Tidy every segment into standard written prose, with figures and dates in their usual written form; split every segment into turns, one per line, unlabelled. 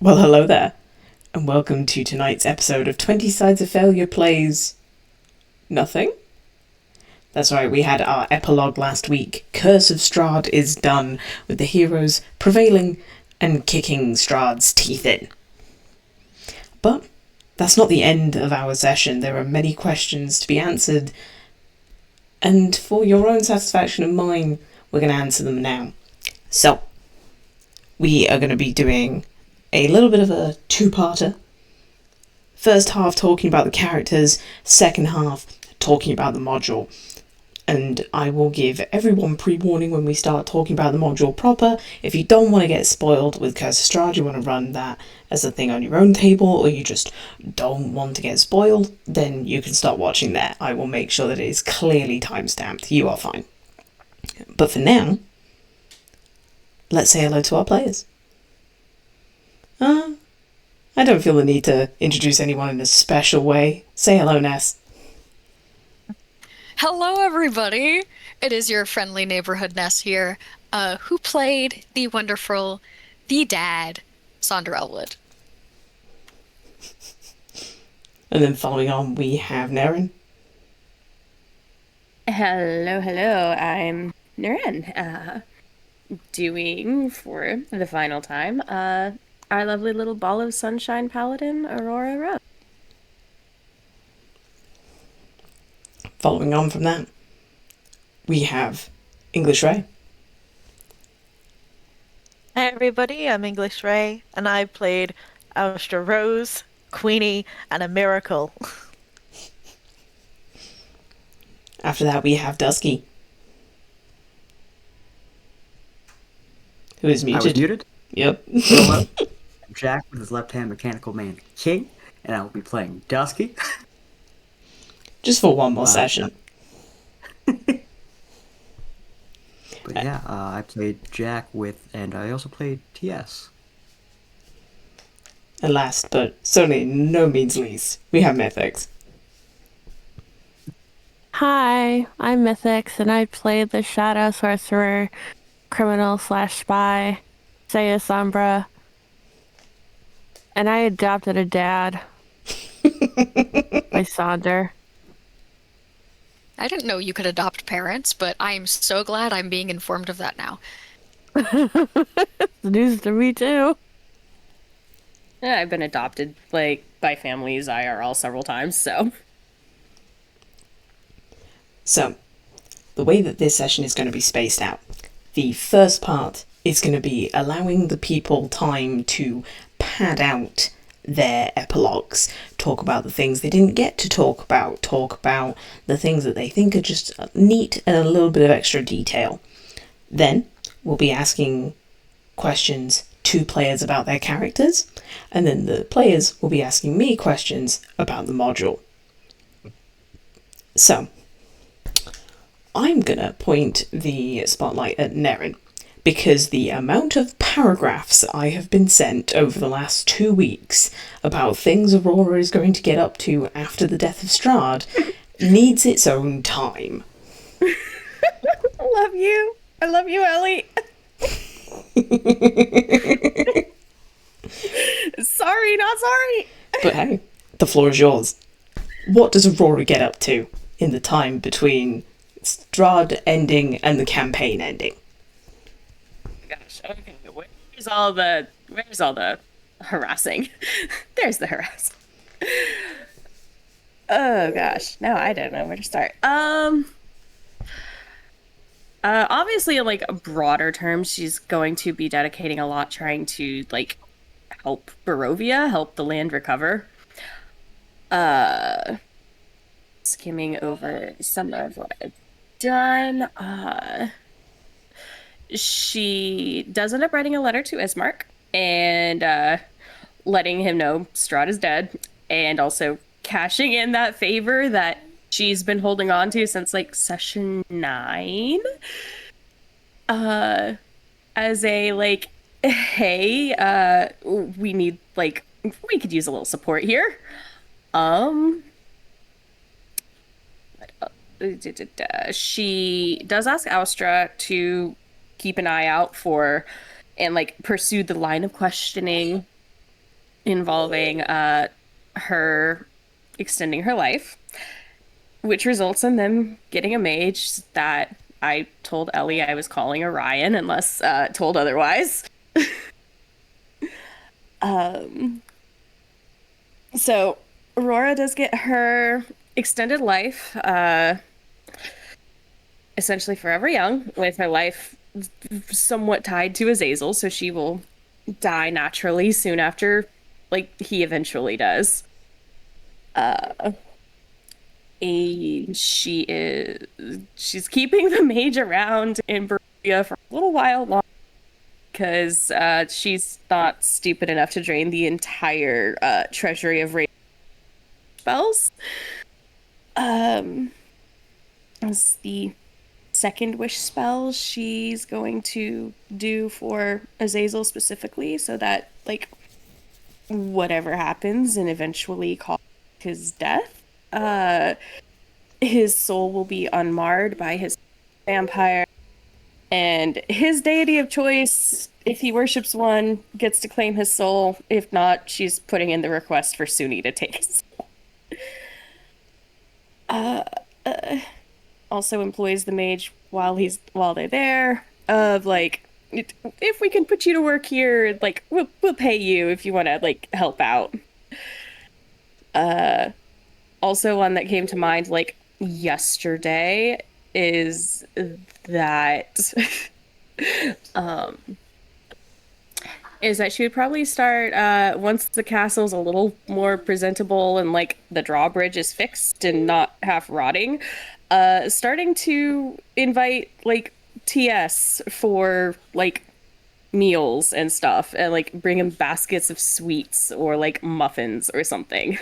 Well, hello there, and welcome to tonight's episode of 20 Sides of Failure Plays Nothing? That's right, we had our epilogue last week. Curse of Strahd is done, with the heroes prevailing and kicking Strahd's teeth in. But that's not the end of our session. There are many questions to be answered, and for your own satisfaction and mine, we're going to answer them now. So, we are going to be doing a little bit of a two-parter. First half talking about the characters, second half talking about the module. And I will give everyone pre-warning when we start talking about the module proper. If you don't want to get spoiled with Curse of Strahd, you want to run that as a thing on your own table, or you just don't want to get spoiled, then you can start watching there. I will make sure that it is clearly timestamped. You are fine. But for now, let's say hello to our players. I don't feel the need to introduce anyone in a special way. Say hello, Ness.
Hello, everybody. It is your friendly neighborhood Ness here, who played the wonderful, the dad, Sonder Elwood.
And then following on, we have Naren.
Hello, I'm Naren, doing for the final time, our lovely little ball of sunshine paladin, Aurora Rose.
Following on from that, we have English Ray.
Hi everybody, I'm English Ray, and I played Austra Rose, Queenie, and a miracle.
After that, we have Dusky, who is
I was
muted.
muted.
Yep.
Hello, Jack with his left hand mechanical man King, and I will be playing Dusky.
Just for one more session.
But yeah, I played Jack with, and I also played TS.
And last, but certainly no means least, we have Mythics.
Hi, I'm Mythix, and I played the Shadow Sorcerer, Criminal/Spy, Saiya Sombra, and I adopted a dad by Sonder.
I didn't know you could adopt parents, but I am so glad I'm being informed of that now.
News to me too.
Yeah, I've been adopted, by families IRL several times, so.
So, the way that this session is going to be spaced out, the first part is going to be allowing the people time to pad out their epilogues, talk about the things they didn't get to talk about the things that they think are just neat and a little bit of extra detail. Then we'll be asking questions to players about their characters, and then the players will be asking me questions about the module. So, I'm gonna point the spotlight at Neren, because the amount of paragraphs I have been sent over the last 2 weeks about things Aurora is going to get up to after the death of Strahd needs its own time.
I love you, Ellie. Sorry, not sorry.
But hey, the floor is yours. What does Aurora get up to in the time between Strahd ending and the campaign ending?
Gosh, okay, where's all the harassing? There's the harassing. Oh gosh, now I don't know where to start. Obviously, in broader terms, she's going to be dedicating a lot trying to help Barovia, help the land recover. Skimming over some of what I've done. She does end up writing a letter to Ismark and letting him know Strahd is dead, and also cashing in that favor that she's been holding on to since session 9. As a hey, we need we could use a little support here. She does ask Austra to keep an eye out for and pursue the line of questioning involving her extending her life, which results in them getting a mage that I told Ellie I was calling Orion, unless told otherwise. So Aurora does get her extended life, essentially forever young, with her life somewhat tied to Azazel, so she will die naturally soon after, like, he eventually does. She's keeping the mage around in Berea for a little while longer because she's not stupid enough to drain the entire treasury of rage spells. As the second wish spell she's going to do for Azazel specifically, so that, like, whatever happens and eventually cause his death, his soul will be unmarred by his vampire, and his deity of choice, if he worships one, gets to claim his soul. If not, she's putting in the request for Suni to take his soul. Also employs the mage while they're there, of like, if we can put you to work here, like, we'll pay you if you want to, like, help out. Also, one that came to mind, like, yesterday is that is that she would probably start, once the castle's a little more presentable and, like, the drawbridge is fixed and not half rotting, starting to invite, like, TS for, like, meals and stuff, and, like, bring him baskets of sweets or, like, muffins or something.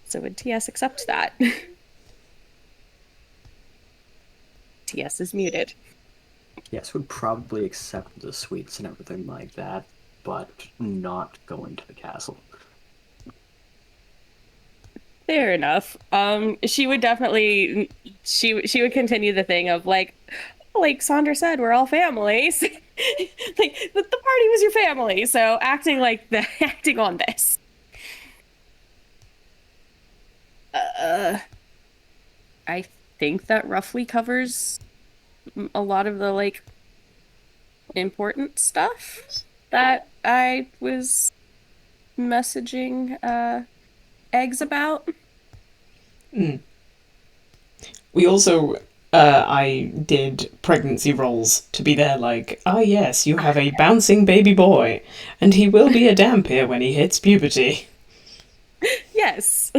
So would TS accept that? TS is muted.
Yes, would probably accept the sweets and everything like that, but not going to the castle.
Fair enough. She would definitely, she would continue the thing of, like Sonder said, we're all families. Like, the party was your family, so acting on this. I think that roughly covers a lot of the, like, important stuff that I was messaging eggs about.
We also, I did pregnancy rolls to be there, like, ah yes, you have a bouncing baby boy, and he will be a dampier when he hits puberty.
Yes.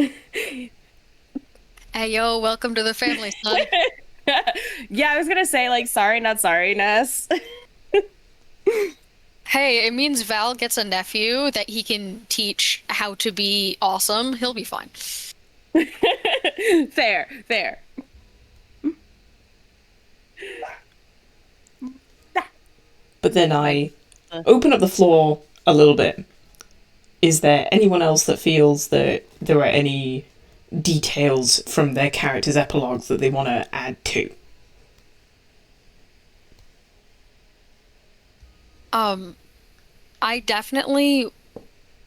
Hey, yo, welcome to the family, son.
Yeah, I was gonna say, like, sorry, not sorry-ness.
Hey, it means Val gets a nephew that he can teach how to be awesome. He'll be fine.
Fair.
But then I open up the floor a little bit. Is there anyone else that feels that there are any details from their character's epilogues that they want to add to?
I definitely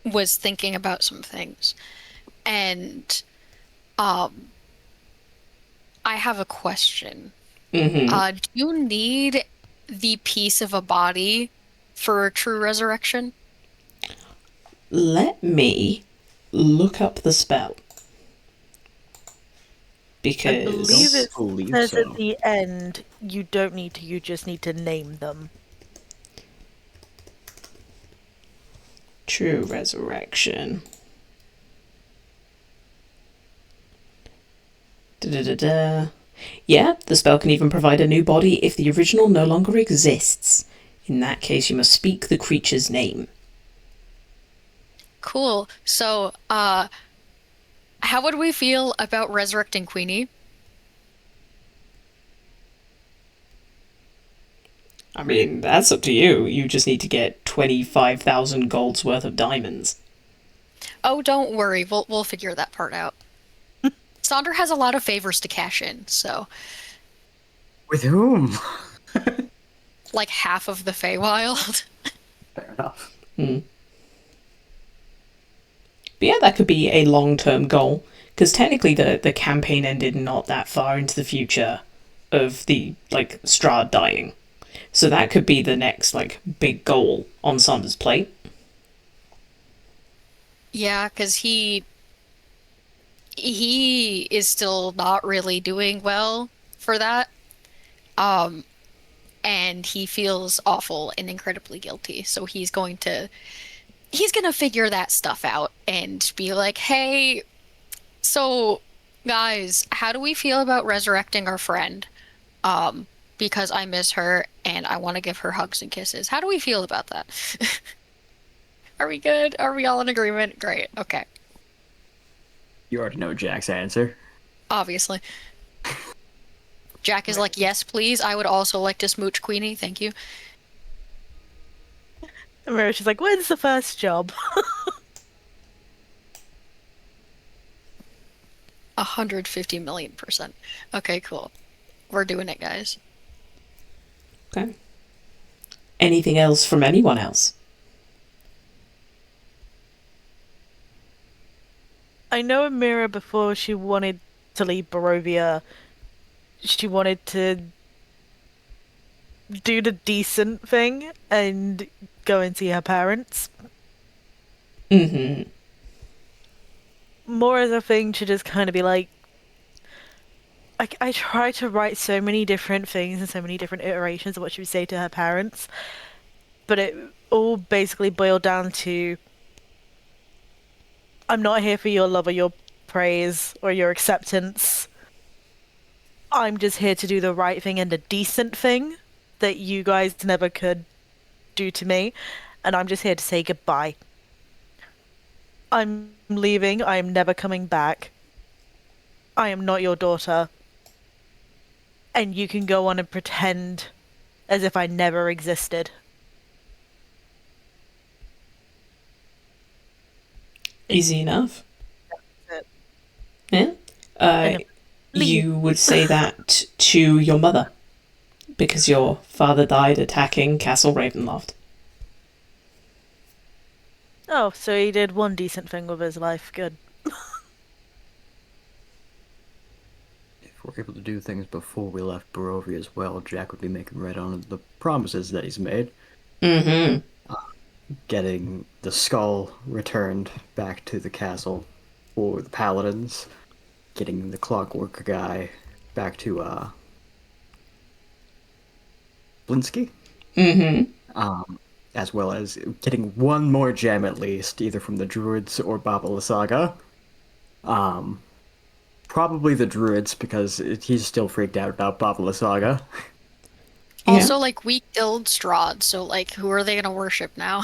was thinking about some things, and I have a question. Do you need the piece of a body for a true resurrection?
Let me look up the spell. Because
I believe it
believe
says
so.
at the end, you don't need to, you just need to name them.
true resurrection. Da-da-da-da. Yeah, the spell can even provide a new body if the original no longer exists. In that case, you must speak the creature's name.
Cool. So, how would we feel about resurrecting Queenie?
I mean, that's up to you. You just need to get 25,000 gold's worth of diamonds.
Oh, don't worry. We'll figure that part out. Sonder has a lot of favors to cash in, so
With whom?
like half of the Feywild.
Fair enough.
But yeah, that could be a long-term goal, because technically the campaign ended not that far into the future of the, like, Strahd dying. So that could be the next, like, big goal on Sonder's plate.
Yeah, because he is still not really doing well for that. Um, and he feels awful and incredibly guilty. So he's gonna figure that stuff out and be like, "Hey, so guys, how do we feel about resurrecting our friend? Because I miss her and I want to give her hugs and kisses. How do we feel about that? Are we good? Are we all in agreement? Great. Okay.
You already know Jack's answer.
Obviously. Jack is like, yes, please. I would also like to smooch Queenie. Thank you.
Amira, she's like, when's the first job?
150 million%. Okay, cool. We're doing it, guys.
Okay. Anything else from anyone else?
I know Amira, before she wanted to leave Barovia, she wanted to do the decent thing and go and see her parents.
Mm-hmm.
More as a thing to just kind of be like, I try to write so many different things and so many different iterations of what she would say to her parents, but it all basically boiled down to, I'm not here for your love or your praise or your acceptance. I'm just here to do the right thing and the decent thing that you guys never could do to me, and I'm just here to say goodbye. I'm leaving. I am never coming back. I am not your daughter. And you can go on and pretend as if I never existed.
Easy enough.
That's
Yeah.
And
You would say that to your mother, because your father died attacking Castle Ravenloft.
Oh, so he did one decent thing with his life. Good.
If we're able to do things before we left Barovia as well, Jack would be making right on the promises that he's made.
Mm-hmm.
Getting the skull returned back to the castle for the paladins. Getting the clockwork guy back to Blinsky.
Mm-hmm.
As well as getting one more gem at least, either from the druids or Baba Lysaga. Probably the druids, because he's still freaked out about Baba Lysaga.
Yeah.
Also, like, we killed Strahd, so, like, who are they gonna worship now?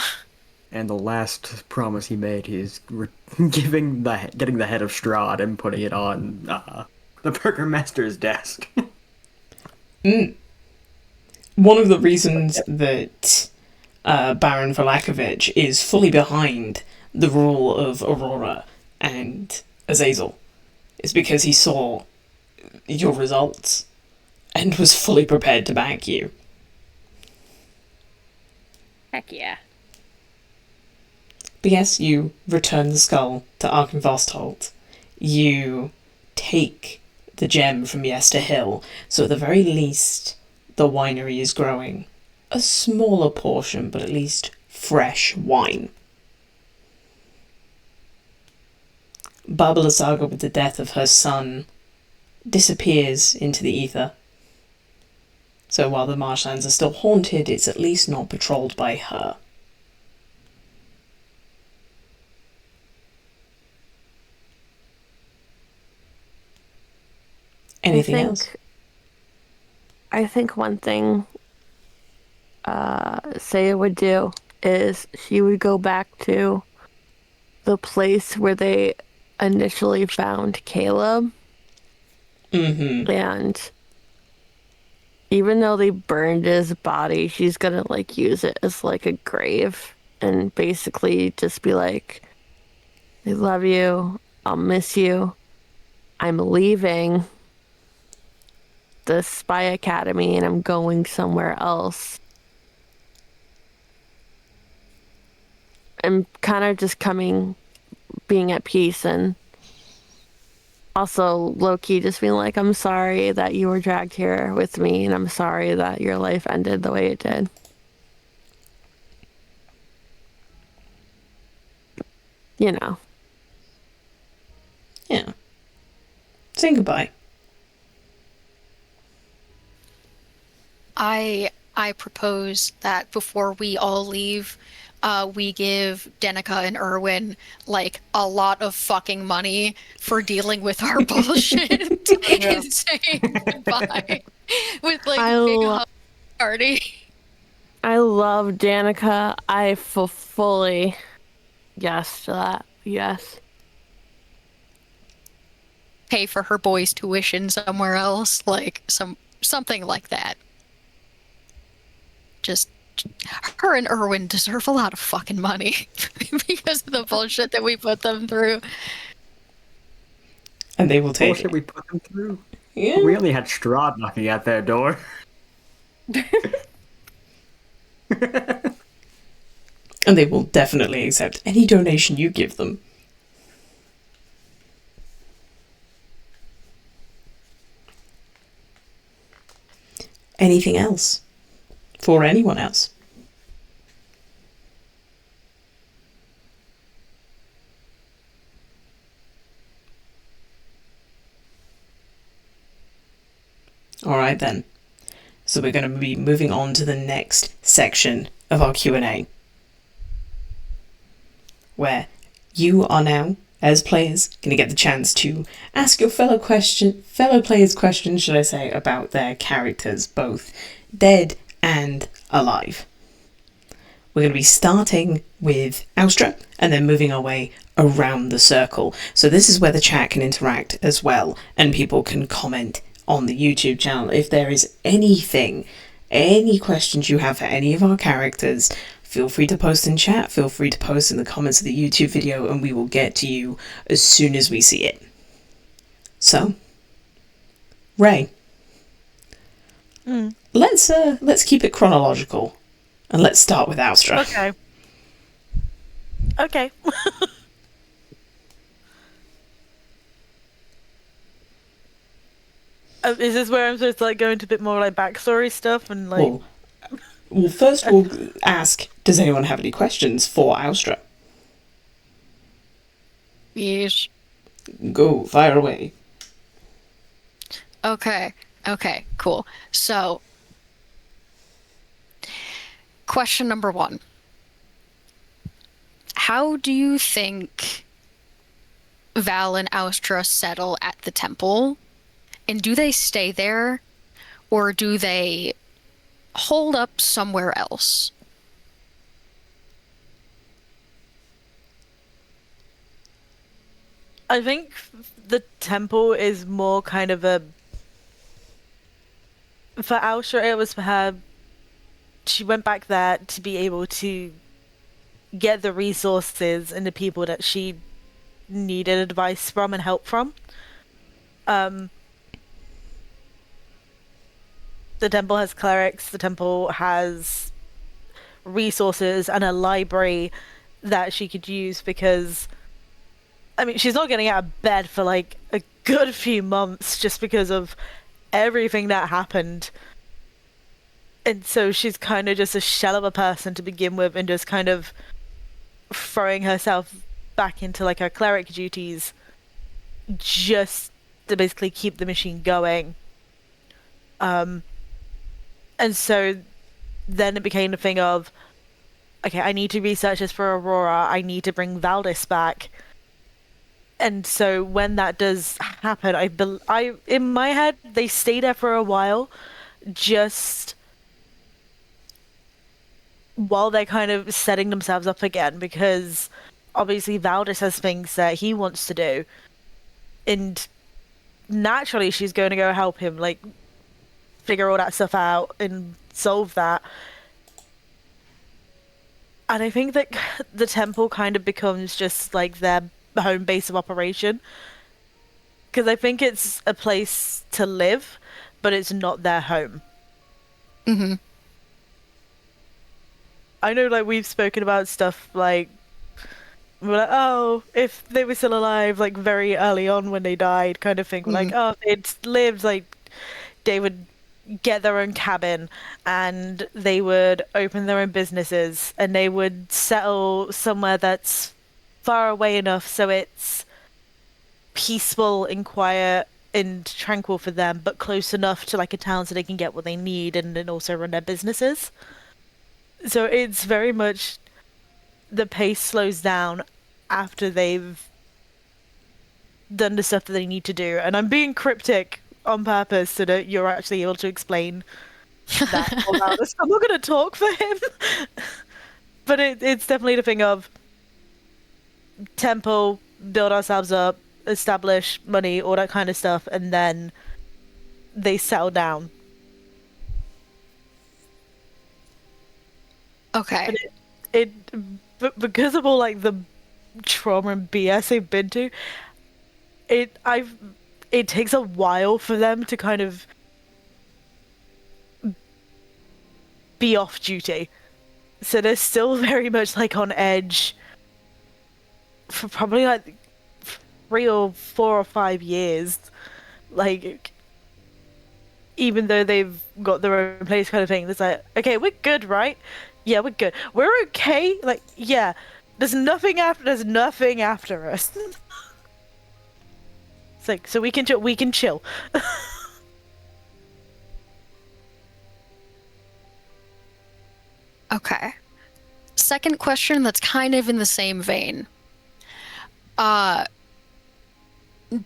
And the last promise he made, he's getting the head of Strahd and putting it on the burgomaster's desk.
One of the reasons that Baron Valakovich is fully behind the rule of Aurora and Azazel is because he saw your results and was fully prepared to back you.
Heck yeah.
But yes, you return the skull to Arkenvostholt. You take the gem from Yester Hill, so at the very least, the winery is growing a smaller portion, but at least fresh wine. Baba Lysaga, with the death of her son, disappears into the ether. So while the marshlands are still haunted, it's at least not patrolled by her. Anything else?
I think one thing Saiya would do is she would go back to the place where they initially found Caleb.
Mm-hmm.
And even though they burned his body, she's gonna like use it as like a grave and basically just be like, I love you, I'll miss you, I'm leaving the spy academy and I'm going somewhere else. and kind of just being at peace, and also low-key just being like, I'm sorry that you were dragged here with me, and I'm sorry that your life ended the way it did. You know.
Yeah. Saying goodbye.
I propose that before we all leave, we give Denica and Erwin like a lot of fucking money for dealing with our bullshit and saying goodbye with like
I
a big
lo-
hug party.
I love Danica. I fully yes to that. Yes.
Pay for her boys' tuition somewhere else, like something like that. Just her and Erwin deserve a lot of fucking money because of the bullshit that we put them through.
And they will take
Bullshit
it.
we put them through.
Yeah.
We only had Strahd knocking at their door.
And they will definitely accept any donation you give them. Anything else? For anyone else? Alright then. So we're going to be moving on to the next section of our Q&A. Where you are now, as players, going to get the chance to ask your fellow players questions, should I say, about their characters, both dead and alive. We're going to be starting with Austra and then moving our way around the circle. So this is where the chat can interact as well, and people can comment on the YouTube channel if there is any questions you have for any of our characters. Feel free to post in chat, feel free to post in the comments of the YouTube video, and we will get to you as soon as we see it. So, Ray, let's keep it chronological, and let's start with Austra.
Okay. Is this where I'm supposed to like go into a bit more like backstory stuff and like?
Well, first we'll ask, does anyone have any questions for Austra?
Yes.
Go, fire away.
Okay, cool. So, question number 1. How do you think Val and Austra settle at the temple? And do they stay there? Or do they hold up somewhere else?
I think the temple is more kind of a. For Austra, it was for her. She went back there to be able to get the resources and the people that she needed advice from and help from. The temple has clerics, the temple has resources and a library that she could use because, I mean, she's not getting out of bed for like a good few months just because of everything that happened. And so she's kind of just a shell of a person to begin with and just kind of throwing herself back into like her cleric duties just to basically keep the machine going. And so then it became a thing of, okay, I need to research this for Aurora. I need to bring Valdis back. And so when that does happen, I in my head, they stay there for a while, just while they're kind of setting themselves up again, because obviously Valdis has things that he wants to do. And naturally she's going to go help him, like, figure all that stuff out and solve that. And I think that the temple kind of becomes just like their home base of operation. Because I think it's a place to live, but it's not their home.
Mm-hmm.
I know, like, we've spoken about stuff like We're like, oh, if they were still alive, like very early on when they died, kind of thing. We're like, oh, if they'd lived, like they would get their own cabin and they would open their own businesses and they would settle somewhere that's far away enough so it's peaceful and quiet and tranquil for them, but close enough to like a town so they can get what they need and then also run their businesses. So it's very much the pace slows down after they've done the stuff that they need to do. And I'm being cryptic on purpose so that you're actually able to explain that more loudest. I'm not going to talk for him. But it's definitely the thing of tempo, build ourselves up, establish money, all that kind of stuff, and then they settle down.
Okay.
But because of all like the trauma and BS they've been to, it takes a while for them to kind of be off duty. So they're still very much like on edge for probably like 3 or 4 or 5 years. Like, even though they've got their own place kind of thing, it's like, okay, we're good, right? Yeah, we're good. We're okay. Like, yeah, there's nothing after us. It's like, so we can chill.
Okay. Second question that's kind of in the same vein.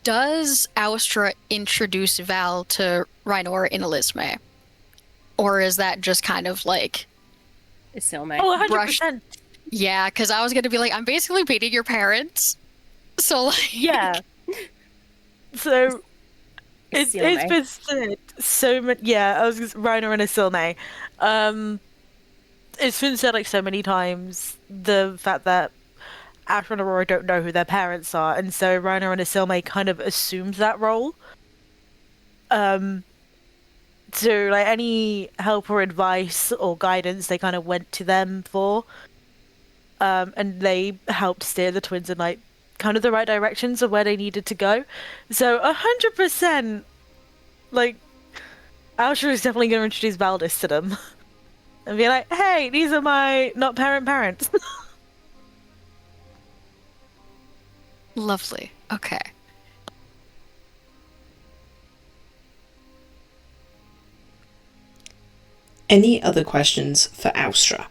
Does Austra introduce Val to Rhinora in Elisme? Or is that just kind of like
It's still my.
Oh, 100%.
Brush- yeah, because I was gonna be like, I'm basically beating your parents. So like
Yeah. So it's been said so much. Yeah, I was Reiner and Asilme. It's been said like so many times the fact that Asher and Aurora don't know who their parents are, and so Reiner and Asilme kind of assumes that role. So like any help or advice or guidance, they kind of went to them for. And they helped steer the twins in like kind of the right directions of where they needed to go. So 100%, like, Austra is definitely going to introduce Valdis to them and be like, "Hey, these are my not parents."
lovely. Okay.
Any other questions for Austra?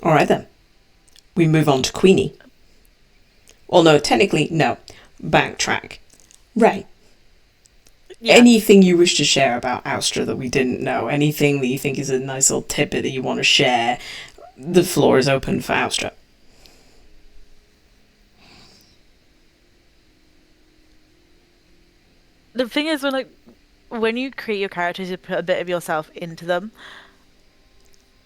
All right then. We move on to Queenie. Well, no, technically, no. Backtrack. Right.
Yeah.
Anything you wish to share about Austra that we didn't know? Anything that you think is a nice little tidbit that you want to share? The floor is open for Austra.
The thing is, when you create your characters, you put a bit of yourself into them.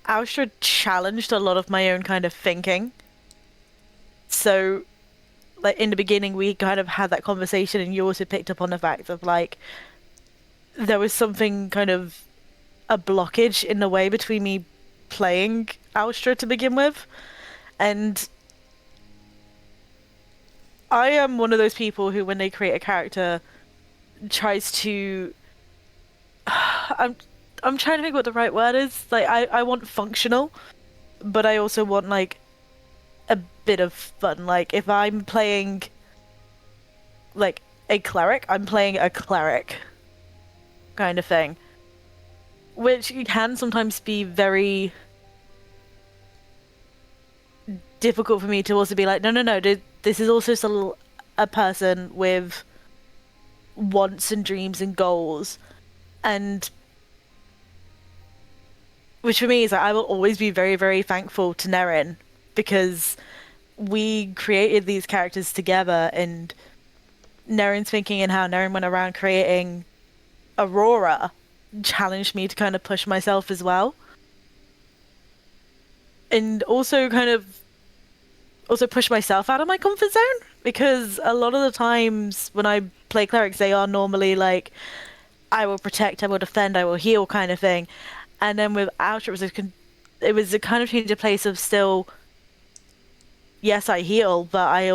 Austra challenged a lot of my own kind of thinking. So, like, in the beginning, we kind of had that conversation, and you also picked up on the fact of, like, there was something kind of a blockage in the way between me playing Austra to begin with. And I am one of those people who, when they create a character, tries to... I'm trying to think what the right word is. Like, I want functional, but I also want, like, a bit of fun. Like, if I'm playing, like, a cleric, I'm playing a cleric kind of thing. Which can sometimes be very difficult for me to also be like, no, this is also still a person with wants and dreams and goals. And which for me is like, I will always be very, very thankful to Nerin because we created these characters together, and Nerin's thinking and how Nerin went around creating Aurora challenged me to kind of push myself as well. And also kind of also push myself out of my comfort zone, because a lot of the times when I play clerics, they are normally like I will protect, I will defend, I will heal kind of thing. And then with Austra, it was a kind of change of place of still, yes, I heal, but I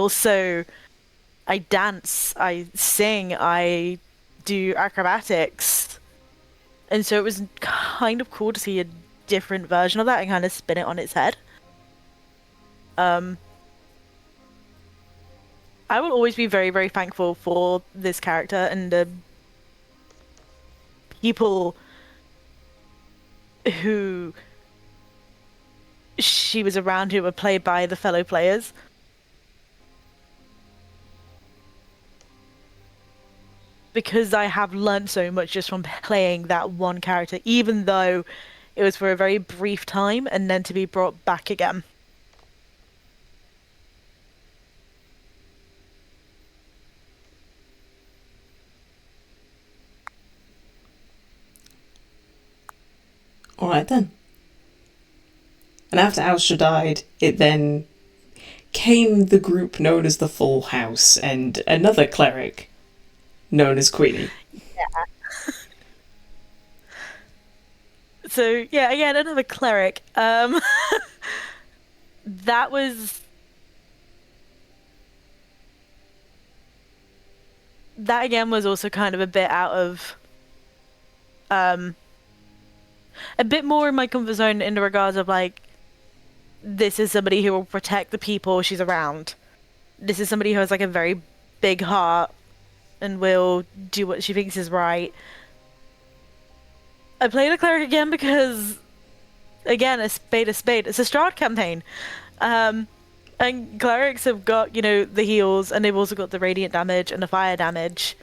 dance, I sing, I do acrobatics. And so it was kind of cool to see a different version of that and kind of spin it on its head. I will always be very, very thankful for this character and the people who she was around who were played by the fellow players. Because I have learned so much just from playing that one character, even though it was for a very brief time and then to be brought back again.
Alright then. And after Austra died, it then came the group known as the Full House and another cleric known as Queenie.
So yeah, again, another cleric. That again was also kind of a bit out of a bit more in my comfort zone in the regards of like, this is somebody who will protect the people she's around. This is somebody who has like a very big heart and will do what she thinks is right. I played a cleric again because, again, a spade. It's a Strahd campaign. And clerics have got, the heals, and they've also got the radiant damage and the fire damage.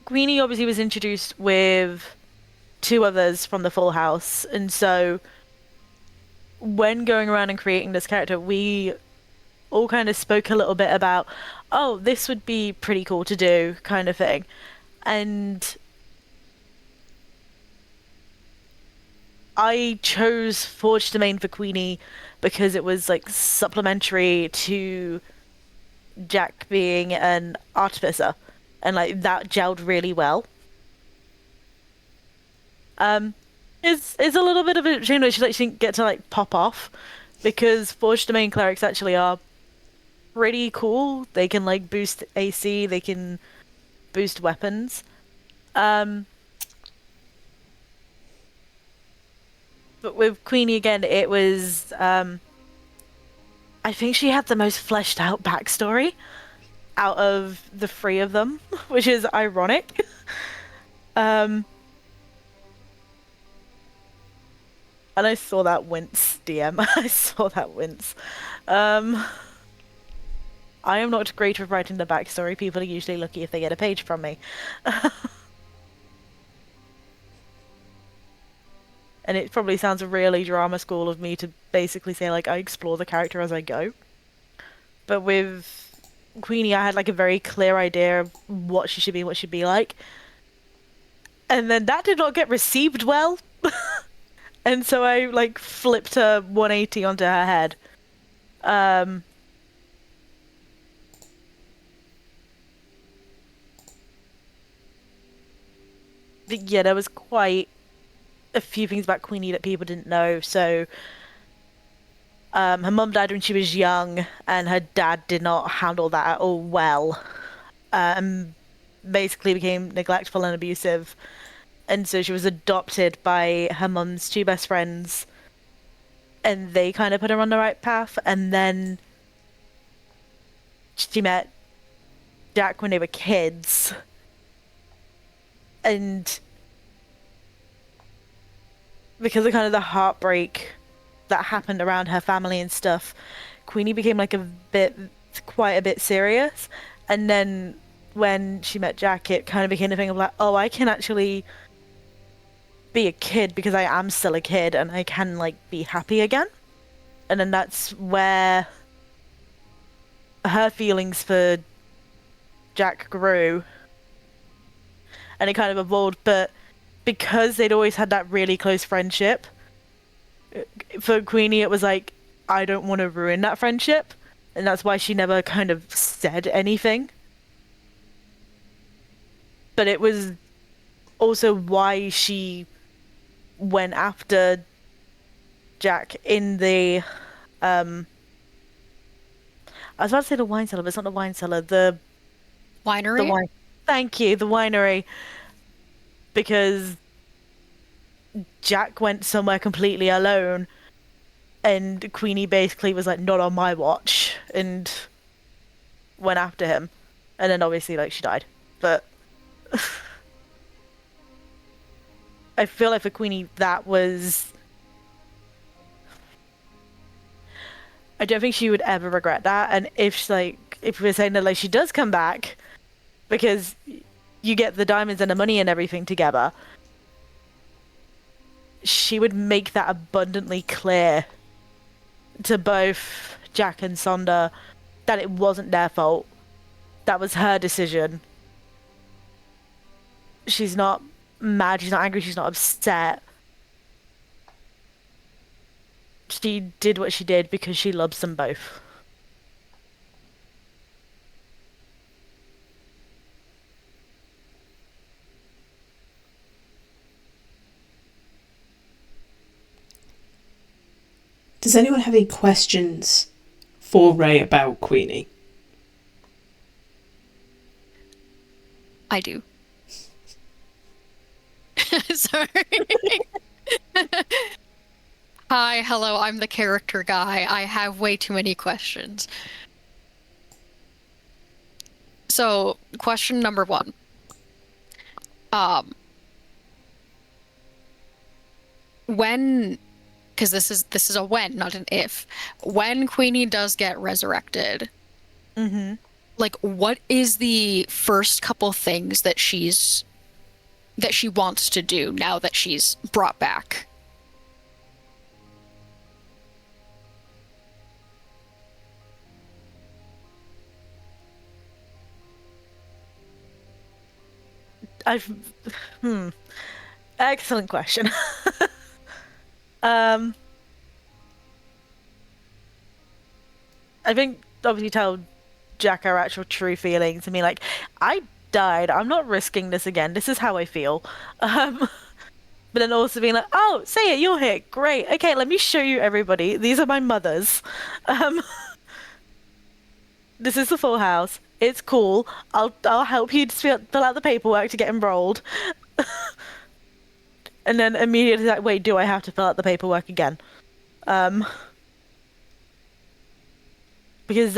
Queenie obviously was introduced with 2 others from the Full House, and so when going around and creating this character, we all kind of spoke a little bit about, oh, this would be pretty cool to do, kind of thing. And I chose Forge Domain for Queenie because it was like supplementary to Jack being an artificer, and like that gelled really well. It's a little bit of a shame that she didn't get to like pop off, because Forge Domain clerics actually are pretty cool. They can like boost AC, they can boost weapons. But with Queenie again, it was I think she had the most fleshed out backstory out of the 3 of them, which is ironic. And I saw that wince, DM. I saw that wince. I am not great with writing the backstory. People are usually lucky if they get a page from me. And it probably sounds really drama school of me to basically say, like, I explore the character as I go. But with Queenie, I had, like, a very clear idea of what she should be and what she'd be like. And then that did not get received well. And so I, like, flipped her 180 onto her head. But yeah, there was quite a few things about Queenie that people didn't know. So, her mum died when she was young, and her dad did not handle that at all well. And basically became neglectful and abusive. And so she was adopted by her mum's 2 best friends, and they kind of put her on the right path. And then she met Jack when they were kids, and because of kind of the heartbreak that happened around her family and stuff, Queenie became like quite a bit serious. And then when she met Jack, it kind of became a thing of like, oh, I can actually be a kid because I am still a kid, and I can like be happy again. And then that's where her feelings for Jack grew, and it kind of evolved. But because they'd always had that really close friendship, for Queenie it was like, I don't want to ruin that friendship, and that's why she never kind of said anything. but it was also why she went after Jack in the I was about to say the wine cellar, but it's not the wine cellar, the
Winery?
wine. Thank you, the winery. Because Jack went somewhere completely alone, and Queenie basically was like, not on my watch, and went after him. And then obviously, like, she died. But I feel like for Queenie, that was... I don't think she would ever regret that. And if, like, if we're saying that, like, she does come back, because you get the diamonds and the money and everything together, she would make that abundantly clear to both Jack and Sonder that it wasn't their fault. That was her decision. She's not mad, she's not angry, she's not upset. She did what she did because she loves them both.
Does anyone have any questions for Ray about Queenie?
I do. Sorry. Hi, hello, I'm the character guy. I have way too many questions. So, question number 1. When, because this is a when, not an if. When Queenie does get resurrected, like, what is the first couple things that she wants to do now that she's brought back?
Excellent question. I think obviously tell Jack our actual true feelings. I mean, like, I died. I'm not risking this again. This is how I feel. But then also being like, oh, Saiya, you're here. Great. Okay, let me show you everybody. These are my mothers. This is the full house. It's cool. I'll help you fill out the paperwork to get enrolled. And then immediately like, wait, do I have to fill out the paperwork again? Because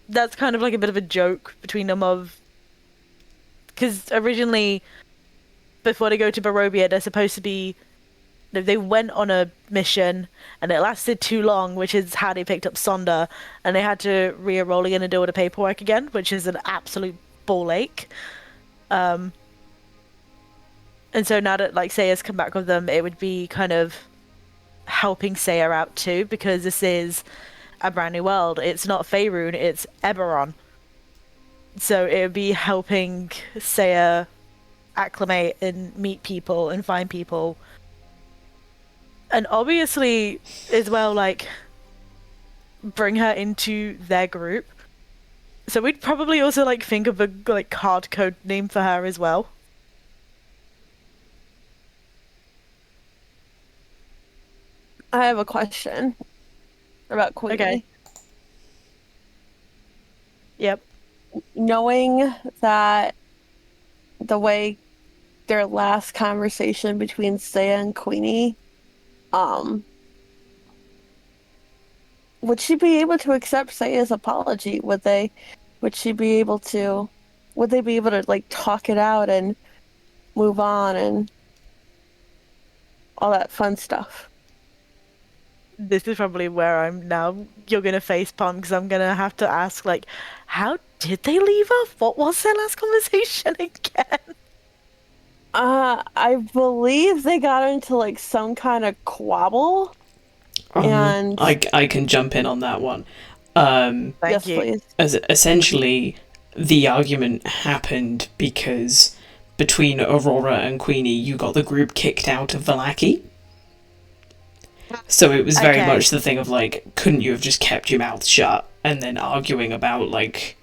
that's kind of like a bit of a joke between them of... Because originally, before they go to Barovia, they're supposed to be... They went on a mission, and it lasted too long, which is how they picked up Sonder, and they had to re-enroll again and do all the paperwork again, which is an absolute ball ache. And so now that, like, Saiya's come back with them, it would be kind of helping Saiya out too, because this is a brand new world. It's not Faerun, it's Eberron. So it would be helping Saiya acclimate and meet people and find people. And obviously, as well, like, bring her into their group. So we'd probably also, like, think of a, like, hard code name for her as well.
I have a question about Queenie.
Okay. Yep.
Knowing that the way their last conversation between Saiya and Queenie, would she be able to accept Saiya's apology? Would they be able to like talk it out and move on and all that fun stuff?
This is probably where I'm now. You're gonna facepalm because I'm gonna have to ask, like, how did they leave off? What was their last conversation again?
I believe they got into like some kind of quabble. And
I can jump in on that one.
yes,
you.
please.
As essentially, the argument happened because between Aurora and Queenie, you got the group kicked out of Vallaki. So it was very much the thing of, like, couldn't you have just kept your mouth shut? And then arguing about, like,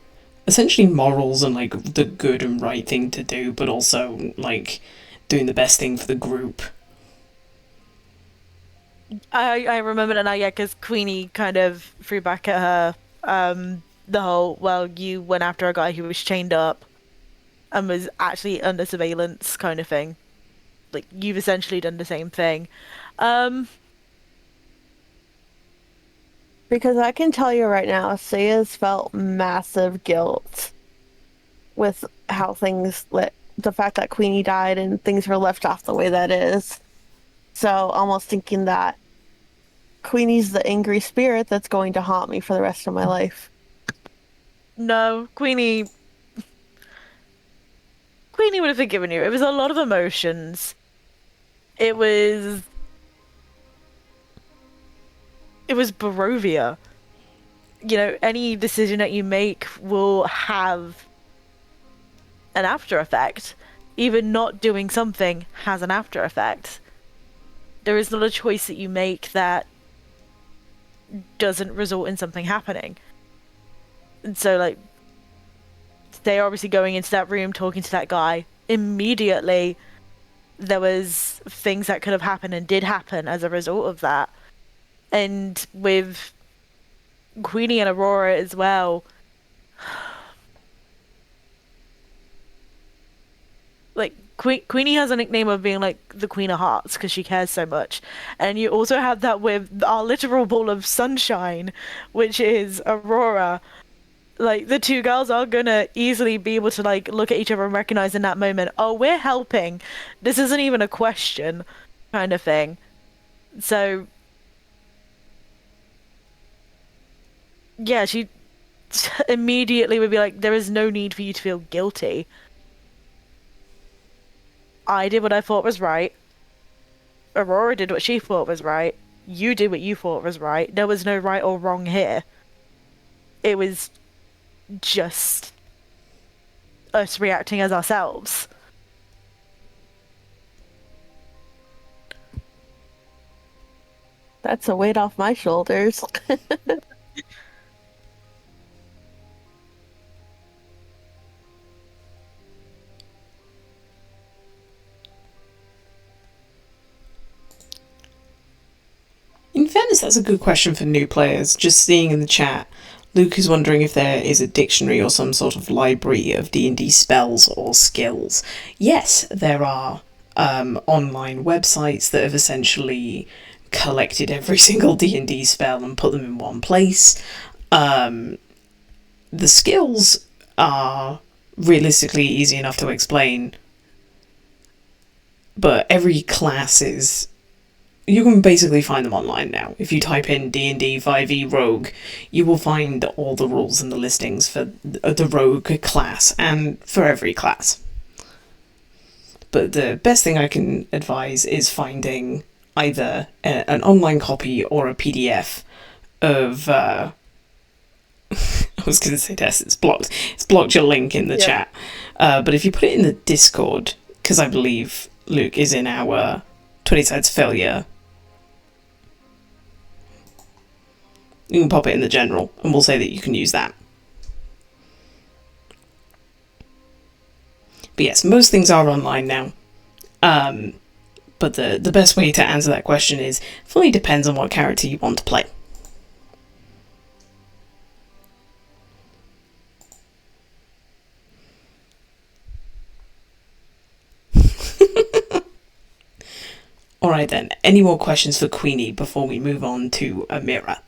essentially morals and like the good and right thing to do, but also like doing the best thing for the group.
I remember that now, yeah, because Queenie kind of threw back at her the whole, well, you went after a guy who was chained up and was actually under surveillance kind of thing. Like, you've essentially done the same thing. Um,
Because I can tell you right now, Saiya's felt massive guilt with how things the fact that Queenie died and things were left off the way that is. So almost thinking that Queenie's the angry spirit that's going to haunt me for the rest of my life.
no, Queenie would have forgiven you. It was a lot of emotions. It was Barovia. You know, any decision that you make will have an after effect. Even not doing something has an after effect. There is not a choice that you make that doesn't result in something happening. And so, like, they obviously going into that room, talking to that guy, immediately there was things that could have happened and did happen as a result of that. And with Queenie and Aurora as well, like Queenie has a nickname of being like the Queen of Hearts because she cares so much, and you also have that with our literal ball of sunshine, which is Aurora. Like, the two girls are gonna easily be able to like look at each other and recognize in that moment, oh, we're helping. This isn't even a question, kind of thing. So yeah, she immediately would be like, there is no need for you to feel guilty. I did what I thought was right. Aurora did what she thought was right. You did what you thought was right. There was no right or wrong here. It was just us reacting as ourselves.
That's a weight off my shoulders.
In fairness, that's a good question for new players. Just seeing in the chat, Luke is wondering if there is a dictionary or some sort of library of D&D spells or skills. Yes, there are online websites that have essentially collected every single D&D spell and put them in one place. The skills are realistically easy enough to explain, but every class is... You can basically find them online now. If you type in D&D 5e Rogue, you will find all the rules and the listings for the Rogue class, and for every class. But the best thing I can advise is finding either an online copy or a PDF of... I was going to say Tess, it's blocked. It's blocked your link in the chat. But if you put it in the Discord, because I believe Luke is in our 20 Sides Failure, you can pop it in the general, and we'll say that you can use that. But yes, most things are online now. But the best way to answer that question is, fully depends on what character you want to play. Alright then, any more questions for Queenie before we move on to Amira?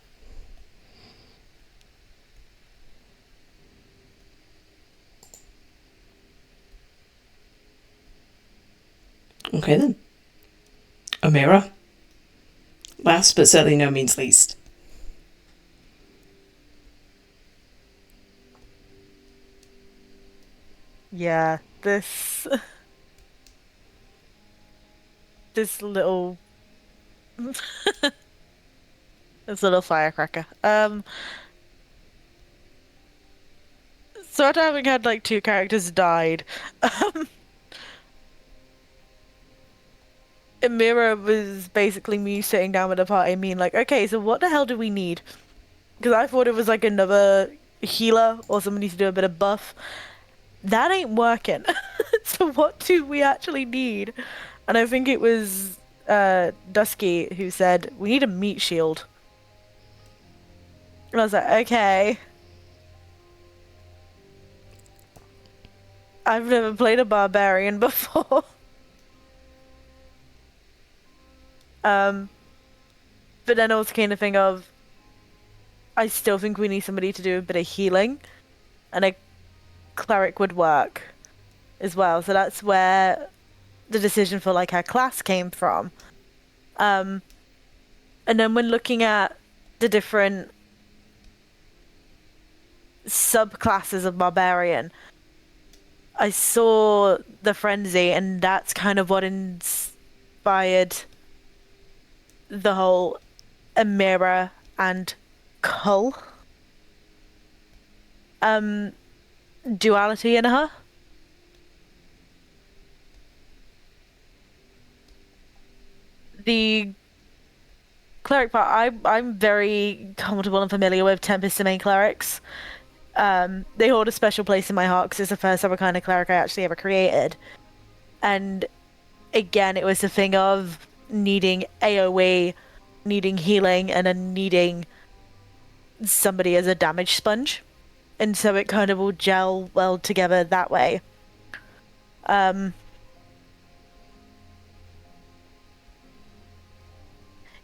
Okay then. Amira? Last but certainly no means least.
Yeah, this little this little firecracker. So after having had like two characters died, Amira was basically me sitting down with the party, mean like, okay, so what the hell do we need? Because I thought it was like another healer or somebody to do a bit of buff. That ain't working. So what do we actually need? And I think it was Dusky who said, we need a meat shield. And I was like, okay. I've never played a barbarian before. But then I was kind of think of, I still think we need somebody to do a bit of healing, and a cleric would work as well. So that's where the decision for like our class came from. And then when looking at the different subclasses of barbarian, I saw the frenzy, and that's kind of what inspired the whole Amira and Cull duality in her. The cleric part, I'm very comfortable and familiar with Tempest Domain clerics. They hold a special place in my heart because it's the first ever kind of cleric I actually ever created. And again, it was the thing of needing AoE, needing healing, and then needing somebody as a damage sponge. And so it kind of will gel well together that way.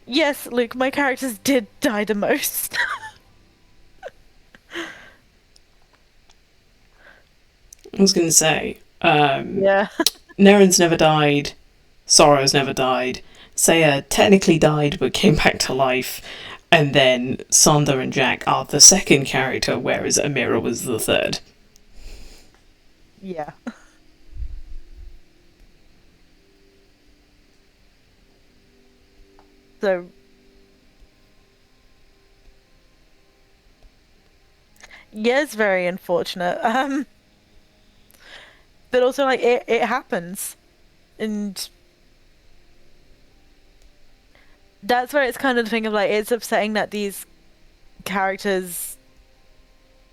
Yes, Luke, my characters did die the most.
I was going to say,
Yeah.
Neren's never died, Sorrow's never died, Saiya technically died but came back to life, and then Sonder and Jack are the second character, whereas Amira was the third.
Yeah. So yeah, it's very unfortunate. But also like it happens. And that's where it's kind of the thing of like it's upsetting that these characters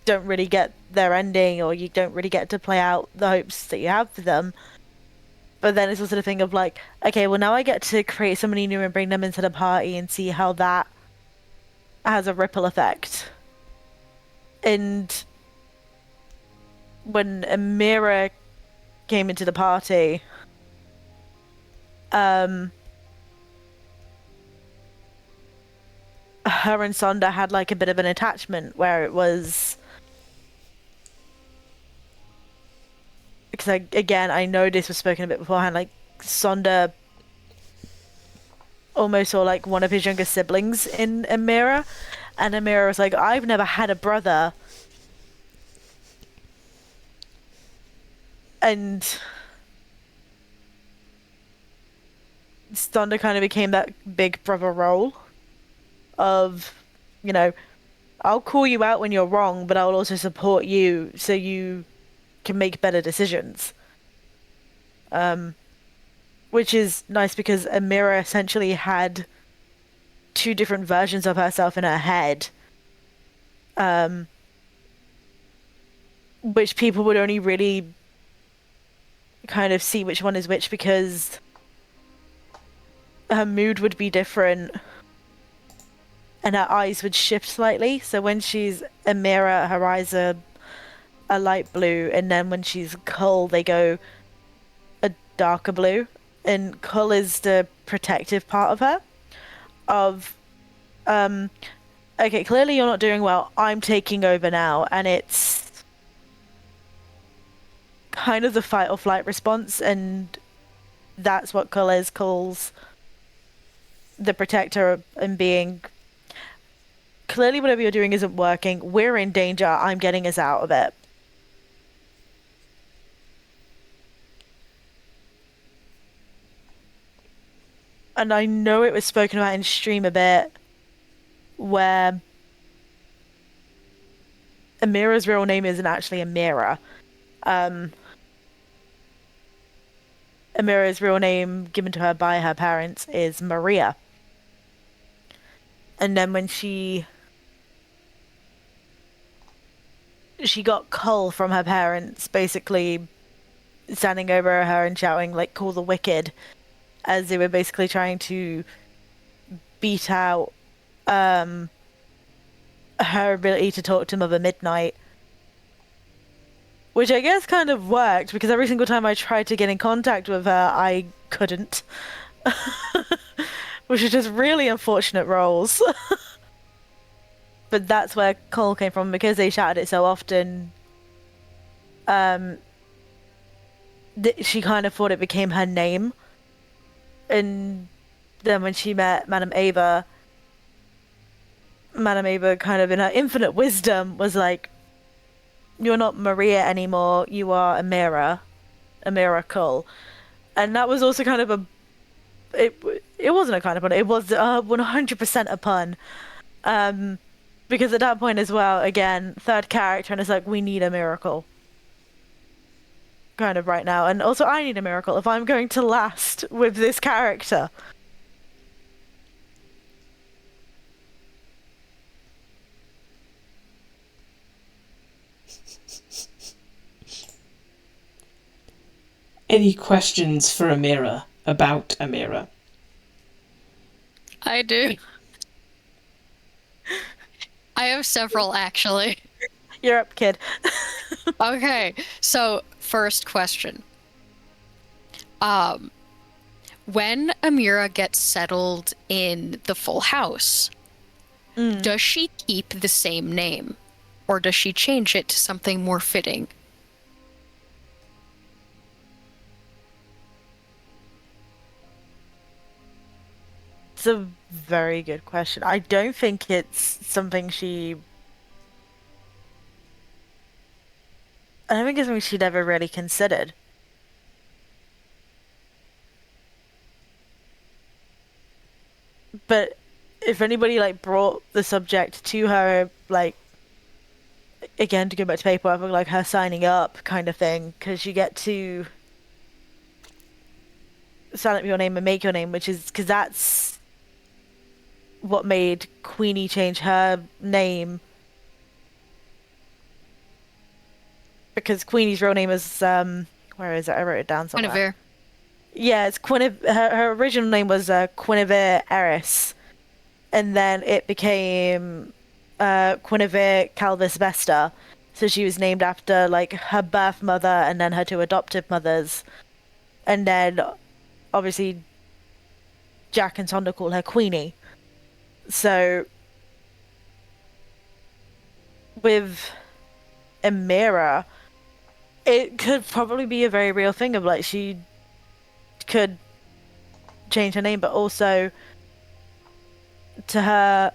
don't really get their ending, or you don't really get to play out the hopes that you have for them. But then it's also the thing of like, okay, well now I get to create somebody new and bring them into the party and see how that has a ripple effect. And when Amira came into the party, her and Sonder had like a bit of an attachment where it was, because I know this was spoken a bit beforehand, like Sonder almost saw like one of his younger siblings in Amira, and Amira was like, I've never had a brother. And Sonder kind of became that big brother role of, you know, I'll call you out when you're wrong, but I'll also support you so you can make better decisions. Which is nice because Amira essentially had two different versions of herself in her head. Which people would only really kind of see which one is which because her mood would be different and her eyes would shift slightly. So when she's Amira, her eyes are a light blue, and then when she's Cull, they go a darker blue. And Cull is the protective part of her. Of, okay, clearly you're not doing well. I'm taking over now, and it's kind of the fight or flight response, and that's what Cull is. Cull's the protector and being clearly whatever you're doing isn't working. We're in danger. I'm getting us out of it. And I know it was spoken about in stream a bit, where Amira's real name isn't actually Amira. Amira's real name, given to her by her parents, is Maria. And then when she she got coal from her parents, basically standing over her and shouting, like, call the wicked, as they were basically trying to beat out her ability to talk to Mother Midnight. Which I guess kind of worked, because every single time I tried to get in contact with her, I couldn't. Which is just really unfortunate roles. But that's where coal came from, because they shouted it so often. She kind of thought it became her name. And then when she met Madame Ava kind of in her infinite wisdom was like, you're not Maria anymore, you are Amira. Amira Cole. And that was also kind of a... It wasn't a kind of pun, it was 100% a pun. Because at that point as well, again, third character, and it's like, we need a miracle. Kind of right now. And also, I need a miracle if I'm going to last with this character.
Any questions for Amira about Amira?
I do. I have several, actually.
You're up, kid.
Okay, so first question. When Amira gets settled in the full house, does she keep the same name? Or does she change it to something more fitting?
It's a very good question. I don't think it's something I don't think it's something she'd ever really considered. But if anybody like brought the subject to her, like, again, to go back to paperwork, like her signing up kind of thing, because you get to sign up your name and make your name, which is because that's what made Queenie change her name. Because Queenie's real name is where is it? I wrote it down somewhere.
Guinevere.
Yeah, it's Guinevere. Her original name was Guinevere Eris, and then it became Guinevere Calvis Vesta. So she was named after like her birth mother and then her two adoptive mothers, and then obviously Jack and Sonder call her Queenie. So with Amira, it could probably be a very real thing of like she could change her name, but also to her,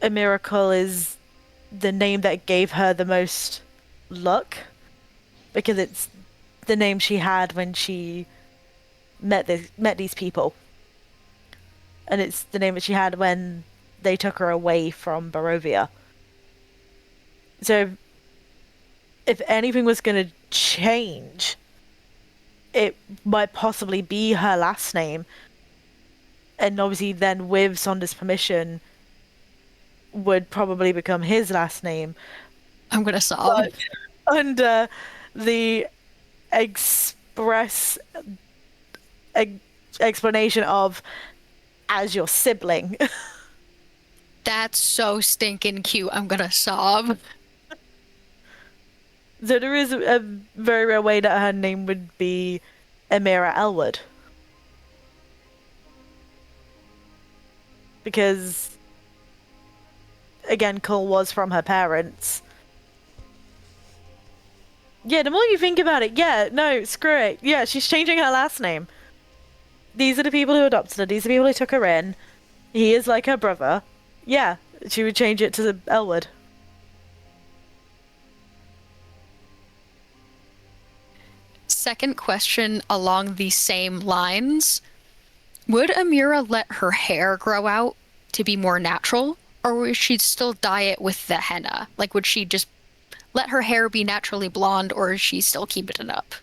a miracle is the name that gave her the most luck, because it's the name she had when she met these people, and it's the name that she had when they took her away from Barovia. So if anything was going to change, it might possibly be her last name. And obviously then with Sonder's permission would probably become his last name.
I'm gonna sob.
But under the express explanation of as your sibling.
That's so stinking cute. I'm gonna sob.
So there is a very real way that her name would be Amira Elwood. Because, again, Cole was from her parents. Yeah, the more you think about it, yeah, no, screw it. Yeah, she's changing her last name. These are the people who adopted her. These are the people who took her in. He is like her brother. Yeah, she would change it to Elwood.
Second question along the same lines. Would Amira let her hair grow out to be more natural? Or would she still dye it with the henna? Like, would she just let her hair be naturally blonde, or is she still keeping it up?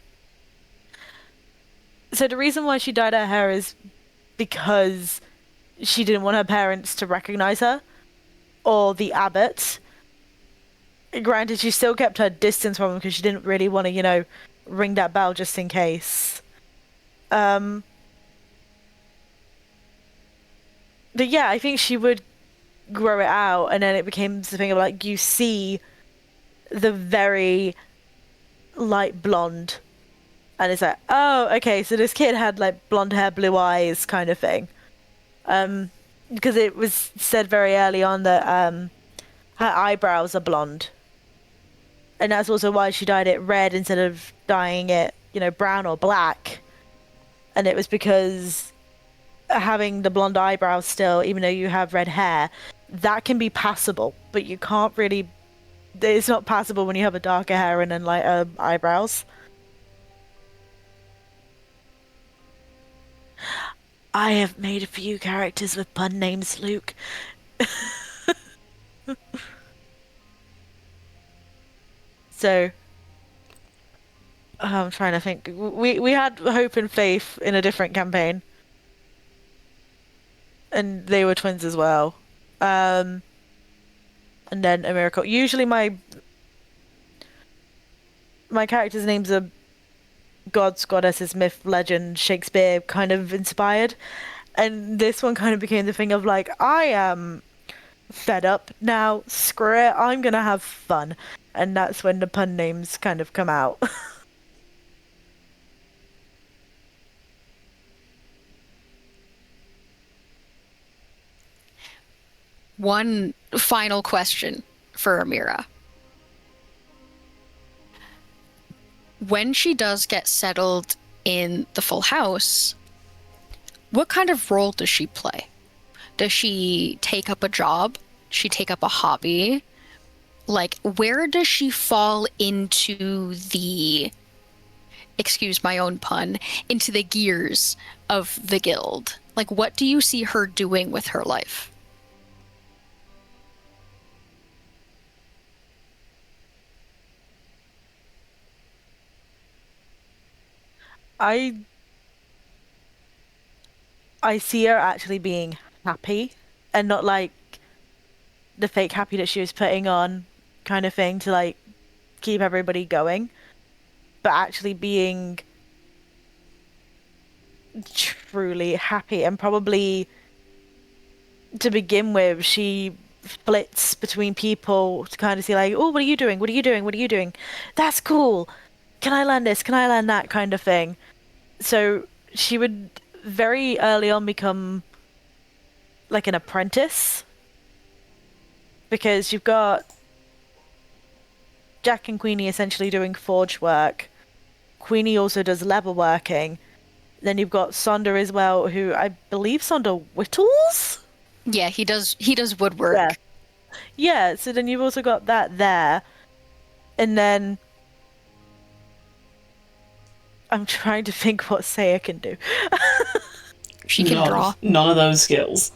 So the reason why she dyed her hair is because she didn't want her parents to recognize her, or the abbot, Granted, she still kept her distance from him because she didn't really want to, ring that bell just in case. But yeah, I think she would grow it out, and then it became the thing of like you see the very light blonde, and it's like, oh, okay, so this kid had like blonde hair, blue eyes, kind of thing. Because it was said very early on that her eyebrows are blonde, and that's also why she dyed it red instead of dyeing it, brown or black. And it was because having the blonde eyebrows still, even though you have red hair, that can be passable, but you can't really. It's not passable when you have a darker hair and then lighter eyebrows. I have made a few characters with pun names, Luke. So, I'm trying to think. We had hope and faith in a different campaign, and they were twins as well. And then a miracle. Usually my characters' names are gods, goddesses, myth, legend, Shakespeare kind of inspired. And this one kind of became the thing of like, I am fed up now, screw it, I'm gonna have fun. And that's when the pun names kind of come out.
One final question for Amira. When she does get settled in the full house, what kind of role does she play? Does she take up a job? Does she take up a hobby? Like, where does she fall into the, excuse my own pun, into the gears of the guild? Like, what do you see her doing with her life?
I see her actually being happy and not like the fake happy that she was putting on kind of thing to like keep everybody going, but actually being truly happy. And probably to begin with, she splits between people to kind of see like, oh, what are you doing? What are you doing? What are you doing? That's cool. Can I learn this? Can I learn that kind of thing? So she would very early on become like an apprentice, because you've got Jack and Queenie essentially doing forge work. Queenie also does leather working. Then you've got Sonder as well, who I believe Sonder whittles?
Yeah, he does woodwork.
Yeah. Yeah, so then you've also got that there. And then I'm trying to think what Saiya can do.
She can draw.
None of those skills.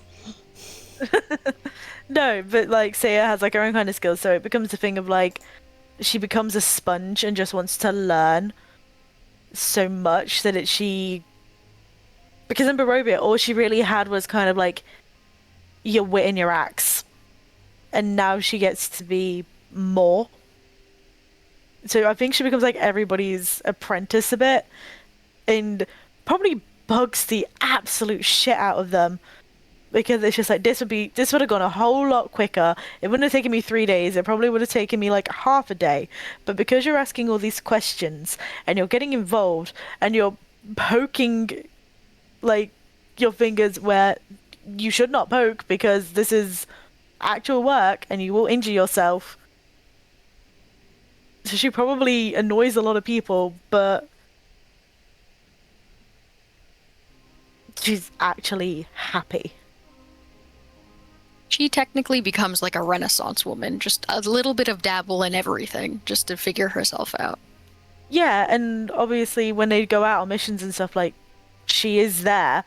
No, but like Saiya has like her own kind of skills, so it becomes a thing of like she becomes a sponge and just wants to learn so much that because in Barovia all she really had was kind of like your wit and your axe, and now she gets to be more. So I think she becomes like everybody's apprentice a bit, and probably bugs the absolute shit out of them, because it's just like this would have gone a whole lot quicker. It wouldn't have taken me 3 days. It probably would have taken me like half a day. But because you're asking all these questions and you're getting involved and you're poking like your fingers where you should not poke, because this is actual work and you will injure yourself. So she probably annoys a lot of people, but she's actually happy.
She technically becomes like a Renaissance woman, just a little bit of dabble in everything, just to figure herself out.
Yeah, and obviously when they go out on missions and stuff, like, she is there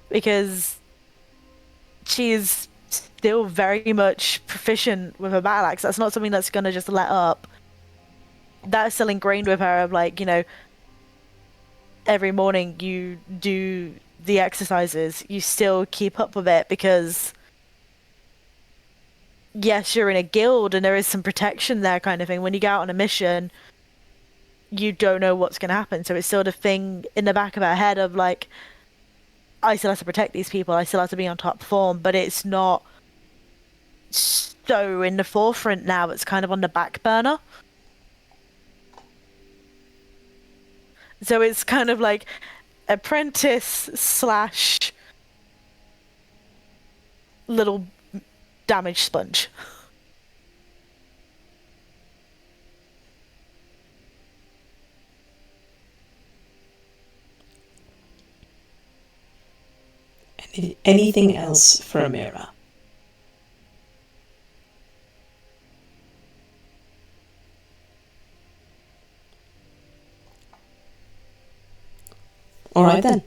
because she is still very much proficient with her battle axe. That's not something that's gonna just let up. That's still ingrained with her of like, every morning you do the exercises, you still keep up with it because yes, you're in a guild and there is some protection there kind of thing. When you go out on a mission, you don't know what's going to happen. So it's sort of thing in the back of our head of like, I still have to protect these people. I still have to be on top form, but it's not so in the forefront now. It's kind of on the back burner. So it's kind of like apprentice slash little damage sponge.
Anything else for Amira? Alright then.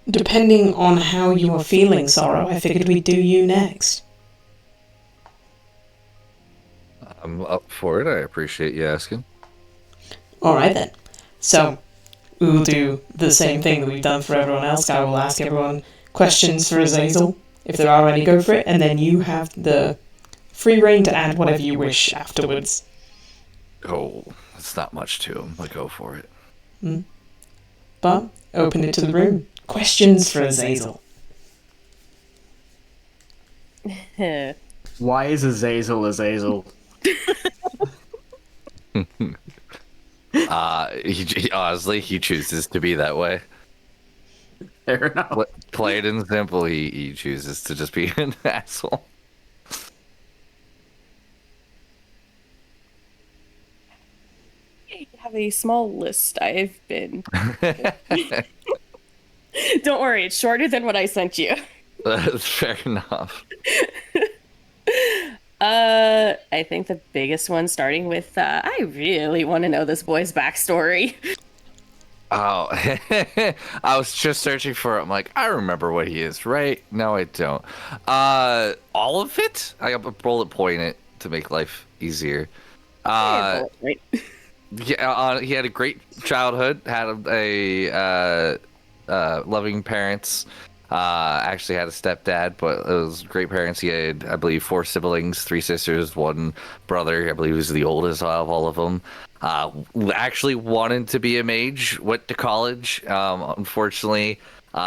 Depending on how you are feeling, Sorrow, I figured we'd do you next.
I'm up for it. I appreciate you asking.
Alright then. So, we will do the same thing that we've done for everyone else. I will ask everyone questions for Azazel. If there are any, go for it, and then you have the free reign to add whatever you wish afterwards.
Oh, it's not much to him, but go for it.
But, open it to the room. Questions for Azazel.
Why is Azazel Azazel?
Honestly, he chooses to be that way.
Fair enough.
Plain and simple, he chooses to just be an asshole.
I have a small list I've been. Don't worry, it's shorter than what I sent you.
Fair enough.
I think the biggest one, starting with, I really want to know this boy's backstory.
Oh, I was just searching for it. I'm like, I remember what he is, right? No, I don't. All of it? I got a bullet point it to make life easier.
Right.
Yeah, he had a great childhood. Had a loving parents. Actually had a stepdad, but it was great parents. He had, I believe, 4 siblings, 3 sisters, 1 brother. I believe he was the oldest out of all of them. Actually wanted to be a mage, went to college. Unfortunately,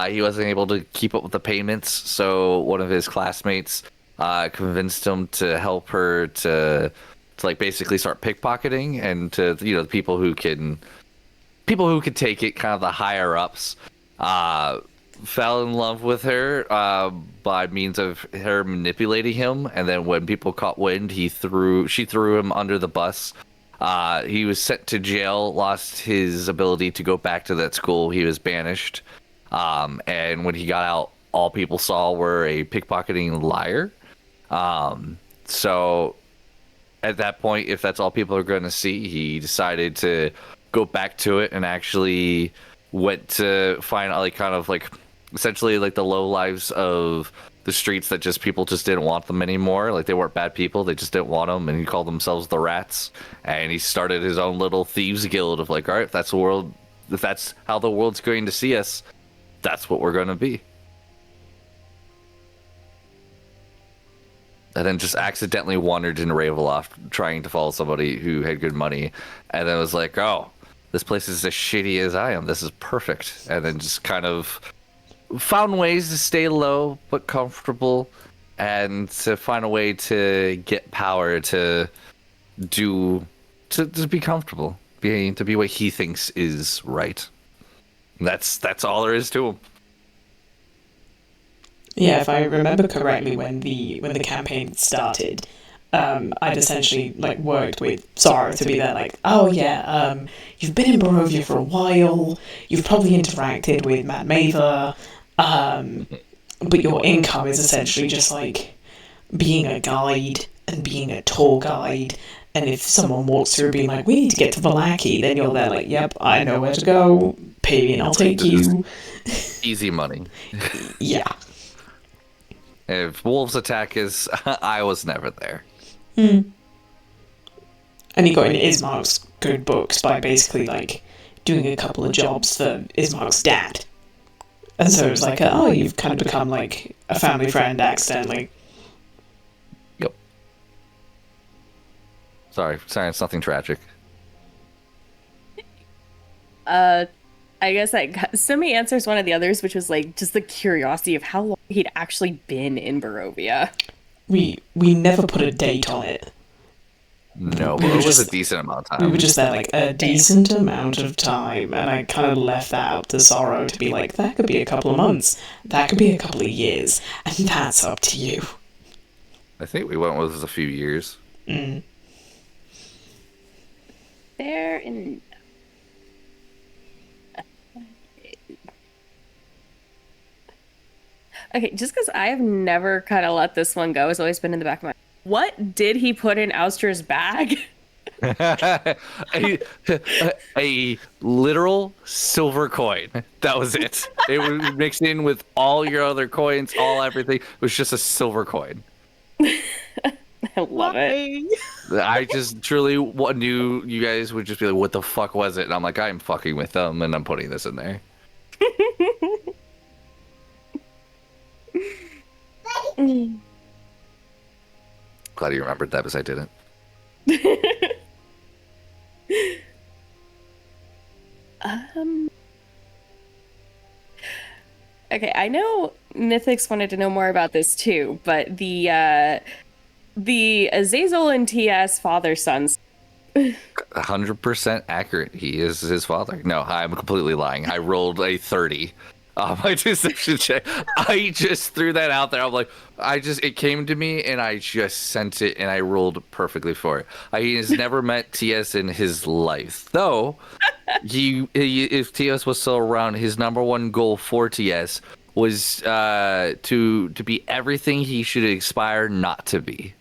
he wasn't able to keep up with the payments, so one of his classmates convinced him to help her to like basically start pickpocketing, and to, the people who could take it, kind of the higher ups. Fell in love with her by means of her manipulating him, and then when people caught wind, she threw him under the bus. He was sent to jail, lost his ability to go back to that school. He was banished, and when he got out, all people saw were a pickpocketing liar. So at that point, if that's all people are going to see, he decided to go back to it and actually went to find essentially like the low lives of the streets, that just people just didn't want them anymore. Like, they weren't bad people, they just didn't want them, and he called themselves the Rats. And he started his own little thieves guild of like, all right, if that's how the world's going to see us, that's what we're going to be. And then just accidentally wandered into Ravenloft trying to follow somebody who had good money, and then was like, oh, this place is as shitty as I am, this is perfect. And then just kind of found ways to stay low but comfortable, and to find a way to get power to be comfortable, to be what he thinks is right. And that's all there is to him.
Yeah, if I remember correctly, when the campaign started, I'd essentially worked with Sorrow to be there, oh yeah, you've been in Barovia for a while, you've probably interacted with Matt Mather, but your income is essentially just being a guide and being a tour guide. And if someone walks through being like, we need to get to Vallaki, then you're there yep, I know where to go, pay me and I'll take you.
Easy money.
Yeah.
If wolves attack us, I was never there.
And he got into Ismark's good books by basically doing a couple of jobs for Ismark's dad. And so it was you've kind of become a family friend accidentally.
Sorry, it's nothing tragic.
I guess Sumi answers one of the others, which was like just the curiosity of how long he'd actually been in Barovia.
We never put a date on it.
No,
We
but
were
it was a
just-
decent amount of
We
time.
were just there like a decent amount of time, and I kind of left that up to Sorrow to be like, that could be a couple of months, that could be a couple of years, and that's up to you.
I think we went with a few years.
Fair enough. Okay, just because I have never kind of let this one go, it's always been in the back of my. What did he put in Austra's bag?
a literal silver coin. That was it. It was mixed in with all your other coins, all everything. It was just a silver coin.
I love it.
I just truly knew you guys would just be like, what the fuck was it? And I'm like, I'm fucking with them, and I'm putting this in there. Glad you remembered that, because I didn't.
Okay, I know Mythics wanted to know more about this too, but the Azazel and TS father sons.
100% accurate. He is his father. No, I'm completely lying. I rolled a 30 on my deception check. I just threw that out there. I'm like, it came to me and I just sent it and I rolled perfectly for it. He has never met TS in his life. Though, if TS was still around, his number one goal for TS was to be everything he should aspire not to be.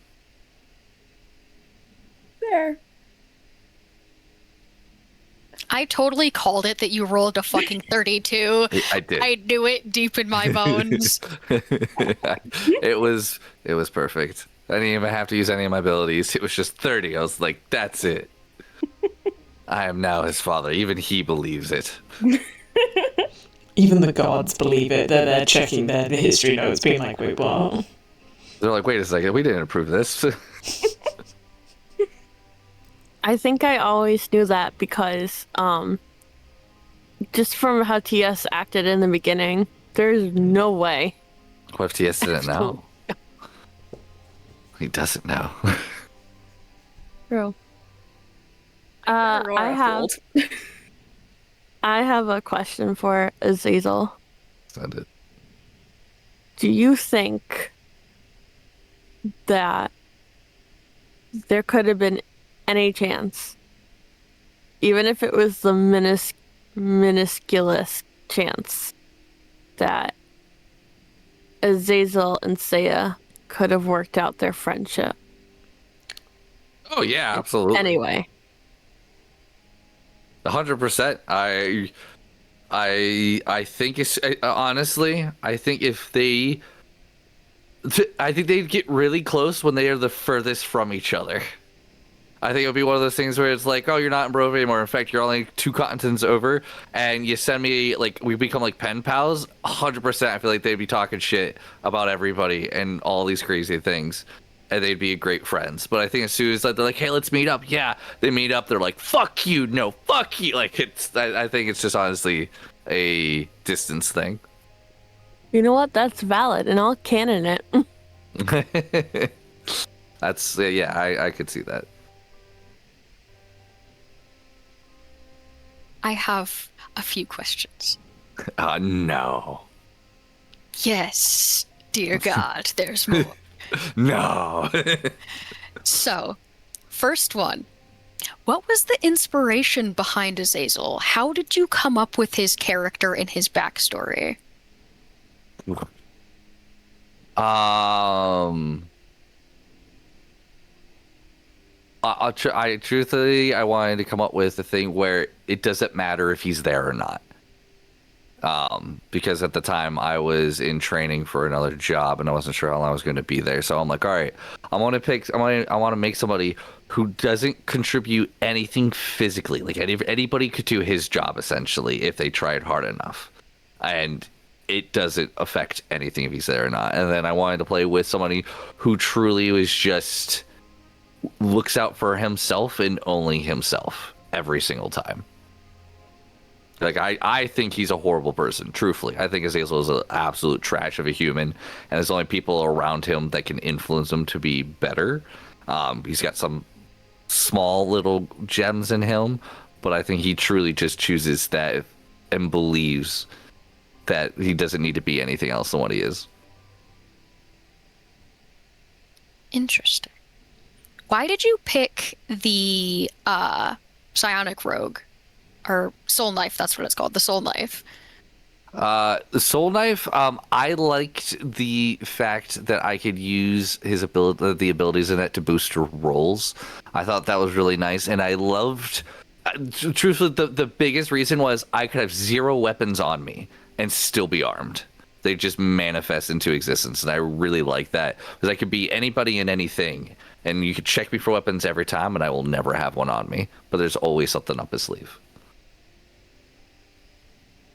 There.
I totally called it that you rolled a fucking 32.
I did.
I knew it deep in my bones.
It was perfect. I didn't even have to use any of my abilities. It was just 30. I was like, that's it. I am now his father. Even he believes it.
Even the gods believe it. They're checking their history notes, being like, wait, what?
They're like, wait a second, we didn't approve this.
I think I always knew that because, just from how TS acted in the beginning, there's no way.
What if TS didn't know? He doesn't know.
True.
Aurora
I have a question for Azazel.
Send it.
Do you think that there could have been any chance, even if it was the minusculous chance, that Azazel and Saiya could have worked out their friendship?
Oh yeah, absolutely.
Anyway.
100%. I think it's honestly, I think they'd get really close when they are the furthest from each other. I think it would be one of those things where it's like, oh, you're not in Barovia anymore. In fact, you're only 2 continents over, and you send me, like, we become like pen pals. 100%. I feel like they'd be talking shit about everybody and all these crazy things, and they'd be great friends. But I think as soon as they're like, hey, let's meet up. Yeah, they meet up. They're like, fuck you, no, fuck you. Like, I think it's just honestly a distance thing.
You know what? That's valid, and I'll canon it.
That's yeah, I could see that.
I have a few questions.
No.
Yes, dear God, there's more.
No.
So, first one. What was the inspiration behind Azazel? How did you come up with his character and his backstory?
I truthfully, I wanted to come up with a thing where it doesn't matter if he's there or not. Because at the time I was in training for another job and I wasn't sure how long I was going to be there. So I'm like, all right, I want to make somebody who doesn't contribute anything physically. Like anybody could do his job essentially if they tried hard enough, and it doesn't affect anything if he's there or not. And then I wanted to play with somebody who truly was just looks out for himself and only himself every single time. Like, I think he's a horrible person, truthfully. I think Azazel is an absolute trash of a human, and there's only people around him that can influence him to be better. He's got some small little gems in him, but I think he truly just chooses that and believes that he doesn't need to be anything else than what he is.
Interesting. Why did you pick the psionic rogue? Or soul knife, that's what it's called, the soul knife.
The soul knife, I liked the fact that I could use the abilities in it to boost rolls. I thought that was really nice, and I loved. Truthfully, the biggest reason was I could have 0 weapons on me and still be armed. They just manifest into existence, and I really like that because I could be anybody and anything, and you could check me for weapons every time, and I will never have one on me. But there's always something up his sleeve.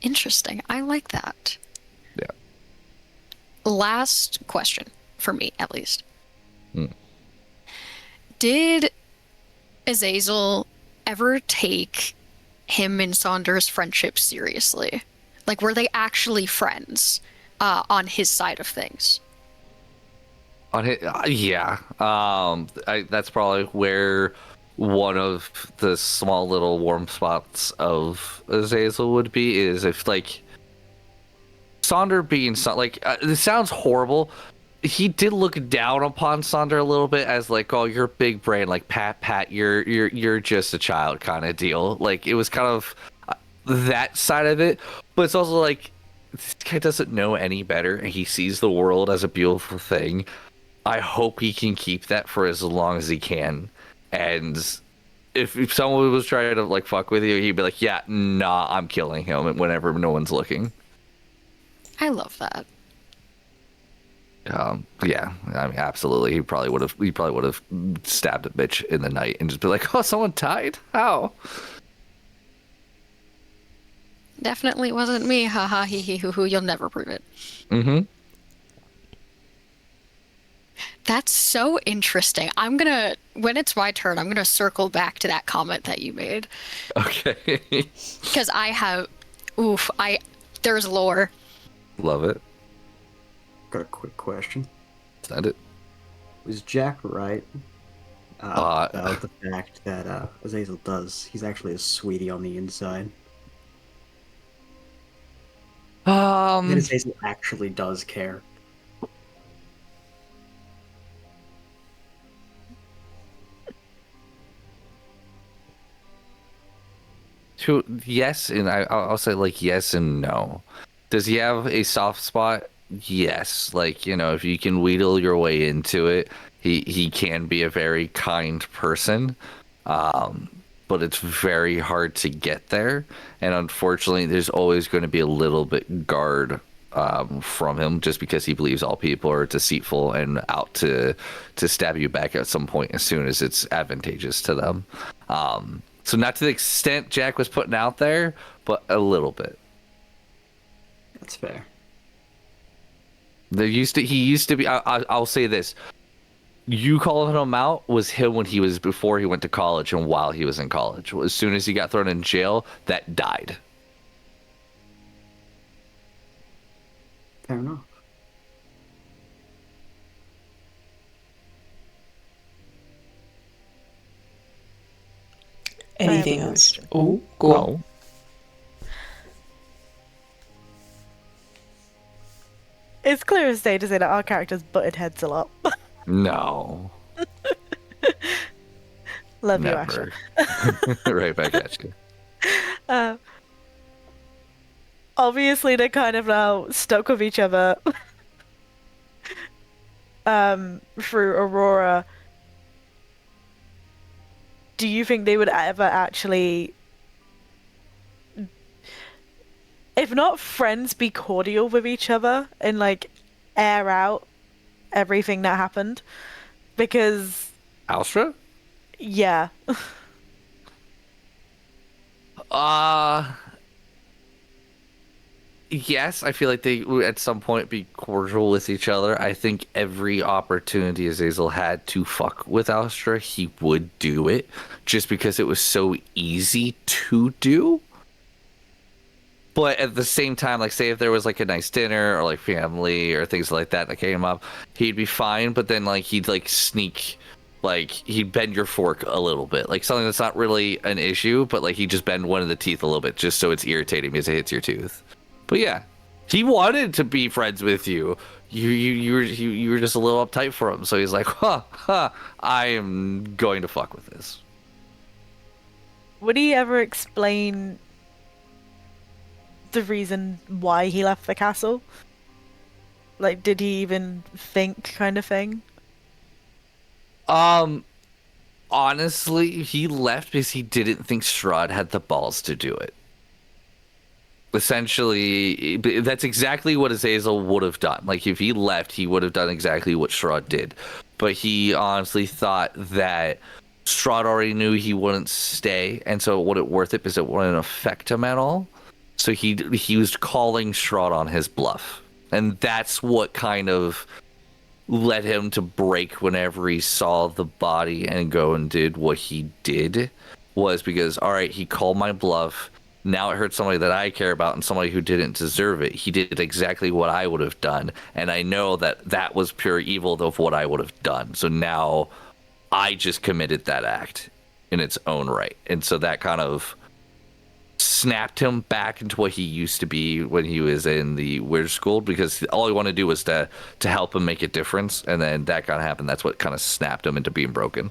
Interesting. I like that.
Yeah.
Last question, for me at least. Did Azazel ever take him and Sonder's friendship seriously? Like, were they actually friends on his side of things?
On his, yeah. That's probably where one of the small little warm spots of Azazel would be, is if, like, Sonder being this sounds horrible. He did look down upon Sonder a little bit as, like, oh, you're big brain, like, pat, you're just a child kind of deal. Like, it was kind of that side of it, but it's also like, this guy doesn't know any better, and he sees the world as a beautiful thing. I hope he can keep that for as long as he can. And if someone was trying to, like, fuck with you, he'd be like, yeah, nah, I'm killing him whenever no one's looking.
I love that.
Yeah, I mean, absolutely. He probably would have stabbed a bitch in the night and just be like, oh, someone died? How?
Definitely wasn't me. Ha ha, hee hee hoo hoo. You'll never prove it.
Mm-hmm.
That's so interesting. When it's my turn, I'm gonna circle back to that comment that you made.
Okay.
Because there's lore.
Love it.
Got a quick question.
Send it.
Was Jack right about the fact that Azazel he's actually a sweetie on the inside? That Azazel actually does care.
Yes, and I'll say, like, yes and no. Does he have a soft spot? Yes. Like, you know, if you can wheedle your way into it, he can be a very kind person. But it's very hard to get there. And unfortunately, there's always going to be a little bit guard from him, just because he believes all people are deceitful and out to stab you back at some point as soon as it's advantageous to them. So not to the extent Jack was putting out there, but a little bit.
That's fair.
He used to be. I'll say this: you calling him out was him before he went to college and while he was in college. As soon as he got thrown in jail, that died.
Fair enough.
Anything else? Oh, go on.
It's clear as day to say that our characters butted heads a lot.
No.
Love you,
Never.
Asher.
Right back at you.
Obviously, they're kind of now stuck with each other through Aurora. Do you think they would ever actually, if not friends, be cordial with each other and, like, air out everything that happened? Because
Austra?
yeah.
yes, I feel like they would at some point be cordial with each other. I think every opportunity Azazel had to fuck with Austra, he would do it, just because it was so easy to do. But at the same time, like, say if there was like a nice dinner or like family or things like that came up, he'd be fine. But then like he'd like sneak, like he'd bend your fork a little bit, like something that's not really an issue, but like he'd just bend one of the teeth a little bit just so it's irritating because it hits your tooth. But yeah, he wanted to be friends with you. You were just a little uptight for him, so he's like, I am going to fuck with this.
Would he ever explain the reason why he left the castle? Like, did he even think, kind of thing?
Honestly, he left because he didn't think Strahd had the balls to do it. Essentially, that's exactly what Azazel would have done. Like, if he left, he would have done exactly what Strahd did. But he honestly thought that Strahd already knew he wouldn't stay, and so it wouldn't worth it because it wouldn't affect him at all. So he was calling Strahd on his bluff. And that's what kind of led him to break whenever he saw the body and go and did what he did, was because, all right, he called my bluff. Now it hurt somebody that I care about and somebody who didn't deserve it. He did exactly what I would have done. And I know that that was pure evil of what I would have done. So now I just committed that act in its own right. And so that kind of snapped him back into what he used to be when he was in the weird school, because all he wanted to do was to help him make a difference. And then that kind of happened. That's what kind of snapped him into being broken.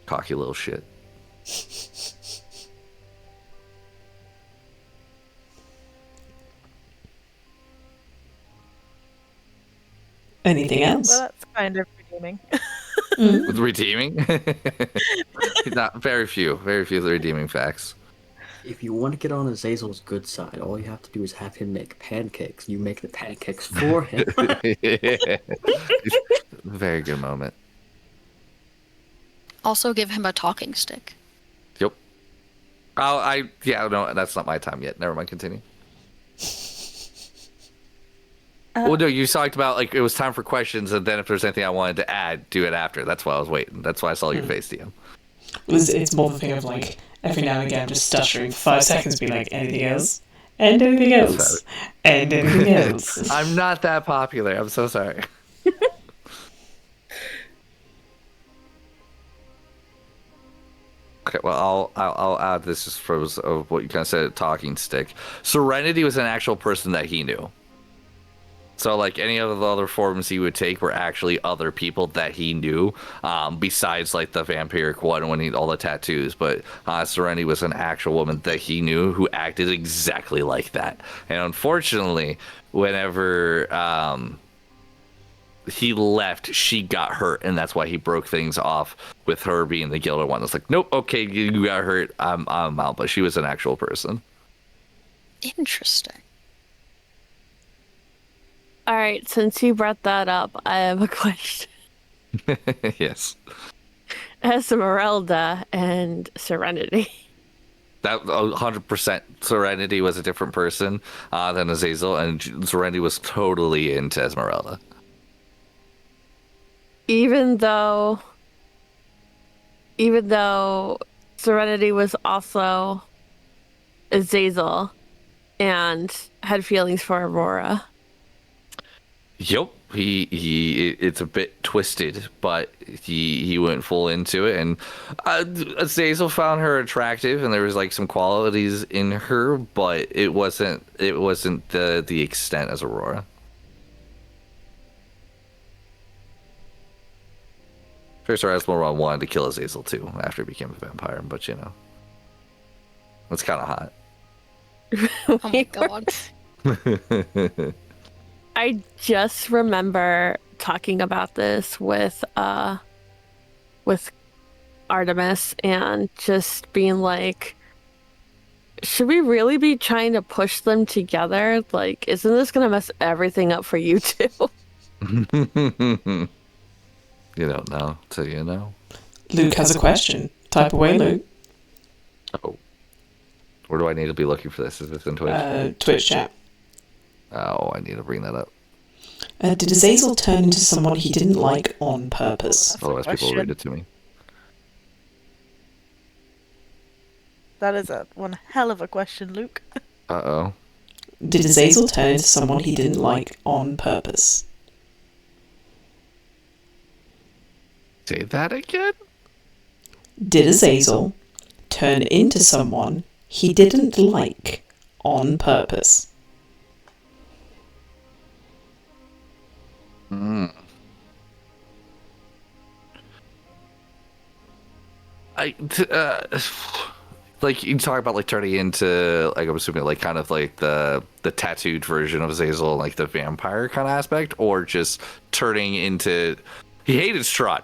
Cocky little shit.
Anything else?
Well, that's kind of redeeming.
With redeeming? Not very few redeeming facts.
If you want to get on Azazel's good side, all you have to do is have him make pancakes. You make the pancakes for him.
Very good moment.
Also give him a talking stick.
Yep. No, that's not my time yet. Never mind, continue. Well, no, you talked about, like, it was time for questions, and then if there's anything I wanted to add, do it after. That's why I was waiting. That's why I saw your face, DM.
It's more the thing of, like, every now and again just stuttering for 5 seconds, be like, anything else? And anything else? And anything else?
I'm not that popular. I'm so sorry. Okay, well, I'll add this just for what you kind of said, talking stick. Serenity was an actual person that he knew. So, like, any of the other forms he would take were actually other people that he knew, besides, like, the vampiric one when he all the tattoos. But Serenity was an actual woman that he knew who acted exactly like that. And unfortunately, whenever he left, she got hurt, and that's why he broke things off with her being the guilty one. It's like, nope, okay, you got hurt, I'm out. But she was an actual person.
Interesting.
All right, since you brought that up, I have a question.
Yes.
Esmeralda and Serenity.
That 100% Serenity was a different person than Azazel, and Serenity was totally into Esmeralda.
Even though Serenity was also Azazel and had feelings for Aurora.
Yep, it's a bit twisted, but he went full into it, and Azazel found her attractive, and there was like some qualities in her, but it wasn't the extent as Aurora. First, Esmeralda wanted to kill Azazel too after he became a vampire, but you know, that's kind of hot.
Oh my god.
I just remember talking about this with Artemis and just being like, should we really be trying to push them together? Like, isn't this gonna mess everything up for you too?
You don't know till you know.
Luke has a question. Type away, Luke.
Oh. Where do I need to be looking for this? Is this in Twitch?
Twitch chat.
Oh, I need to bring that up.
Did Azazel turn into someone he didn't like on purpose?
Otherwise, people will read it to me.
That is one hell of a question, Luke.
Uh-oh.
Did Azazel turn into someone he didn't like on purpose?
Say that again?
Did Azazel turn into someone he didn't like on purpose?
Like you talk about like turning into like I'm assuming like kind of like the tattooed version of Azazel, like the vampire kind of aspect, or just turning into. He hated Strahd.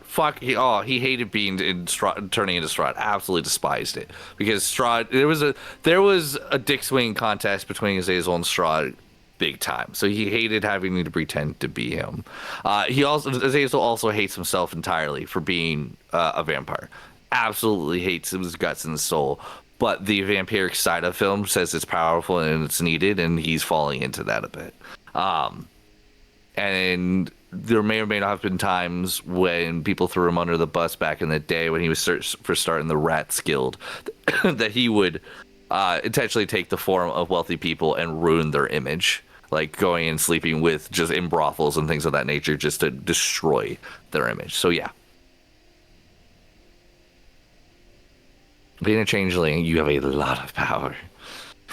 He hated being in Strahd, turning into Strahd. Absolutely despised it because Strahd. There was a dick swinging contest between Azazel and Strahd, big time. So he hated having to pretend to be him. Azazel also hates himself entirely for being a vampire. Absolutely hates his guts and his soul. But the vampiric side of him says it's powerful and it's needed, and he's falling into that a bit. And there may or may not have been times when people threw him under the bus back in the day when he was for starting the Rats Guild that he would intentionally take the form of wealthy people and ruin their image, like going and sleeping with just in brothels and things of that nature just to destroy their image. So yeah. Being a changeling, you have a lot of power.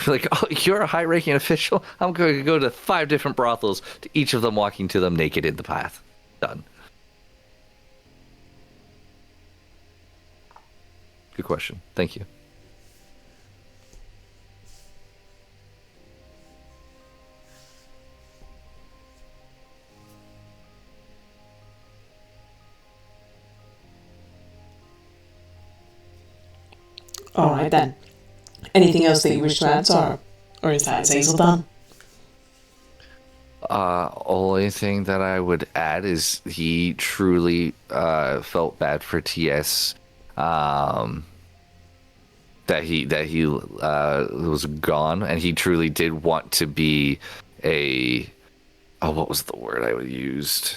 Like, oh, you're a high-ranking official? I'm going to go to 5 different brothels, to each of them walking to them naked in the path. Done. Good question. Thank you.
Alright then. Anything else that you wish to add, Zara? Or is that Azazel done?
Only thing that I would add is he truly felt bad for TS. That he was gone, and he truly did want to be what was the word I used?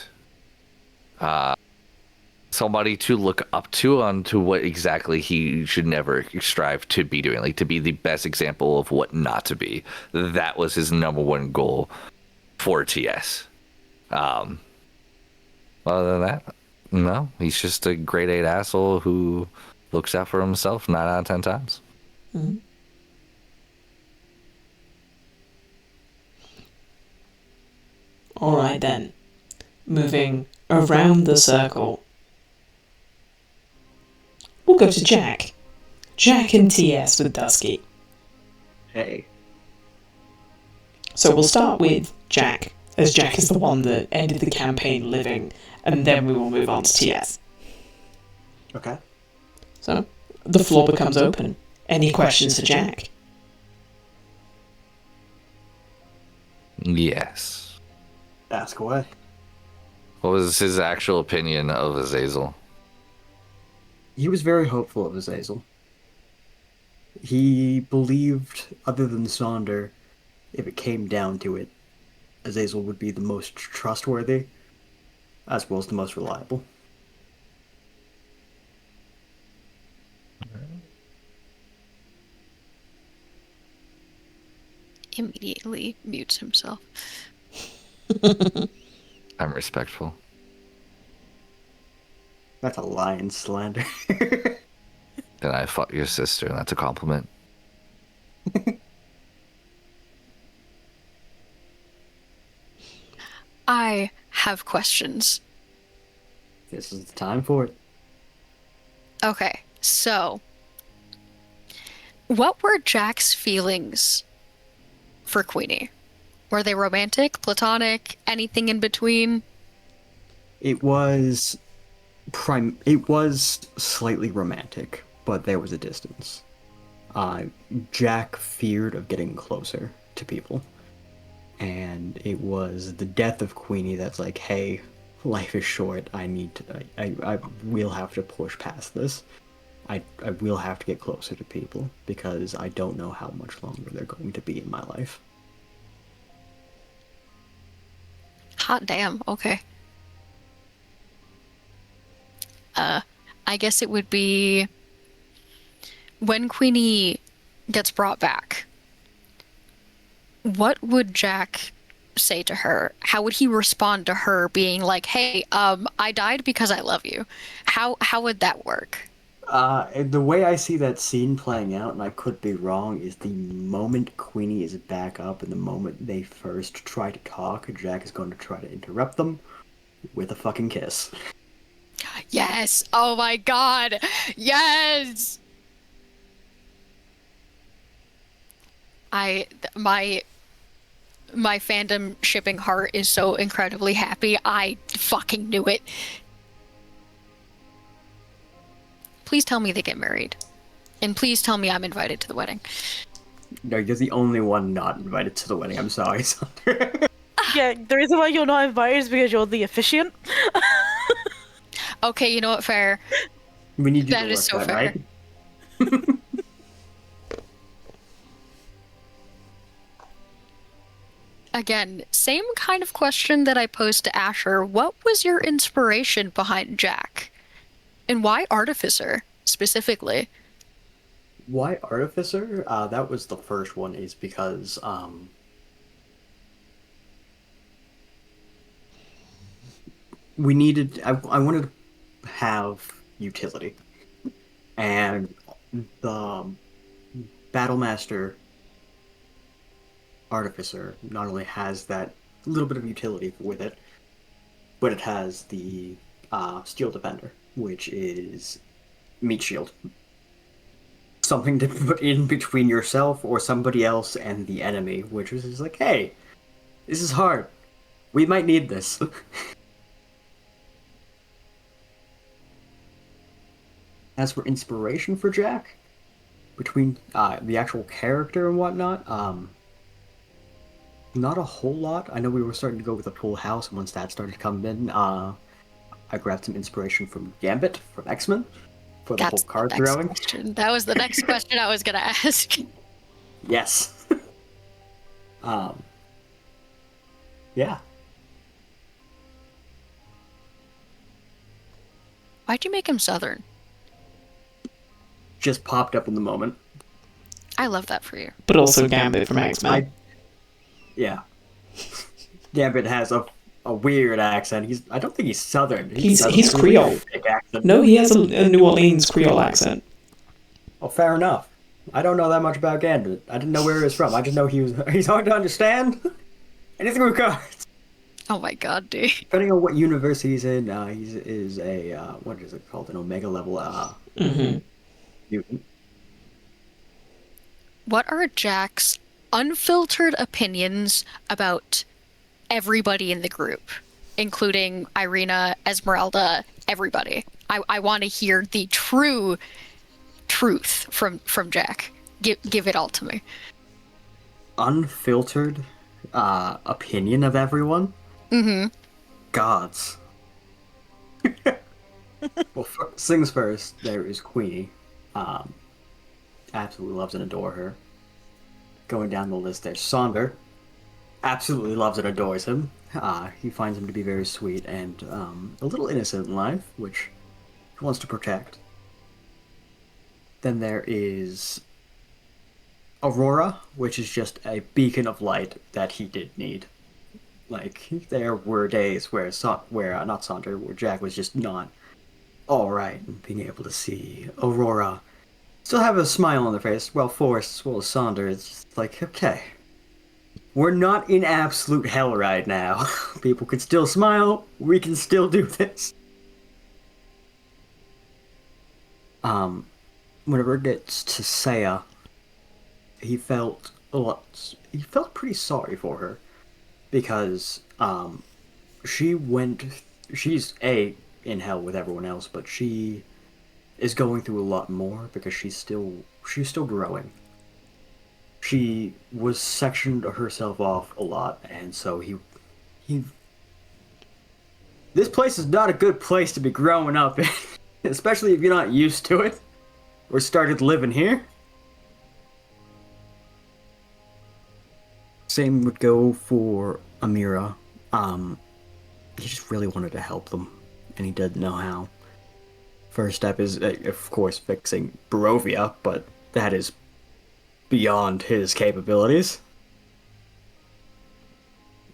Somebody to look up to onto what exactly he should never strive to be doing, like to be the best example of what not to be. That was his number one goal for TS. Other than that, no, he's just a grade 8 asshole who looks out for himself 9 out of 10 times.
Mm-hmm. Alright then. Moving around the circle. We'll go to Jack. Jack and TS with Dusky.
Hey.
So we'll start with Jack, as Jack is the one that ended the campaign living, and then we will move on to TS.
Okay.
So, the floor becomes open. Any questions for Jack?
Yes.
Ask away.
What was his actual opinion of Azazel?
He was very hopeful of Azazel. He believed, other than Sonder, if it came down to it, Azazel would be the most trustworthy, as well as the most reliable.
Immediately mutes himself.
I'm respectful.
That's a lion slander.
Then I fought your sister, and that's a compliment.
I have questions.
This is the time for it.
Okay, so what were Jack's feelings for Queenie? Were they romantic, platonic, anything in between?
It was slightly romantic, but there was a distance. Jack feared of getting closer to people. And it was the death of Queenie that's like, hey, life is short. I will have to push past this. I will have to get closer to people because I don't know how much longer they're going to be in my life.
Hot damn. Okay. I guess it would be when Queenie gets brought back. What would Jack say to her? How would he respond to her being like, "Hey, I died because I love you." How would that work?
The way I see that scene playing out, and I could be wrong, is the moment Queenie is back up and the moment they first try to talk, Jack is going to try to interrupt them with a fucking kiss.
Yes. Oh my God. Yes. My fandom shipping heart is so incredibly happy. I fucking knew it. Please tell me they get married. And please tell me I'm invited to the wedding.
No, you're the only one not invited to the wedding. I'm sorry, Sonder.
Yeah, the reason why you're not invited is because you're the officiant.
Okay, you know what? Fair.
We need you
That
to
is
work
so
that,
fair.
right?
Again, same kind of question that I posed to Asher. What was your inspiration behind Jack? And why Artificer, specifically?
Why Artificer? That was the first one, is because, we needed, I wanted to have utility. And the Battlemaster Artificer not only has that little bit of utility with it, but it has the Steel Defender, which is meat shield. Something to put in between yourself or somebody else and the enemy, which is just like, hey, this is hard. We might need this. As for inspiration for Jack, between the actual character and whatnot, not a whole lot. I know we were starting to go with a full house, and once that started coming in, I grabbed some inspiration from Gambit from X-Men for the whole card throwing.
Question. That was the next question I was gonna ask.
Yes. Yeah.
Why'd you make him Southern?
Just popped up in the moment.
I love that for you.
But also Gambit from X-Men.
Yeah. Gambit has a weird accent. I don't think he's Southern.
He's
a
Creole.
really thick accent.
No, he has a New Orleans Creole accent.
Oh, fair enough. I don't know that much about Gambit. I didn't know where he was from. I just know he's hard to understand. Anything with cards.
Oh my God, dude.
Depending on what universe he's in, he is a what is it called? An Omega level mutant.
What are Jack's unfiltered opinions about everybody in the group, including Irina, Esmeralda, everybody? I want to hear the true truth from Jack. Give it all to me.
Unfiltered opinion of everyone.
Mm-hmm.
Gods. Well, first things first, there is Queenie. Absolutely loves and adores her. Going down the list, there's Sonder. Absolutely loves and adores him. He finds him to be very sweet and a little innocent in life, which he wants to protect. Then there is Aurora, which is just a beacon of light that he did need. Like, there were days where Jack was just not alright, and being able to see Aurora still have a smile on their face, well, Forrest as well as Sonder, it's just like, okay, we're not in absolute hell right now. People can still smile, we can still do this. Whenever it gets to Saiya, he felt pretty sorry for her, because she's in hell with everyone else, but she is going through a lot more because she's still growing. She was sectioned herself off a lot, and so he This place is not a good place to be growing up in, especially if you're not used to it or started living here. Same would go for Amira. He just really wanted to help them, and he didn't know how. First step is, of course, fixing Barovia, but that is beyond his capabilities.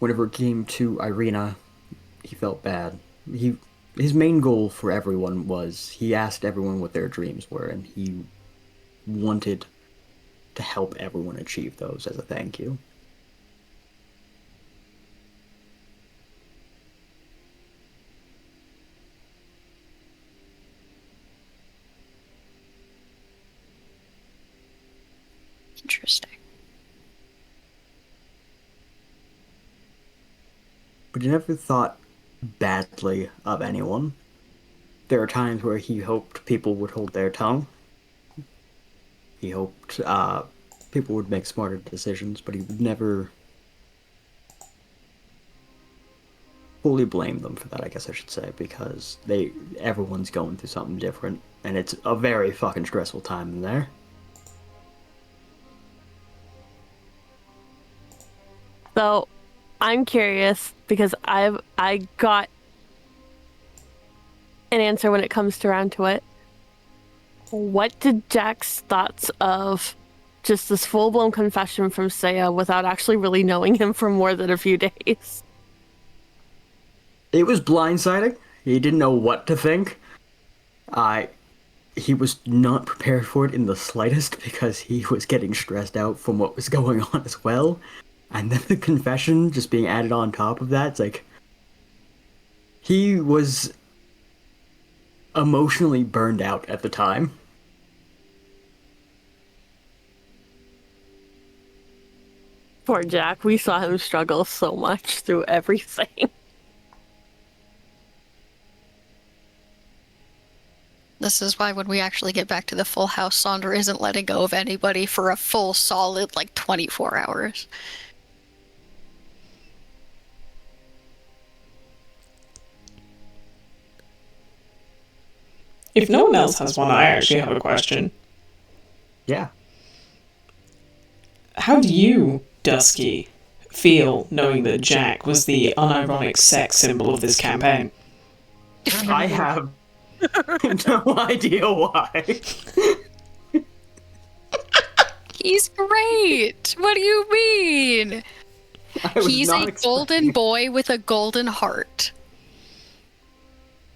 Whenever it came to Irina, he felt bad. His main goal for everyone was, he asked everyone what their dreams were, and he wanted to help everyone achieve those as a thank you.
Interesting.
But he never thought badly of anyone. There are times where he hoped people would hold their tongue. He hoped people would make smarter decisions, but he would never fully blame them for that, I guess I should say, because everyone's going through something different, and it's a very fucking stressful time in there.
So, I'm curious because I got an answer when it comes around to it. What did Jack's thoughts of just this full-blown confession from Saiya without actually really knowing him for more than a few days?
It was blindsiding. He didn't know what to think. He was not prepared for it in the slightest because he was getting stressed out from what was going on as well. And then the confession just being added on top of that, it's like, he was emotionally burned out at the time.
Poor Jack, we saw him struggle so much through everything.
This is why when we actually get back to the full house, Sonder isn't letting go of anybody for a full solid, 24 hours.
If no one else has one, I actually have a question.
Yeah.
How do you, Dusky, feel knowing that Jack was the unironic sex symbol of this campaign?
I have no idea why.
He's great! What do you mean? He's a golden boy with a golden heart.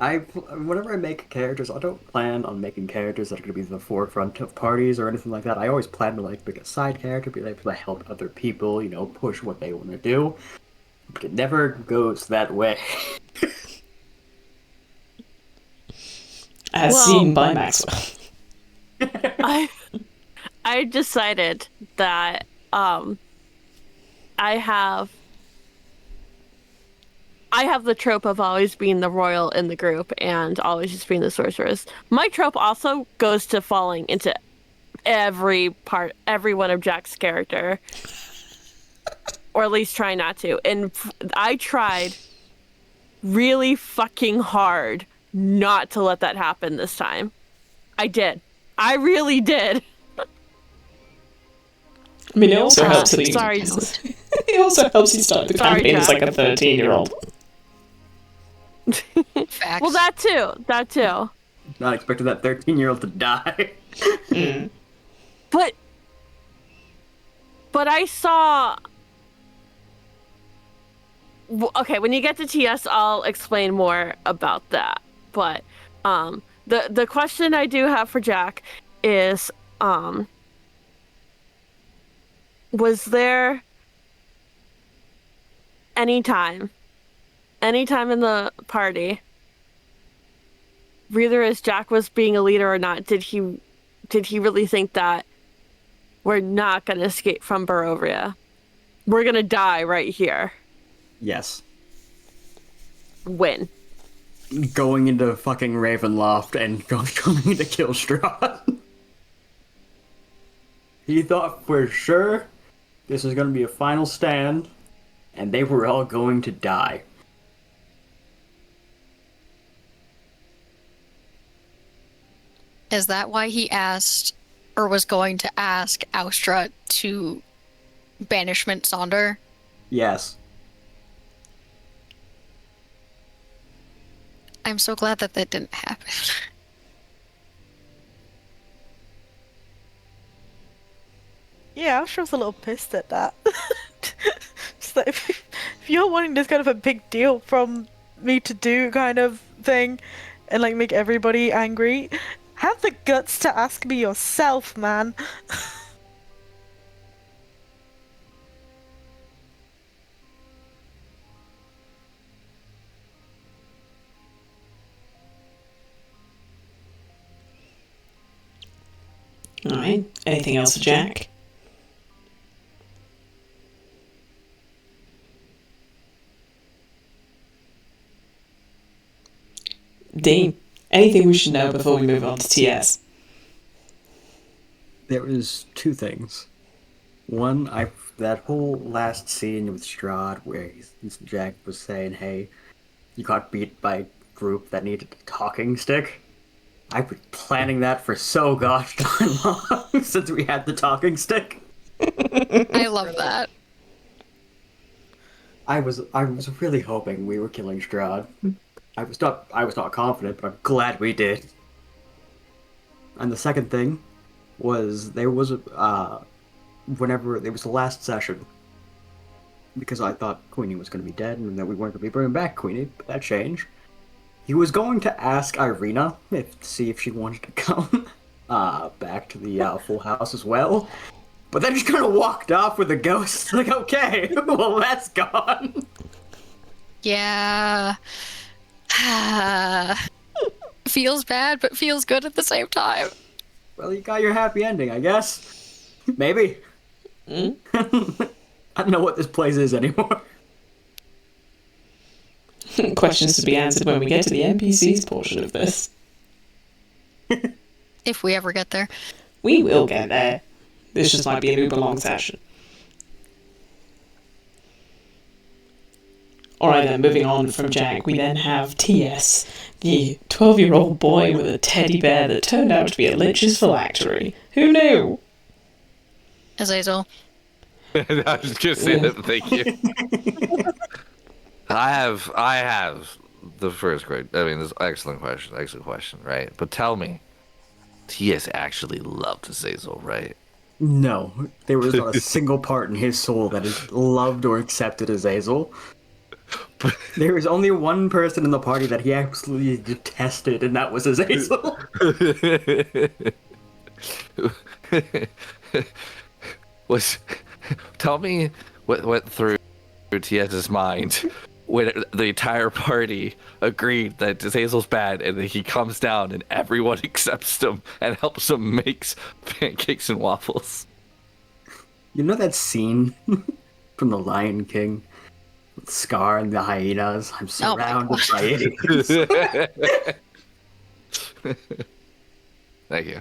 Whenever I make characters, I don't plan on making characters that are going to be the forefront of parties or anything like that. I always plan to make a side character, be able to help other people, push what they want to do. But it never goes that way.
As seen by Maxwell.
I decided that I have the trope of always being the royal in the group and always just being the sorceress. My trope also goes to falling into every one of Jack's character. Or at least try not to. And I tried really fucking hard not to let that happen this time. I did. I really did.
I mean, it also helps that
sorry.
It also helps you start the campaign as a 13-year-old.
Facts.
Well, that too.
Not expecting that 13-year-old to die.
But I saw... Okay, when you get to TS, I'll explain more about that. But the question I do have for Jack is, was there any time in the party, either as Jack was being a leader or not, did he really think that we're not going to escape from Barovia? We're going to die right here.
Yes.
When?
Going into fucking Ravenloft and going into Kill Strahd. He thought for sure this was going to be a final stand, and they were all going to die.
Is that why he asked, or was going to ask Austra to banishment Sonder?
Yes.
I'm so glad that that didn't happen.
Yeah, I was a little pissed at that. Just like, if you're wanting this kind of a big deal from me to do kind of thing, and like make everybody angry, have the guts to ask me yourself, man.
Alright, anything else for Jack? Dean, anything we should know before we move on to TS?
There was two things. One, that whole last scene with Strahd where Jack was saying, "Hey, you got beat by a group that needed a talking stick." I've been planning that for so gosh darn long since we had the talking stick.
I love that.
I was really hoping we were killing Strahd. I was not confident, but I'm glad we did. And the second thing was there was whenever it was the last session, because I thought Queenie was going to be dead and that we weren't going to be bringing back Queenie, but that changed. He was going to ask Irina see if she wanted to come back to the Full House as well, but then just kind of walked off with a ghost. Like, okay, well that's gone.
Yeah. Feels bad, but feels good at the same time.
Well, you got your happy ending, I guess. Maybe. I don't know what this place is anymore.
Questions to be answered when we get to the NPCs portion of this.
If we ever get there.
We will get there. This just might be an uber long session. Alright then, moving on from Jack, we then have TS, the 12-year-old boy with a teddy bear that turned out to be a Lich's phylactery. Who knew?
Azazel.
I was just saying that. Thank you. I have the first grade. I mean, this is excellent question, right? But tell me, TS actually loved Azazel, right?
No, there was not a single part in his soul that is loved or accepted Azazel. There is only one person in the party that he absolutely detested, and that was Azazel.
Tell me what went through TS's mind when the entire party agreed that Azazel's bad, and then he comes down and everyone accepts him and helps him make pancakes and waffles.
You know that scene from The Lion King? With Scar and the hyenas? I'm surrounded by idiots.
Thank you.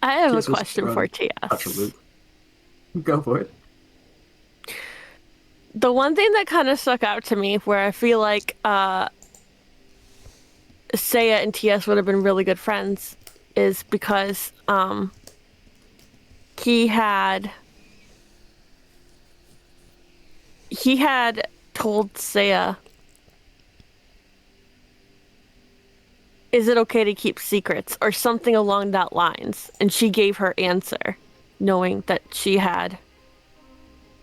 I have
TS
a
was
question
thrown
for
such a
TS.
loop. Go for it.
The one thing that kind of stuck out to me where I feel like Seiya and TS would have been really good friends is because he had told Seiya, is it okay to keep secrets or something along that lines, and she gave her answer knowing that she had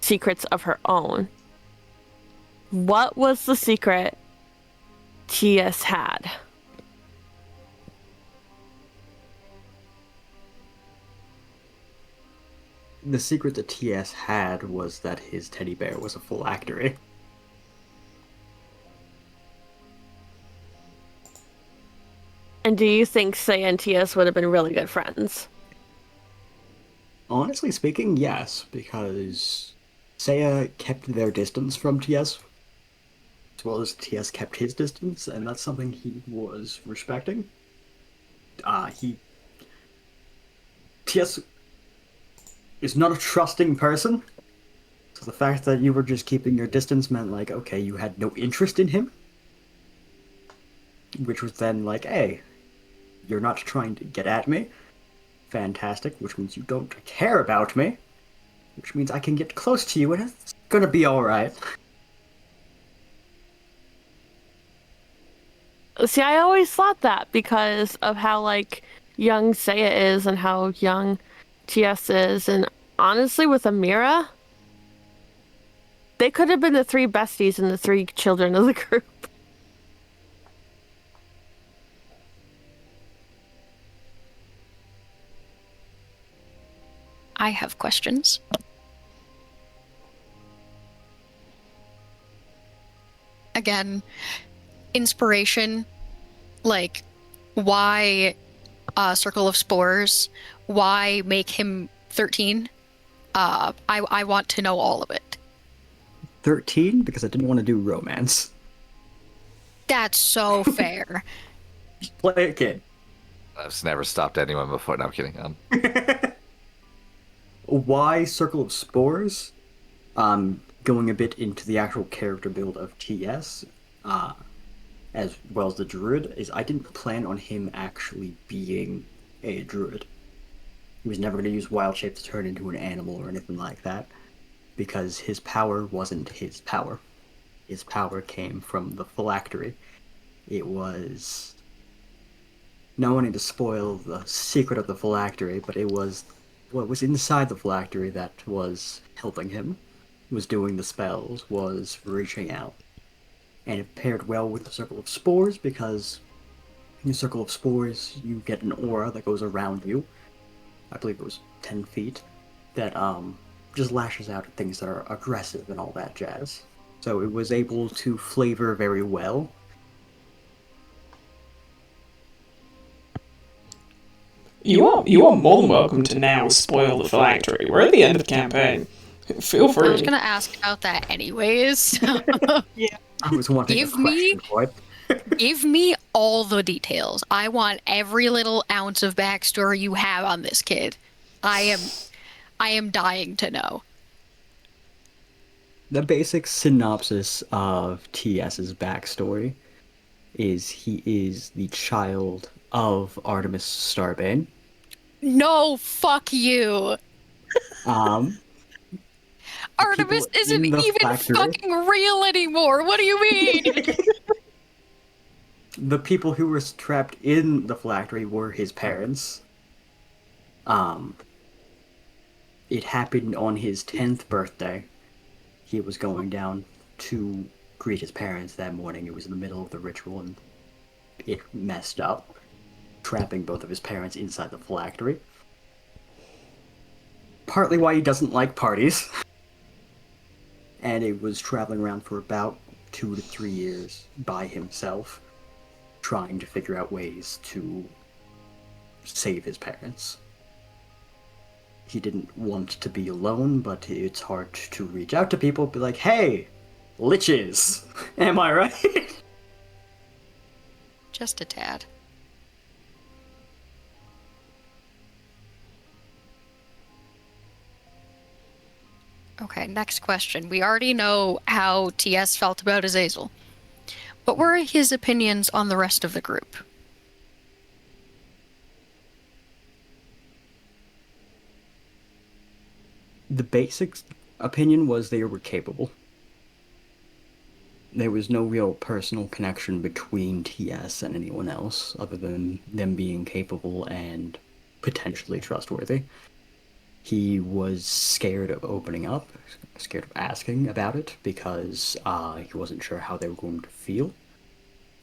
secrets of her own. What was the secret TS had?
The secret that TS had was that his teddy bear was a phylactery.
And do you think Seiya and TS would have been really good friends?
Honestly speaking, yes, because Seiya kept their distance from TS, as well as TS kept his distance, and that's something he was respecting. TS is not a trusting person, so the fact that you were just keeping your distance meant, like, okay, you had no interest in him. which was then like, hey, you're not trying to get at me. Fantastic, which means you don't care about me, which means I can get close to you and it's gonna be alright.
See, I always thought that because of how, like, young Seiya is and how young TS is. And honestly, with Amira, they could have been the three besties and the three children of the group.
I have questions. Again, inspiration, like, why Circle of Spores? Why make him 13? I want to know all of it.
13? Because I didn't want to do romance.
That's so fair.
Just play a kid.
I've never stopped anyone before. No, I'm kidding.
Why Circle of Spores? Going a bit into the actual character build of TS, as well as the druid, is I didn't plan on him actually being a druid. He was never going to use wild shape to turn into an animal or anything like that, because his power wasn't his power. His power came from the phylactery. It was... No wanting to spoil the secret of the phylactery, but it was what was inside the phylactery that was helping him, was doing the spells, was reaching out. And it paired well with the Circle of Spores, because in the Circle of Spores, you get an aura that goes around you. I believe it was 10 feet, that just lashes out at things that are aggressive and all that jazz. So it was able to flavor very well.
You are more than welcome to now spoil the phylactery. We're at the end of the campaign. Feel free.
I was gonna ask about that anyways.
I was wanting
Give
a question for it.
Give me all the details. I want every little ounce of backstory you have on this kid. I am dying to know.
The basic synopsis of TS's backstory is he is the child of Artemis Starbane.
No, fuck you. Artemis
people
isn't
in the
even
factory-
fucking real anymore. What do you mean?
The people who were trapped in the phylactery were his parents. It happened on his 10th birthday. He was going down to greet his parents that morning. It was in the middle of the ritual and it messed up, trapping both of his parents inside the phylactery. Partly why he doesn't like parties. And it was traveling around for about 2 to 3 years by himself, trying to figure out ways to save his parents. He didn't want to be alone, but it's hard to reach out to people and be like, hey, liches, am I right?
Just a tad. Okay, next question. We already know how TS felt about Azazel. What were his opinions on the rest of the group?
The basic opinion was they were capable. There was no real personal connection between TS and anyone else, other than them being capable and potentially trustworthy. He was scared of opening up, scared of asking about it, because he wasn't sure how they were going to feel.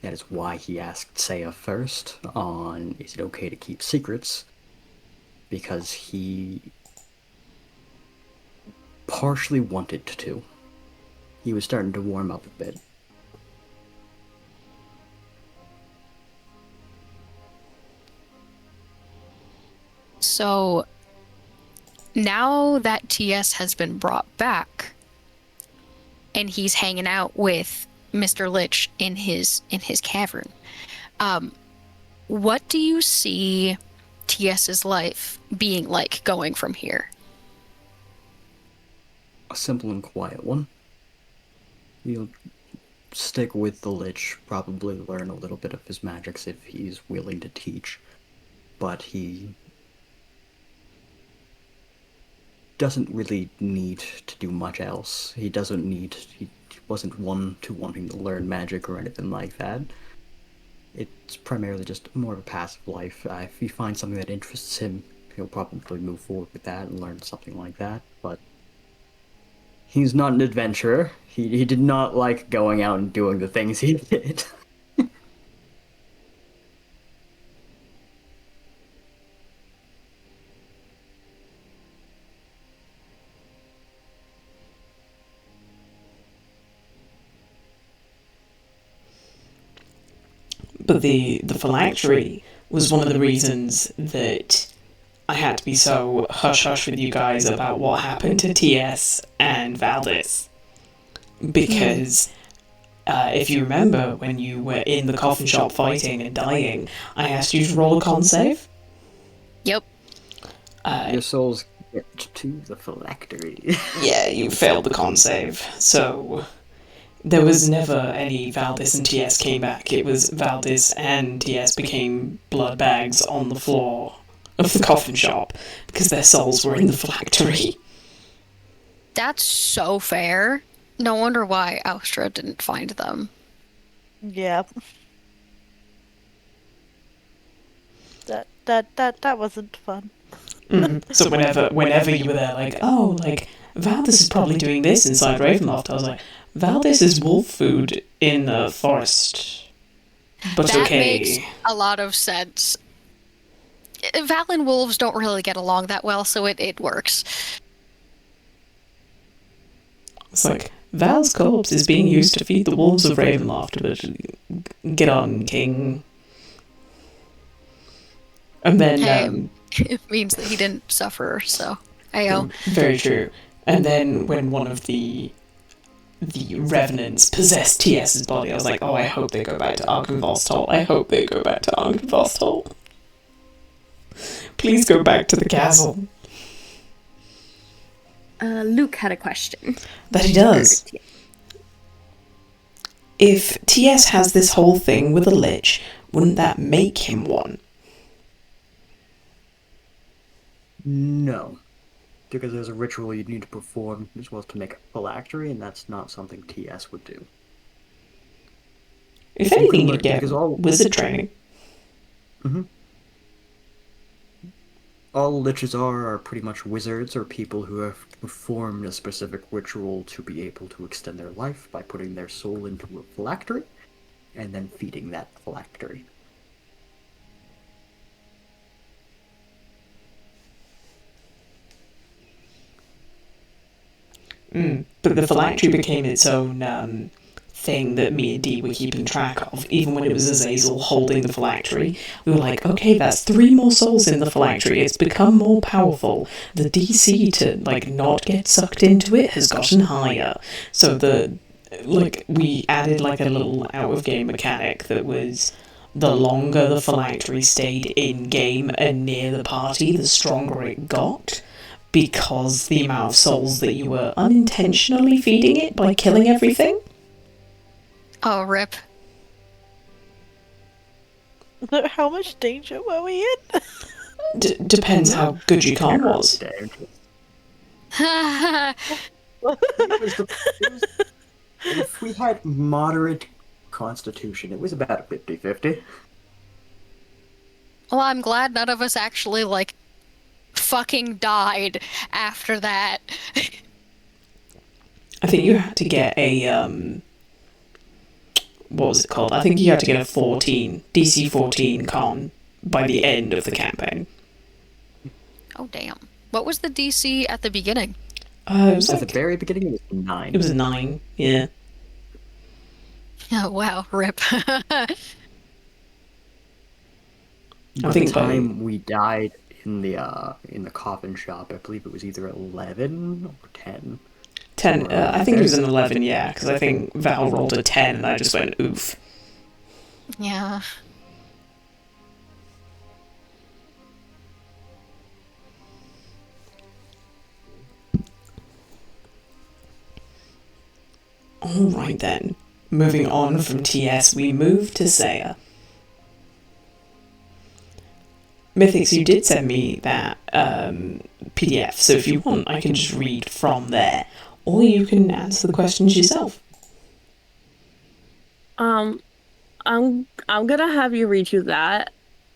That is why he asked Seiya first on, is it okay to keep secrets? Because he partially wanted to. He was starting to warm up a bit.
So, now that TS has been brought back, and he's hanging out with Mr. Lich in his cavern, what do you see TS's life being like going from here?
A simple and quiet one. He'll stick with the Lich, probably learn a little bit of his magics if he's willing to teach, but he doesn't really need to do much else. He wasn't wanting to learn magic or anything like that. It's primarily just more of a passive life. If he finds something that interests him, he'll probably move forward with that and learn something like that, but he's not an adventurer. He did not like going out and doing the things he did.
But the phylactery was one of the reasons that I had to be so hush-hush with you guys about what happened to TS and Valdis. Because if you remember when you were in the coffin shop fighting and dying, I asked you to roll a con save.
Yep.
Your souls get to the phylactery.
Yeah, you failed the con save. So there was never any Valdis and TS came back. It was Valdis and TS became blood bags on the floor of the coffin shop because their souls were in the phylactery.
That's so fair. No wonder why Austra didn't find them.
Yeah. That wasn't fun.
So whenever you were there, like, oh, like, Valdis is probably doing this inside Ravenloft, I was like, Valdis is wolf food in the forest. But
That
okay.
makes a lot of sense. Val and wolves don't really get along that well, so it works.
It's like, Val's corpse is being used to feed the wolves of Ravenloft, but get on, king. And then,
Hey, it means that he didn't suffer, so ayo.
very true. And then when one of the revenants possessed TS's body, I was like, oh, I hope they go back to Arkenvost. I hope they go back to Arkenvost. Please go back to the castle.
Luke had a question.
That he does. If TS has this whole thing with a lich, wouldn't that make him one?
No. Because there's a ritual you need to perform as well as to make a phylactery, and that's not something TS would do.
If anything, you'd get
Because all-
wizard training.
All liches are pretty much wizards or people who have performed a specific ritual to be able to extend their life by putting their soul into a phylactery and then feeding that phylactery.
But the phylactery became its own thing that me and Dee were keeping track of. Even when it was Azazel holding the phylactery, we were like, okay, that's 3 more souls in the phylactery. It's become more powerful. The DC to, like, not get sucked into it has gotten higher. So we added, like, a little out-of-game mechanic that was the longer the phylactery stayed in-game and near the party, the stronger it got. Because the amount of souls that you were unintentionally feeding it by killing everything.
Oh, rip.
How much danger were we in?
Depends how good your con was.
If we had moderate constitution, it was about 50-50.
Well, I'm glad none of us actually, like, fucking died after that.
I think you had to get a, what was it called? I think you had to get a DC 14 con by the end of the campaign.
Oh, damn. What was the DC at the beginning?
It was
At
like,
the very beginning, it was 9.
it was a 9, yeah.
Oh, wow, rip.
By
think
the time we died in the coffin shop, I believe it was either 11 or 10.
10, I think it was an 11, yeah, because I think Val rolled a 10 and I just went, oof.
Yeah.
Alright then. Moving on from TS, we move to Saiya. Mythics, you did send me that PDF, so if you want, I can just read from there, or you can answer the questions yourself.
I'm gonna have you read you that,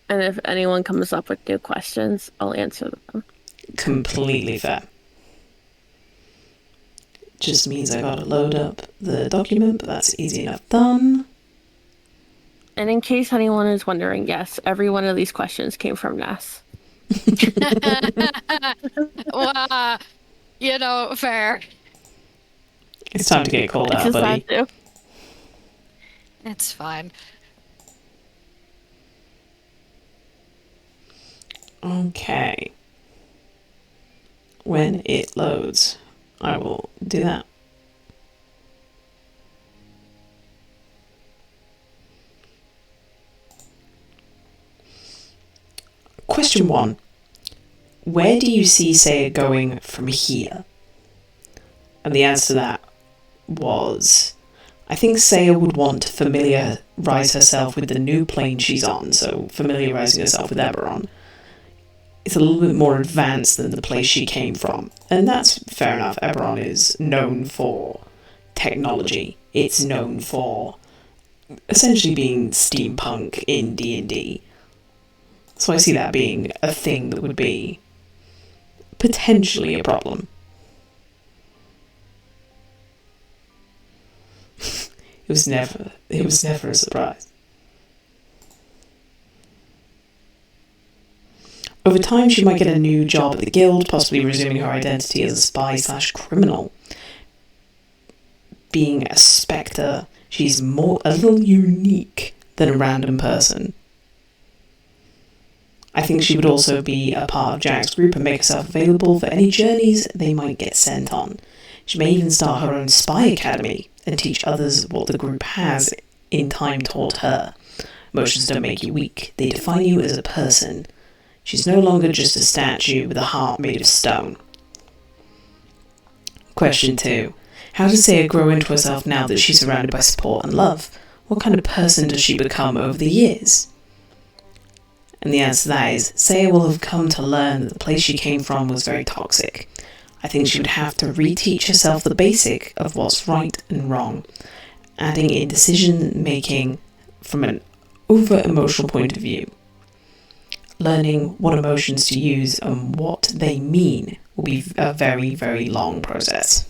and if anyone comes up with new questions, I'll answer them.
Completely fair. Just means I gotta load up the document, but that's easy enough done.
And in case anyone is wondering, yes, every one of these questions came from Ness.
Well, fair.
It's time to get called out,
Just
buddy.
had to.
It's fine.
Okay. When it loads, I will do that. Question 1. Where do you see Saiya going from here? And the answer to that was, I think Saiya would want to familiarize herself with the new plane she's on, so familiarizing herself with Eberron. It's a little bit more advanced than the place she came from, and that's fair enough. Eberron is known for technology. It's known for essentially being steampunk in D&D. So I see that being a thing that would be potentially a problem. It was never a surprise. Over time, she might get a new job at the guild, possibly resuming her identity as a spy/criminal. Being a spectre, she's a little unique than a random person. I think she would also be a part of Jack's group and make herself available for any journeys they might get sent on. She may even start her own spy academy and teach others what the group has in time taught her. Emotions don't make you weak, they define you as a person. She's no longer just a statue with a heart made of stone. Question 2. How does Saiya grow into herself now that she's surrounded by support and love? What kind of person does she become over the years? And the answer to that is, Saiya will have come to learn that the place she came from was very toxic. I think she would have to reteach herself the basic of what's right and wrong, adding in decision-making from an over-emotional point of view. Learning what emotions to use and what they mean will be a very, very long process.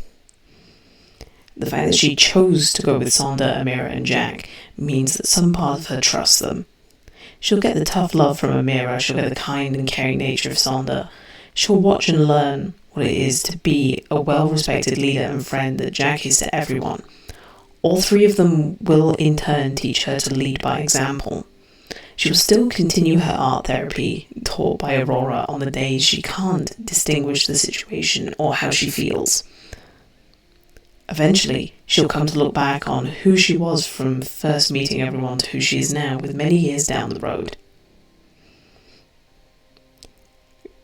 The fact that she chose to go with Sonder, Amira and Jack means that some part of her trusts them. She'll get the tough love from Amira, she'll get the kind and caring nature of Sonder. She'll watch and learn what it is to be a well-respected leader and friend that Jack is to everyone. All three of them will in turn teach her to lead by example. She will still continue her art therapy taught by Aurora on the days she can't distinguish the situation or how she feels. Eventually, she'll come to look back on who she was from first meeting everyone to who she is now, with many years down the road.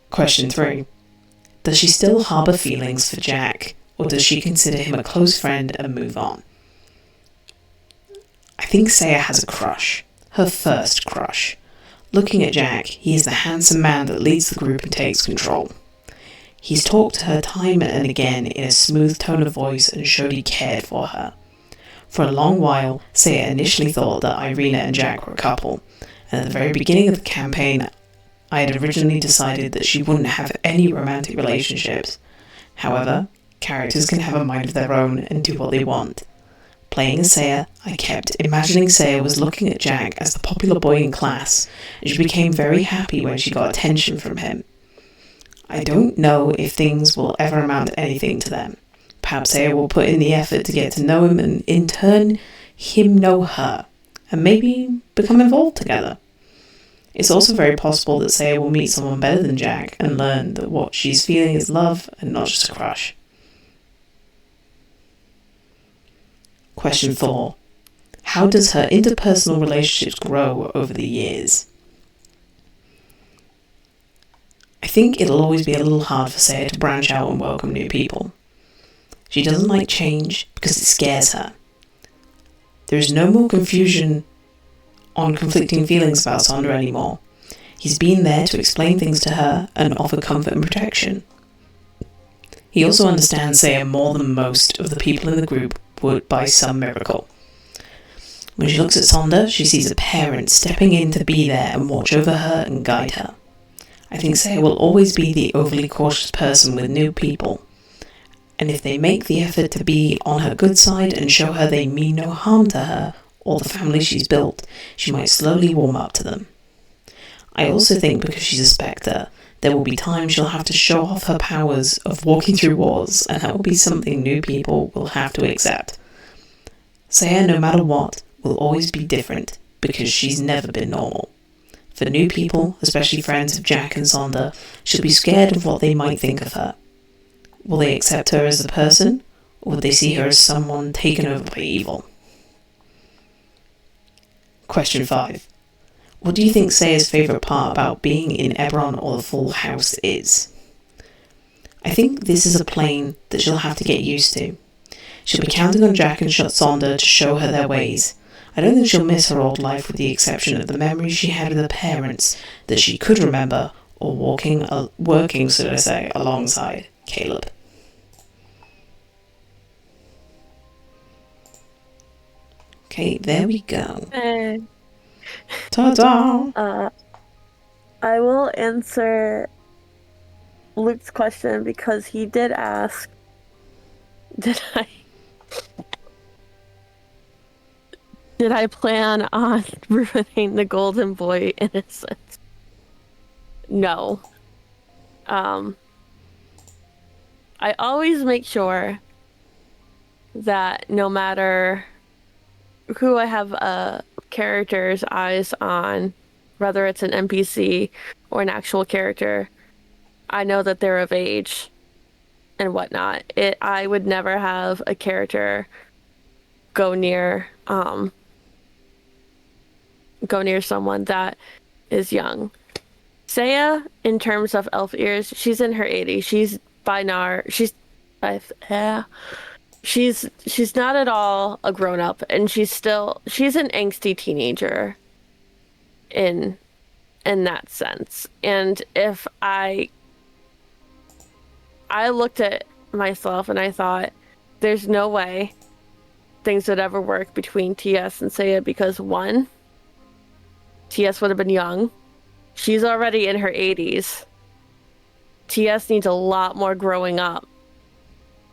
Question 3. Does she still harbour feelings for Jack, or does she consider him a close friend and move on? I think Saiya has a crush. Her first crush. Looking at Jack, he is the handsome man that leads the group and takes control. He's talked to her time and again in a smooth tone of voice and showed he cared for her. For a long while, Saiya initially thought that Irina and Jack were a couple, and at the very beginning of the campaign, I had originally decided that she wouldn't have any romantic relationships. However, characters can have a mind of their own and do what they want. Playing as Saiya, I kept imagining Saiya was looking at Jack as the popular boy in class, and she became very happy when she got attention from him. I don't know if things will ever amount to anything to them. Perhaps Saiya will put in the effort to get to know him and in turn him know her, and maybe become involved together. It's also very possible that Saiya will meet someone better than Jack and learn that what she's feeling is love and not just a crush. Question 4. How does her interpersonal relationships grow over the years? I think it'll always be a little hard for Saiya to branch out and welcome new people. She doesn't like change because it scares her. There is no more confusion on conflicting feelings about Sonder anymore. He's been there to explain things to her and offer comfort and protection. He also understands Saiya more than most of the people in the group would by some miracle. When she looks at Sonder, she sees a parent stepping in to be there and watch over her and guide her. I think Saiya will always be the overly cautious person with new people, and if they make the effort to be on her good side and show her they mean no harm to her or the family she's built, she might slowly warm up to them. I also think because she's a Spectre, there will be times she'll have to show off her powers of walking through walls, and that will be something new people will have to accept. Saiya, no matter what, will always be different, because she's never been normal. For new people, especially friends of Jack and Sonder, she'll be scared of what they might think of her. Will they accept her as a person, or will they see her as someone taken over by evil? Question 5. What do you think Saiya's favourite part about being in Eberron or the Full House is? I think this is a plane that she'll have to get used to. She'll be counting on Jack and Sonder to show her their ways. I don't think she'll miss her old life with the exception of the memories she had with her parents that she could remember, or working, should I say, alongside Caleb. Okay, there we go. Ta-da!
I will answer Luke's question because he did ask, did I plan on ruining the golden boy innocence? No. I always make sure that no matter who I have a character's eyes on, whether it's an NPC or an actual character, I know that they're of age and whatnot. I would never have a character go near someone that is young. Saiya, in terms of elf years, she's in her 80s. She's she's not at all a grown up, and she's an angsty teenager in that sense. And if I looked at myself and I thought, there's no way things would ever work between TS and Saiya, because one, TS would have been young. She's already in her 80s. TS needs a lot more growing up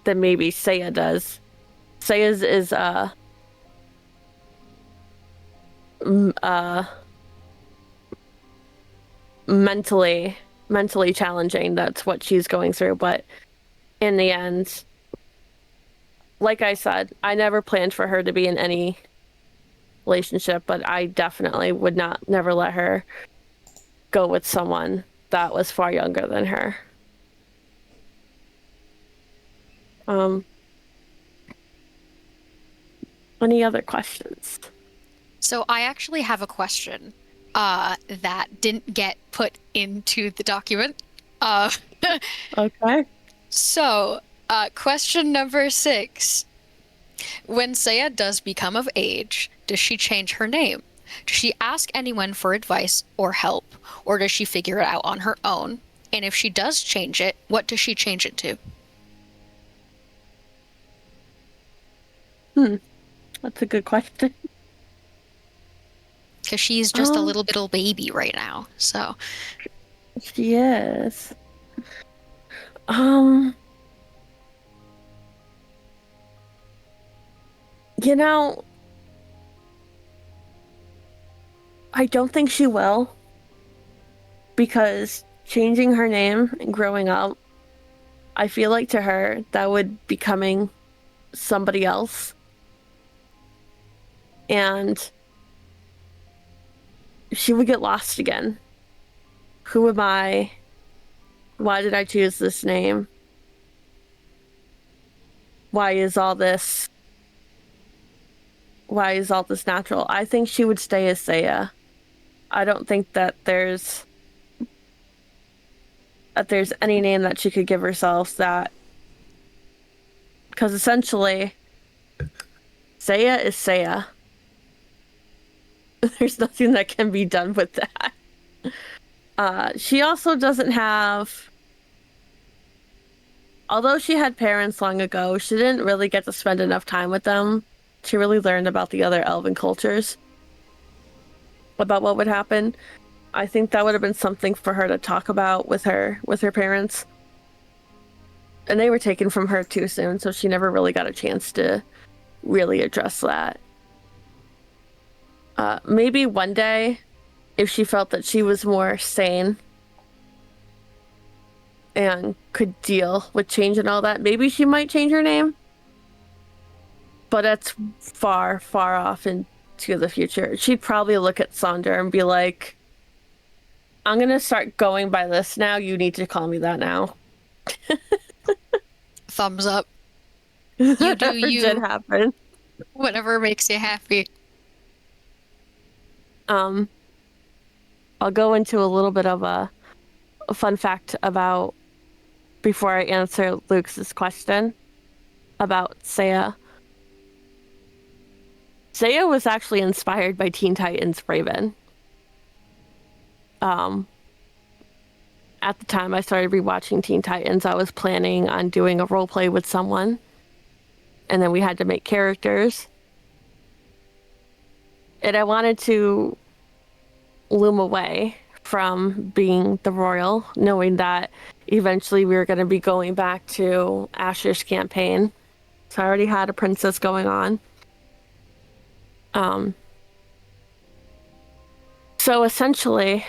than maybe Saiya does. Saiya's is mentally challenging. That's what she's going through. But in the end, like I said, I never planned for her to be in any relationship, but I definitely would never let her go with someone that was far younger than her. Any other questions?
So I actually have a question that didn't get put into the document.
Okay.
So, question number 6. When Saiya does become of age, does she change her name? Does she ask anyone for advice or help? Or does she figure it out on her own? And if she does change it, what does she change it to?
That's a good question.
Because she's just a little little baby right now, so.
She is. You know, I don't think she will, because changing her name and growing up, I feel like to her that would be becoming somebody else. And she would get lost again. Who am I? Why did I choose this name? Why is all this natural? I think she would stay as Saiya. I don't think that there's any name that she could give herself that, because essentially Saiya is Saiya. There's nothing that can be done with that. She also doesn't have... Although she had parents long ago, she didn't really get to spend enough time with them. She really learned about the other elven cultures, about what would happen. I think that would have been something for her to talk about with her parents. And they were taken from her too soon, so she never really got a chance to really address that. Maybe one day, if she felt that she was more sane and could deal with change and all that, maybe she might change her name. But that's far, far off into the future. She'd probably look at Sonder and be like, I'm gonna start going by this now. You need to call me that now.
Thumbs up. You do
That
you.
did happen.
Whatever makes you happy.
I'll go into a little bit of a fun fact about, before I answer Luke's question about Saiya. Saiya was actually inspired by Teen Titans Raven. At the time I started rewatching Teen Titans, I was planning on doing a role play with someone, and then we had to make characters. And I wanted to loom away from being the royal, knowing that eventually we were going to be going back to Asher's campaign. So I already had a princess going on. So essentially,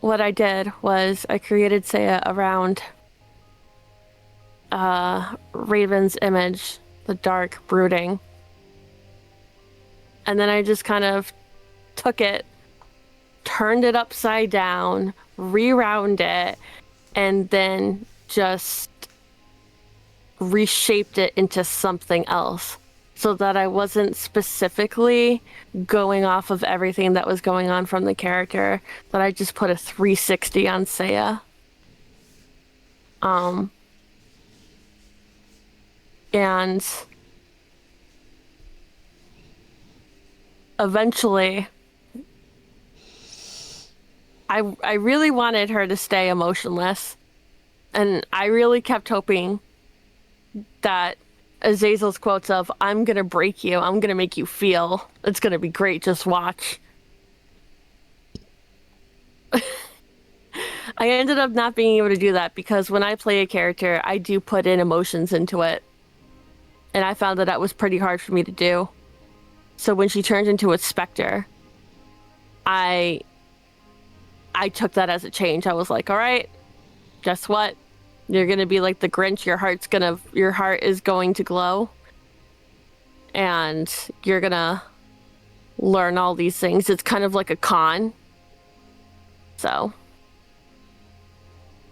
what I did was I created Saiya around Raven's image, the dark, brooding. And then I just kind of took it, turned it upside down, rewound it, and then just reshaped it into something else, so that I wasn't specifically going off of everything that was going on from the character, that I just put a 360 on Saiya. And eventually, I really wanted her to stay emotionless, and I really kept hoping that Azazel's quotes of, I'm gonna break you, I'm gonna make you feel, it's gonna be great, just watch. I ended up not being able to do that because when I play a character, I do put in emotions into it. And I found that that was pretty hard for me to do. So when she turned into a specter, I took that as a change. I was like, all right, guess what? You're gonna be like the Grinch. Your heart is going to glow. And you're gonna learn all these things. It's kind of like a con. So.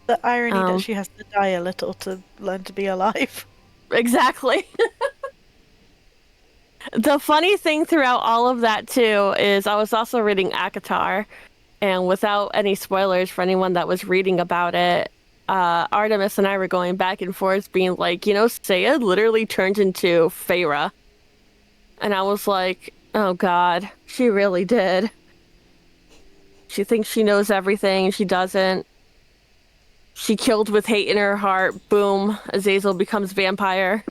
The irony that she has to die a little to learn to be alive.
Exactly. The funny thing throughout all of that, too, is I was also reading Akatar, and without any spoilers for anyone that was reading about it, Artemis and I were going back and forth being like, Saiya literally turned into Feyre. And I was like, oh god, she really did. She thinks she knows everything, and she doesn't. She killed with hate in her heart. Boom, Azazel becomes vampire.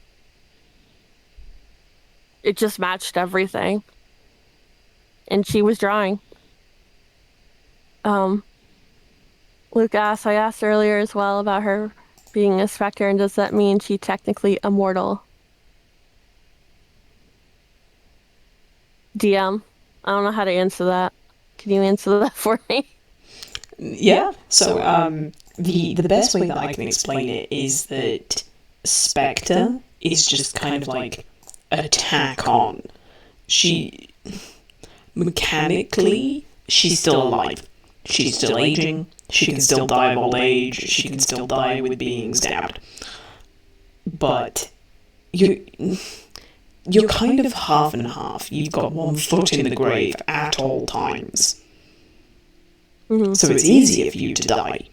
It just matched everything. And she was drawing. Luke asked, I asked earlier as well about her being a specter, and does that mean she's technically immortal? DM, I don't know how to answer that. Can you answer that for me?
Yeah. So, the best way that I can explain it is that Spectre is just kind of like a tack on. Mechanically, she's still alive. She's still aging. She can still die of old age. She can still die with being stabbed. But you're kind of half and half. You've got one foot in the grave at all times.
Mm-hmm.
So it's easier for you to die.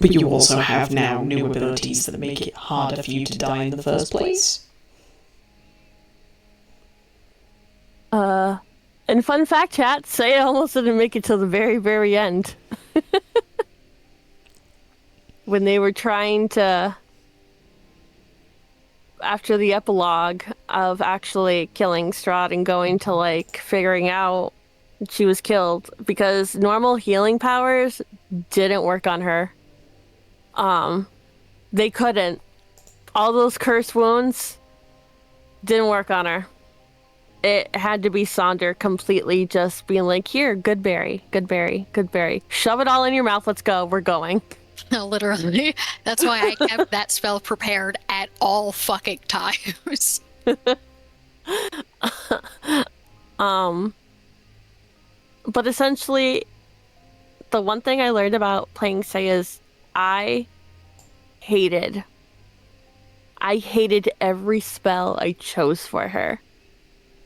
But you also have now new abilities that make it harder for you to die in the first place.
And fun fact, chat, Saiya almost didn't make it till the very, very end. When they were trying to, after the epilogue of actually killing Strahd and going to, like, figuring out she was killed, because normal healing powers didn't work on her. They couldn't. All those curse wounds didn't work on her. It had to be Sonder completely just being like, here, good berry, good berry, good berry. Shove it all in your mouth, let's go, we're going.
No, literally. That's why I kept that spell prepared at all fucking times.
But essentially, the one thing I learned about playing Saiya is I hated every spell I chose for her.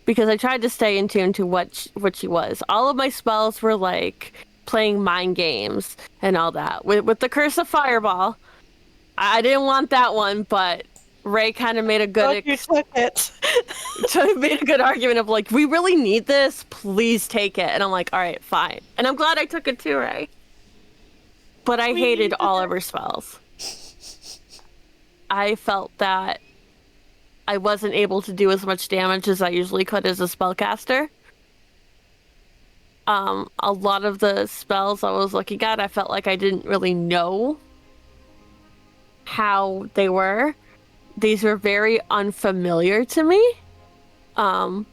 Because I tried to stay in tune to what she was. All of my spells were like playing mind games and all that. With the Curse of Fireball, I didn't want that one, but Ray kind of made a good
You took it.
made a good argument of like, we really need this, please take it. And I'm like, all right, fine. And I'm glad I took it too, Ray. But I hated all of her spells. I felt that I wasn't able to do as much damage as I usually could as a spellcaster. A lot of the spells I was looking at, I felt like I didn't really know how they were. These were very unfamiliar to me. I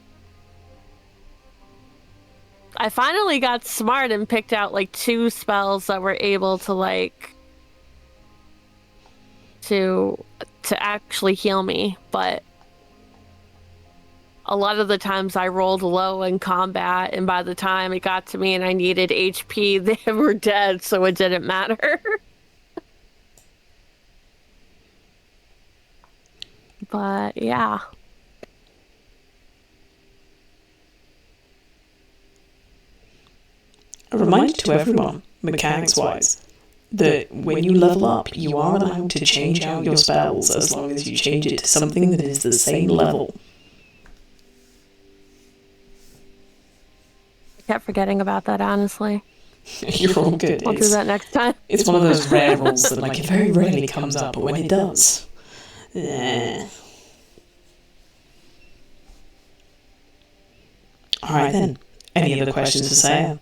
finally got smart and picked out like 2 spells that were able to like to actually heal me, but a lot of the times I rolled low in combat, and by the time it got to me and I needed HP, they were dead, so it didn't matter. But yeah.
A reminder to everyone, mechanics-wise, that when you level up, you are allowed to change out your spells as long as you change it to something that is the same level.
I kept forgetting about that, honestly.
You're all good.
I'll do that next time.
It's one of those rare rules that like it very rarely comes up, but when it does, Alright then. Any other questions for Saiya?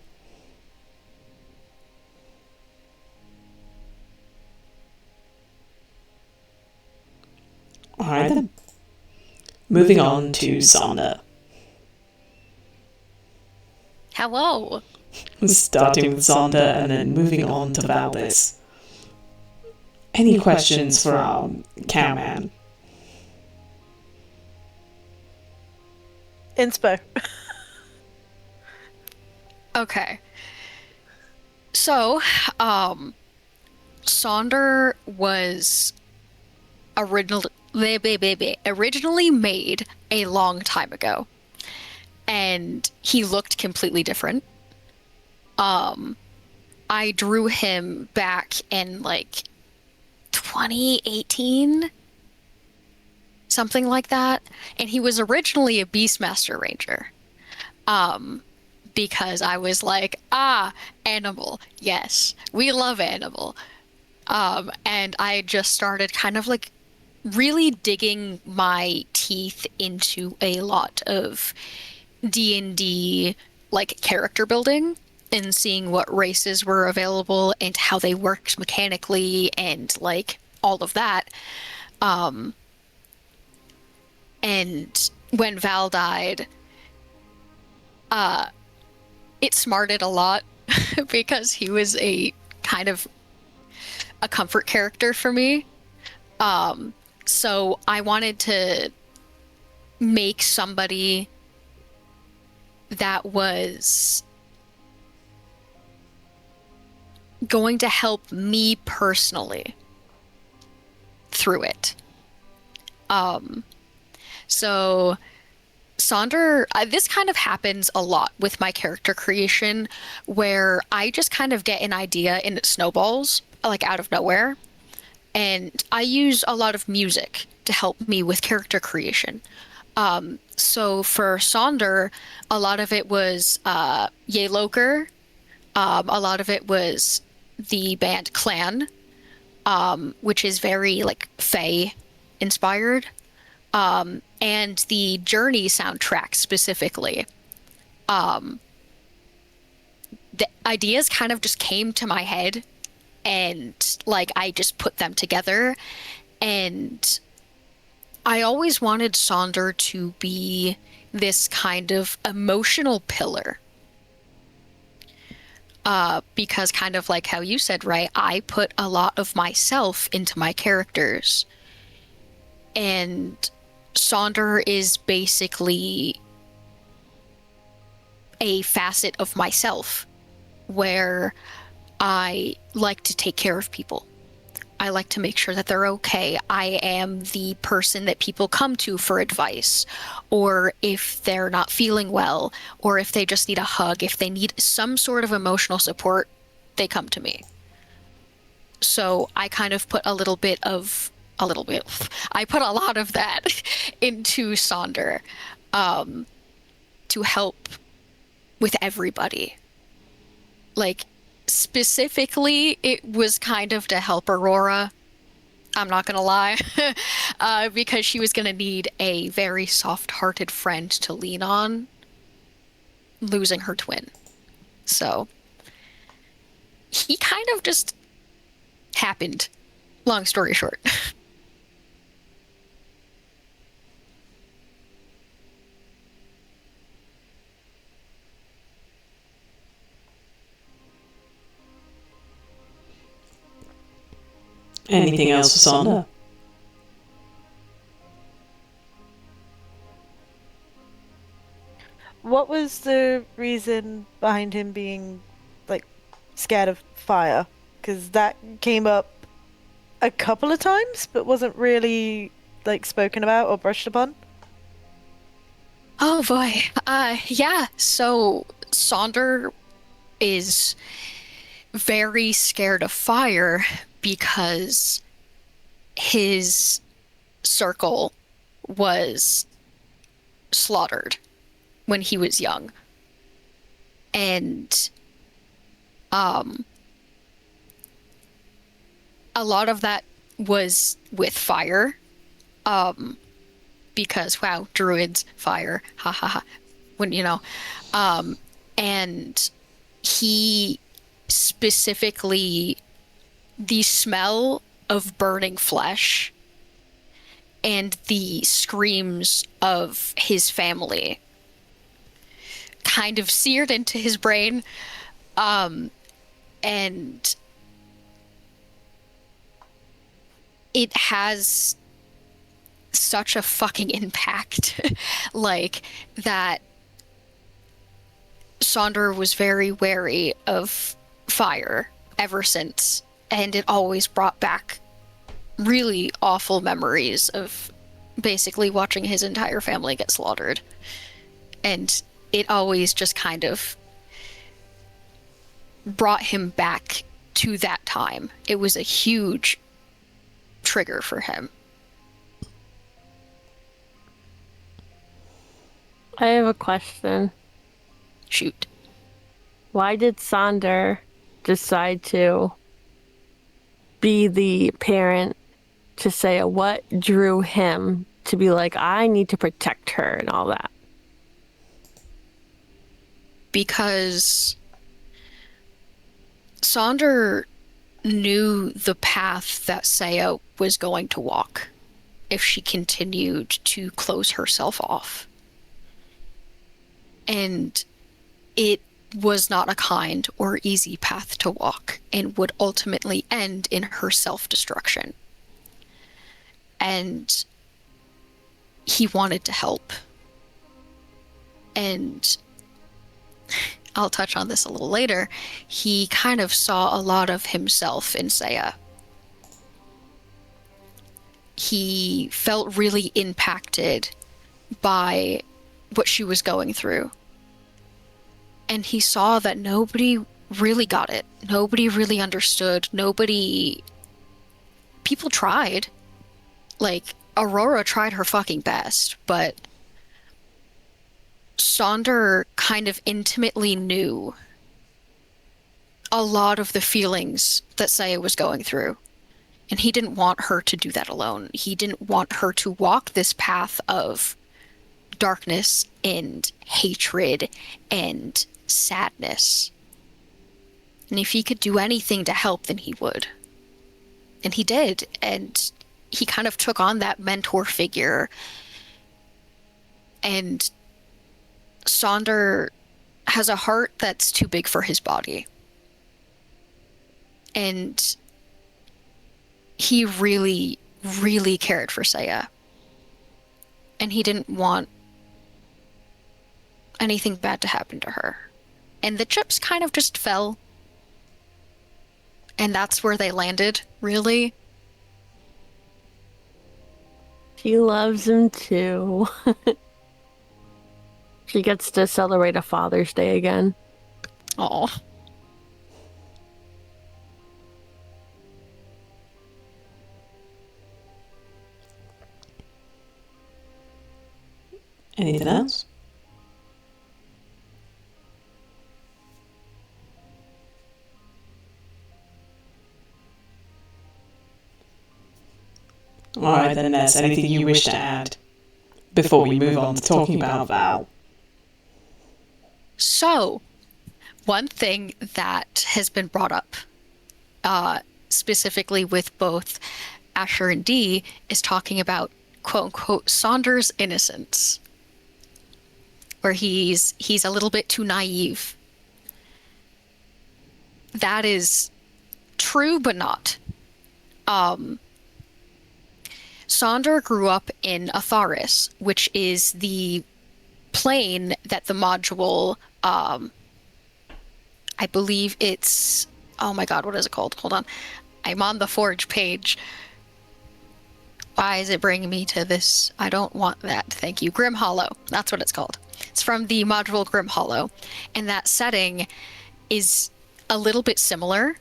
Alright then. Moving on to Sonder.
Hello.
Starting with Sonder and then moving on to Valdis. Any questions for our cowman?
Inspo.
Okay. So, Sonder was originally made a long time ago, and he looked completely different. I drew him back in like 2018, something like that, and he was originally a Beastmaster Ranger. Because I was like, animal, yes, we love animal. And I just started kind of like really digging my teeth into a lot of D&D like character building and seeing what races were available and how they worked mechanically and like all of that. And when Val died, it smarted a lot because he was a kind of a comfort character for me. So I wanted to make somebody that was going to help me personally through it. So Sonder, this kind of happens a lot with my character creation, where I just kind of get an idea and it snowballs, like out of nowhere. And I use a lot of music to help me with character creation. So for Sonder, a lot of it was Yeloker. A lot of it was the band Clan, which is very like Fae inspired. And the Journey soundtrack specifically. The ideas kind of just came to my head, and like I just put them together. And I always wanted Sonder to be this kind of emotional pillar. Because kind of like how you said, right? I put a lot of myself into my characters. And Sonder is basically a facet of myself where I like to take care of people. I like to make sure that they're okay. I am the person that people come to for advice, or if they're not feeling well, or if they just need a hug, if they need some sort of emotional support, they come to me. So I kind of put I put a lot of that into Sonder, to help with everybody. Like, specifically, it was kind of to help Aurora. I'm not gonna lie, because she was gonna need a very soft-hearted friend to lean on, losing her twin. So he kind of just happened, long story short.
Anything else for Sonder?
What was the reason behind him being, like, scared of fire? Because that came up a couple of times, but wasn't really, like, spoken about or brushed upon.
Oh boy. Yeah, so Sonder is very scared of fire because his circle was slaughtered when he was young. And a lot of that was with fire. Because wow, druids, fire, ha ha ha. When and he specifically, the smell of burning flesh and the screams of his family kind of seared into his brain, and it has such a fucking impact. Like, that Sonder was very wary of fire ever since, and it always brought back really awful memories of basically watching his entire family get slaughtered. And it always just kind of brought him back to that time. It was a huge trigger for him.
I have a question.
Shoot.
Why did Sonder decide to be the parent to Saiya? What drew him to be like, I need to protect her and all that?
Because Sonder knew the path that Saiya was going to walk if she continued to close herself off. And it was not a kind or easy path to walk, and would ultimately end in her self-destruction. And he wanted to help. And I'll touch on this a little later. He kind of saw a lot of himself in Saiya. He felt really impacted by what she was going through. And he saw that nobody really got it. Nobody really understood. People tried. Like, Aurora tried her fucking best, but Sonder kind of intimately knew a lot of the feelings that Saiya was going through. And he didn't want her to do that alone. He didn't want her to walk this path of darkness and hatred and sadness. And if he could do anything to help, then he would. And he did. And he kind of took on that mentor figure. And Sonder has a heart that's too big for his body. And he really, really cared for Saiya. And he didn't want anything bad to happen to her. And the chips kind of just fell. And that's where they landed, really.
She loves him too. She gets to celebrate a Father's Day again.
Oh.
Anything else? Alright then, Ness, anything you wish to add before we move on to talking about Val?
So, one thing that has been brought up, specifically with both Asher and Dee, is talking about quote-unquote Sonder's innocence. Where he's a little bit too naive. That is true, but not. Sonder grew up in Atharis, which is the plane that the module, I believe it's, oh my god, what is it called? Hold on. I'm on the Forge page. Why is it bringing me to this? I don't want that. Thank you. Grim Hollow. That's what it's called. It's from the module Grim Hollow. And that setting is a little bit similar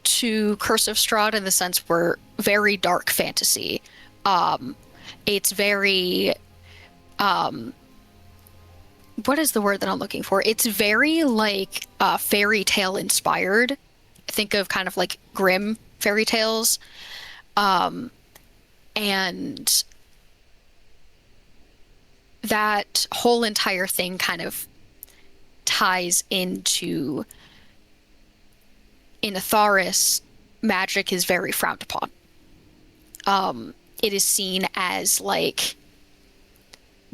to Curse of Strahd in the sense we're very dark fantasy. It's very, what is the word that I'm looking for? It's very like fairy tale inspired. Think of kind of like grim fairy tales. And that whole entire thing kind of ties into, in Atharis, magic is very frowned upon. It is seen as like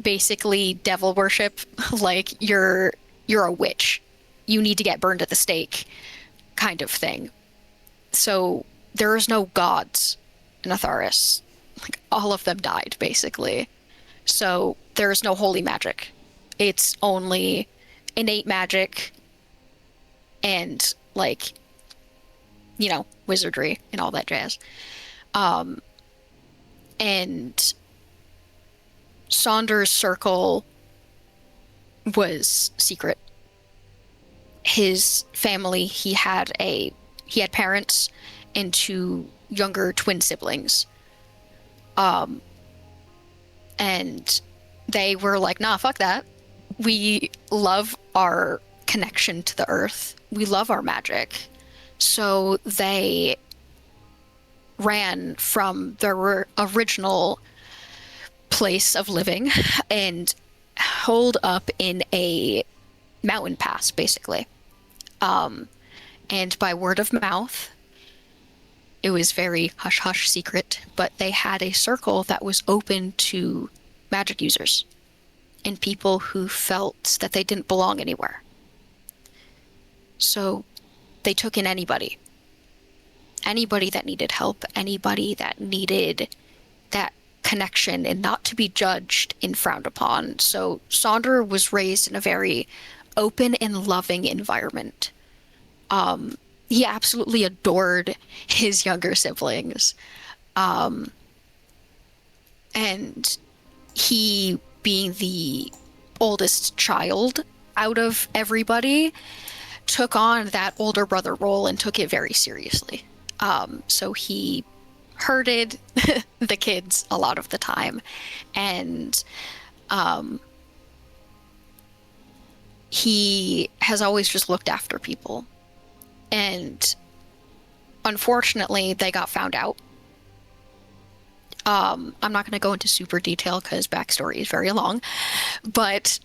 basically devil worship, like you're a witch. You need to get burned at the stake kind of thing. So there is no gods in Atharis. Like all of them died basically. So there is no holy magic. It's only innate magic and like, you know, wizardry and all that jazz. And Sonder's circle was secret. His family, he had parents and two younger twin siblings. And they were like, nah, fuck that. We love our connection to the earth. We love our magic. So they ran from their original place of living and holed up in a mountain pass, basically. And by word of mouth, it was very hush-hush secret, but they had a circle that was open to magic users and people who felt that they didn't belong anywhere. So they took in anybody that needed help, anybody that needed that connection and not to be judged and frowned upon. So Sonder was raised in a very open and loving environment. He absolutely adored his younger siblings. And he, being the oldest child out of everybody, took on that older brother role and took it very seriously. So he herded the kids a lot of the time. And he has always just looked after people. And unfortunately, they got found out. I'm not going to go into super detail because backstory is very long, but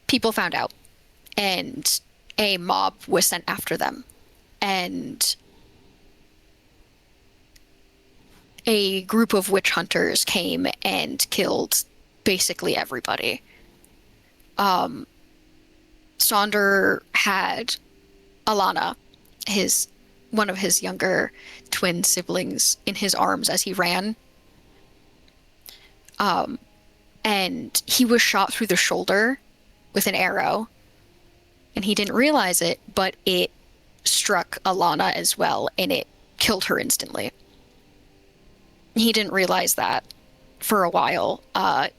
people found out, and a mob was sent after them, and a group of witch hunters came and killed basically everybody. Sonder had Alana, one of his younger twin siblings, in his arms as he ran. And he was shot through the shoulder with an arrow, and he didn't realize it, but it struck Alana as well, and it killed her instantly. He didn't realize that for a while.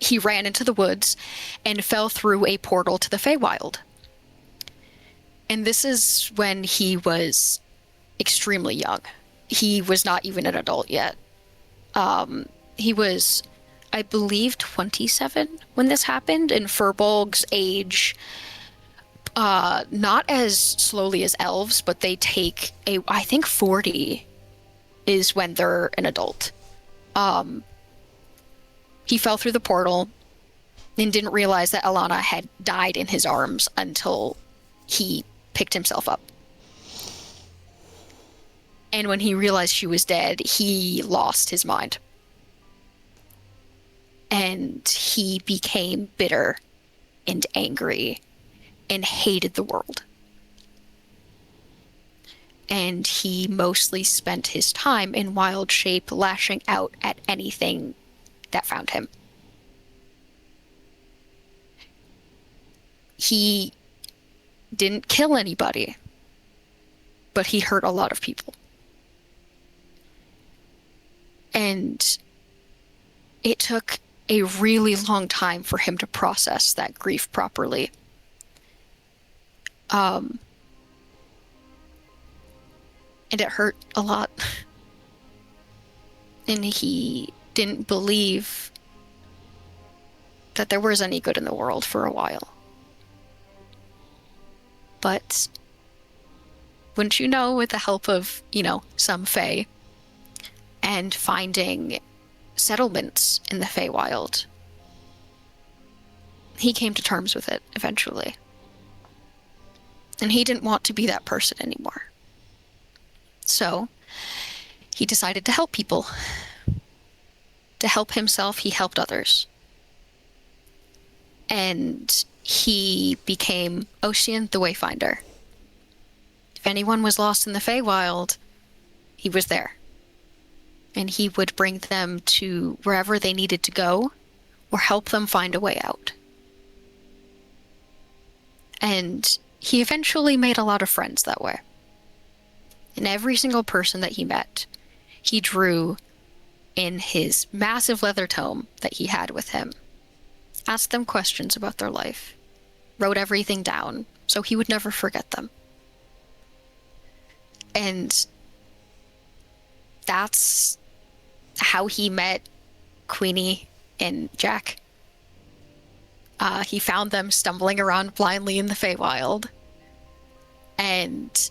He ran into the woods and fell through a portal to the Feywild. And this is when he was extremely young. He was not even an adult yet. He was, I believe, 27 when this happened, and Furbolgs age not as slowly as elves, but they take I think 40 is when they're an adult. He fell through the portal and didn't realize that Alana had died in his arms until he picked himself up. And when he realized she was dead, he lost his mind. And he became bitter and angry and hated the world. And he mostly spent his time in wild shape, lashing out at anything that found him. He didn't kill anybody, but he hurt a lot of people. And it took a really long time for him to process that grief properly. And it hurt a lot. And he didn't believe that there was any good in the world for a while. But wouldn't you know, with the help of, some Fae and finding settlements in the Feywild, he came to terms with it eventually. And he didn't want to be that person anymore. So he decided to help people. To help himself, he helped others. And he became Ocean the Wayfinder. If anyone was lost in the Feywild, he was there. And he would bring them to wherever they needed to go, or help them find a way out. And he eventually made a lot of friends that way. And every single person that he met, he drew in his massive leather tome that he had with him. Asked them questions about their life. Wrote everything down so he would never forget them. And that's how he met Queenie and Jack. He found them stumbling around blindly in the Feywild and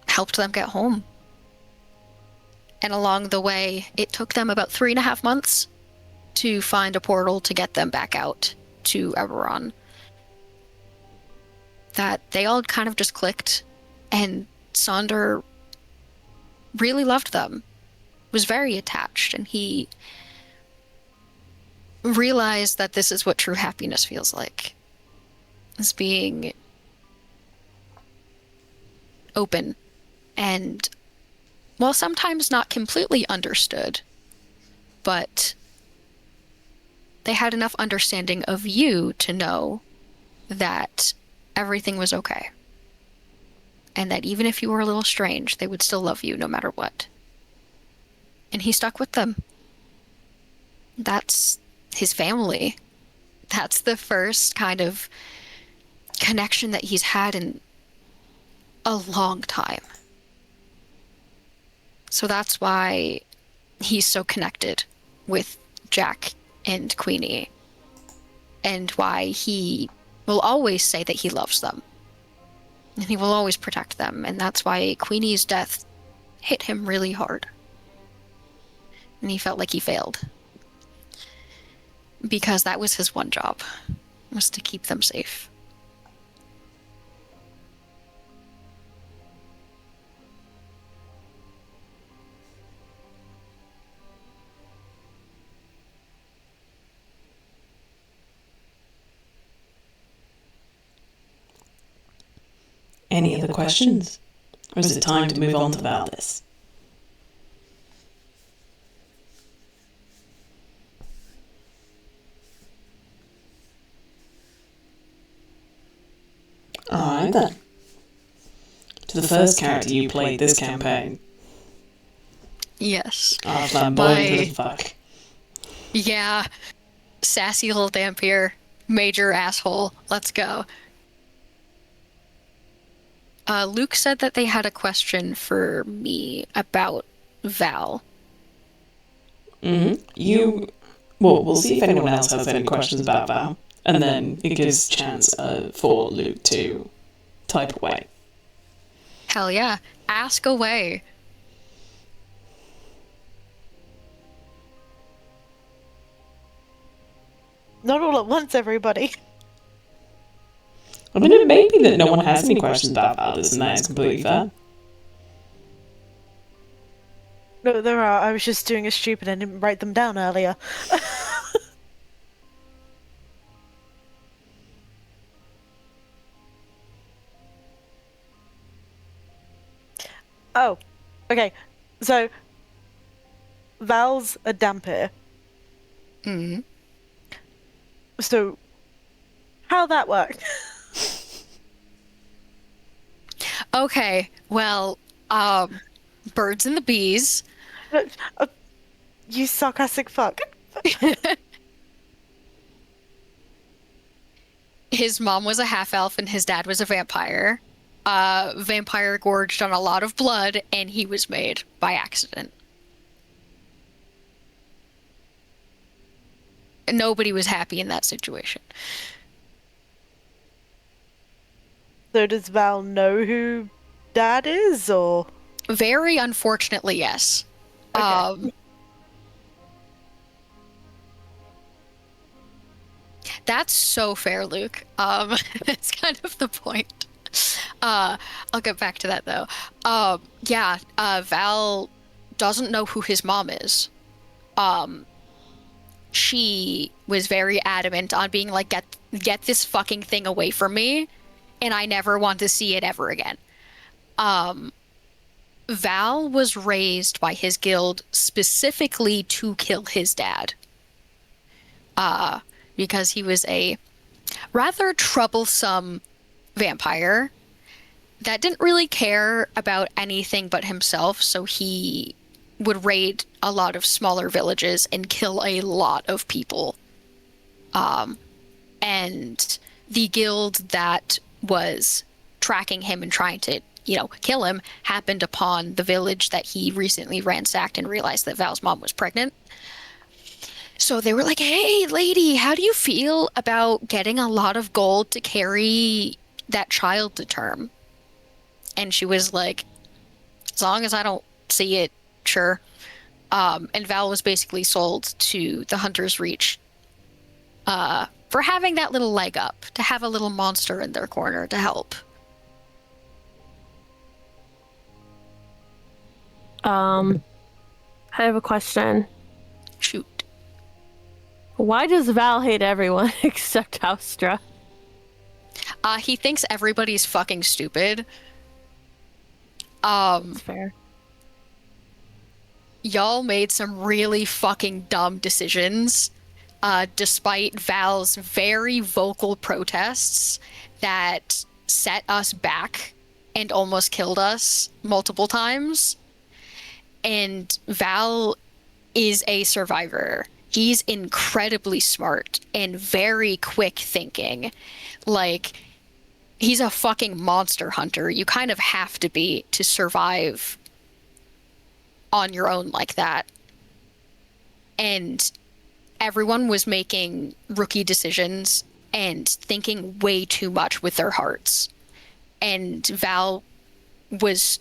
helped them get home. And along the way, it took them about 3.5 months to find a portal to get them back out to Eberron. That they all kind of just clicked, and Sonder really loved them, was very attached, and he realized that this is what true happiness feels like. Is being open and, well, sometimes not completely understood, but they had enough understanding of you to know that everything was okay. And that even if you were a little strange, they would still love you no matter what. And he stuck with them. That's his family. That's the first kind of connection that he's had in a long time. So that's why he's so connected with Jack and Queenie, and why he will always say that he loves them. And he will always protect them, and that's why Queenie's death hit him really hard. And he felt like he failed. Because that was his one job, was to keep them safe.
Any other questions? Or is it time to move on to Valdis? Alright then. To the first character you played this campaign.
Yes.
Flamboyant as fuck.
Yeah. Sassy little vampire. Major asshole. Let's go. Luke said that they had a question for me about Val.
Well, we'll see if anyone else has any questions about Val. And then it gives chance for Luke to type away.
Hell yeah. Ask away.
Not all at once, everybody.
I mean, it may be that no one has any questions about Valdis, and that is completely fair.
No, there are. I was just doing a stupid and didn't write them down earlier. Oh, okay. So, Val's a Dampir.
Mm.
So, how that work?
Okay, well, birds and the bees.
You sarcastic fuck.
His mom was a half-elf and his dad was a vampire. Vampire gorged on a lot of blood, and he was made by accident. Nobody was happy in that situation.
So does Val know who Dad is, or?
Very unfortunately, yes.
Okay.
That's so fair, Luke. That's kind of the point. I'll get back to that though. Val doesn't know who his mom is. She was very adamant on being like, get this fucking thing away from me, and I never want to see it ever again. Val was raised by his guild specifically to kill his dad. Because he was a rather troublesome vampire that didn't really care about anything but himself, so he would raid a lot of smaller villages and kill a lot of people. And the guild that was tracking him and trying to, kill him happened upon the village that he recently ransacked and realized that Val's mom was pregnant. So they were like, hey, lady, how do you feel about getting a lot of gold to carry that child to term? And she was like, as long as I don't see it, sure. And Val was basically sold to the Hunter's Reach for having that little leg up, to have a little monster in their corner to help.
I have a question.
Shoot.
Why does Val hate everyone except Austra?
He thinks everybody's fucking stupid.
That's fair.
Y'all made some really fucking dumb decisions, despite Val's very vocal protests that set us back and almost killed us multiple times. And Val is a survivor. He's incredibly smart and very quick thinking. Like, he's a fucking monster hunter. You kind of have to be to survive on your own like that. And everyone was making rookie decisions and thinking way too much with their hearts. And Val was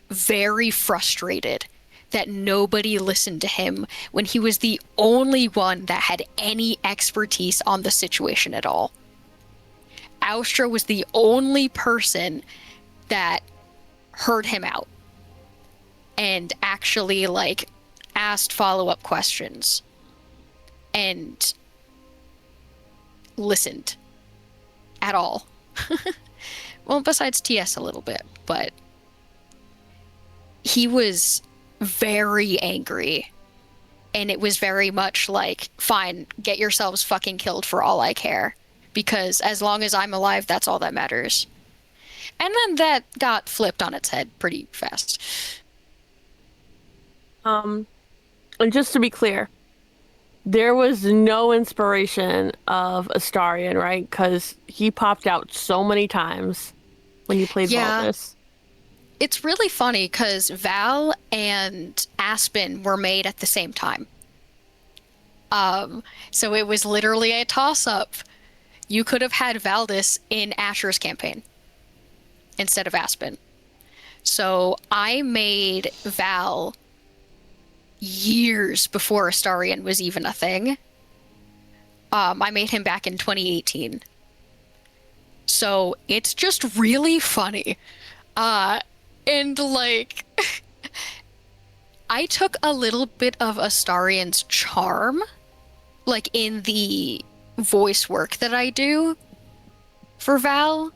very frustrated that nobody listened to him when he was the only one that had any expertise on the situation at all. Austra was the only person that heard him out and actually like asked follow-up questions and listened at all. Well, besides TS a little bit, but he was very angry, and it was very much like, fine, get yourselves fucking killed for all I care, because as long as I'm alive, that's all that matters. And then that got flipped on its head pretty fast.
And just to be clear, there was no inspiration of Astarion, right? Because he popped out so many times when you played Valdis.
It's really funny because Val and Aspen were made at the same time. So it was literally a toss-up. You could have had Valdis in Asher's campaign instead of Aspen. So I made Val years before Astarion was even a thing. I made him back in 2018. So it's just really funny. And like, I took a little bit of Astarion's charm, like in the voice work that I do for Val.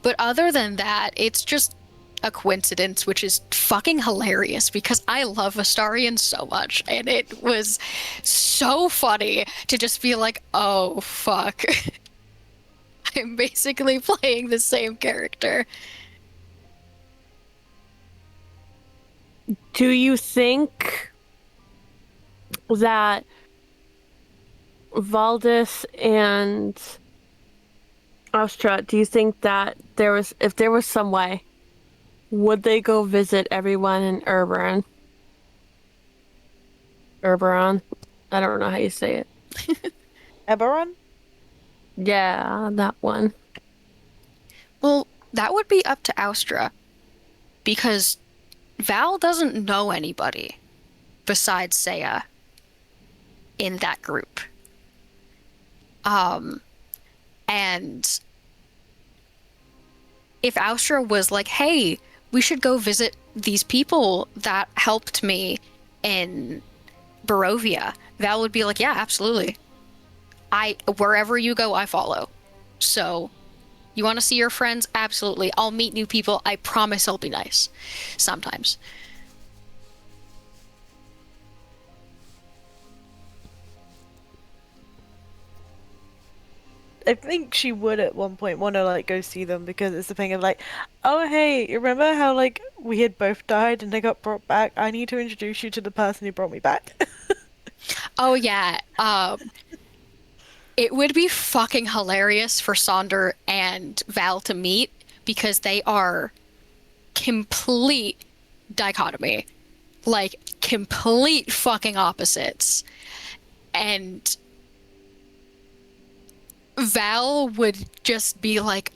But other than that, it's just a coincidence, which is fucking hilarious because I love Astarion so much. And it was so funny to just be like, oh, fuck. I'm basically playing the same character.
Do you think that Valdis and Austra, do you think that if there was some way, would they go visit everyone in Eberron? Eberron? I don't know how you say it.
Eberron?
Yeah, that one.
Well, that would be up to Austra, because Val doesn't know anybody besides Saiya in that group. And if Austra was like, hey, we should go visit these people that helped me in Barovia, Val would be like, yeah, absolutely. Wherever you go, I follow. So you want to see your friends? Absolutely. I'll meet new people. I promise I'll be nice. Sometimes.
I think she would at one point want to like go see them because it's the thing of like, oh hey, you remember how like we had both died and they got brought back? I need to introduce you to the person who brought me back.
Oh yeah. It would be fucking hilarious for Sonder and Val to meet because they are complete dichotomy. Like, complete fucking opposites. And Val would just be like,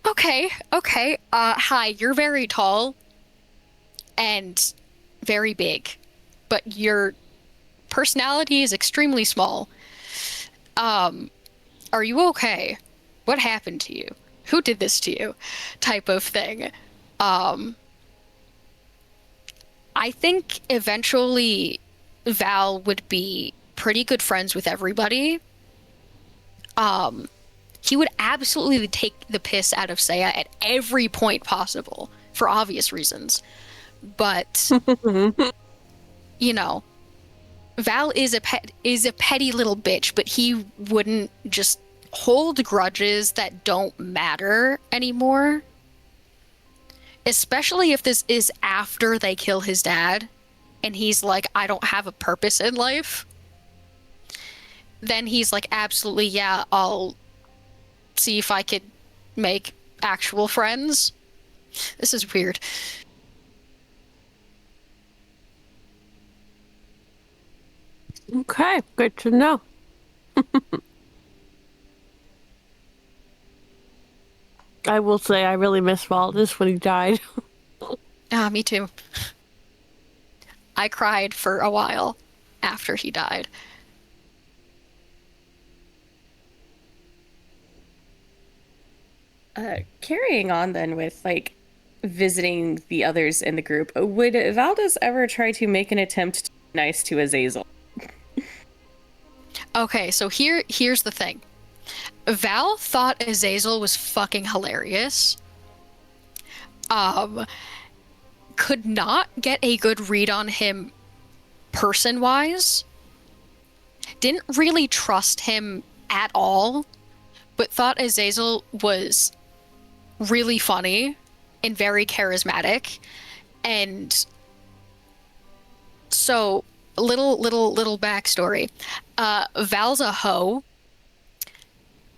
okay, hi, you're very tall and very big, but your personality is extremely small. Are you okay? What happened to you? Who did this to you? Type of thing. I think eventually Val would be pretty good friends with everybody. He would absolutely take the piss out of Saiya at every point possible for obvious reasons. But you know, Val is a petty little bitch, but he wouldn't just hold grudges that don't matter anymore. Especially if this is after they kill his dad and he's like, I don't have a purpose in life. Then he's like, absolutely, yeah, I'll see if I could make actual friends. This is weird.
Okay, good to know. I will say I really miss Valdis when he died.
Me too. I cried for a while after he died.
Carrying on then with like visiting the others in the group, would Valdis ever try to make an attempt to be nice to Azazel?
Okay, so here's the thing. Val thought Azazel was fucking hilarious. Could not get a good read on him person-wise. Didn't really trust him at all, but thought Azazel was really funny and very charismatic. And so, little backstory. Val's a hoe.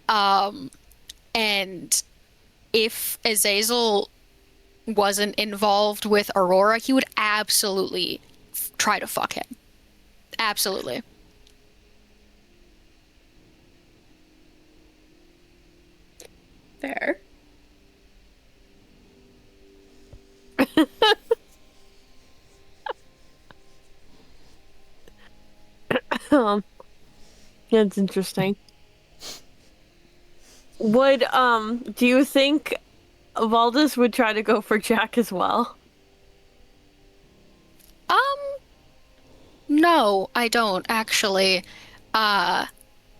And if Azazel wasn't involved with Aurora, he would absolutely try to fuck him. Absolutely.
Fair.
It's interesting. Would do you think Valdis would try to go for Jack as well?
No, I don't actually.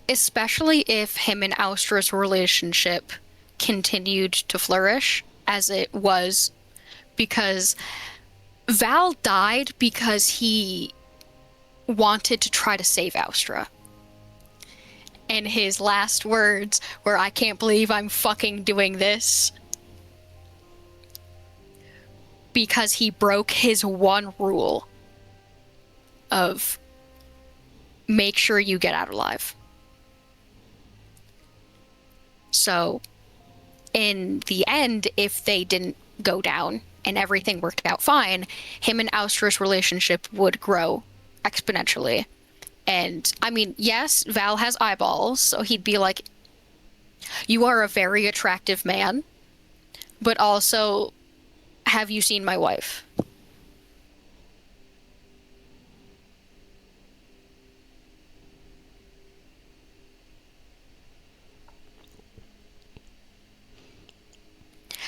Especially if him and Austra's relationship continued to flourish as it was, because Val died because he wanted to try to save Austra. And his last words were, "I can't believe I'm fucking doing this." Because he broke his one rule of make sure you get out alive. So, in the end, if they didn't go down and everything worked out fine, him and Austra's relationship would grow exponentially. And, I mean, yes, Val has eyeballs, so he'd be like, "You are a very attractive man, but also, have you seen my wife?"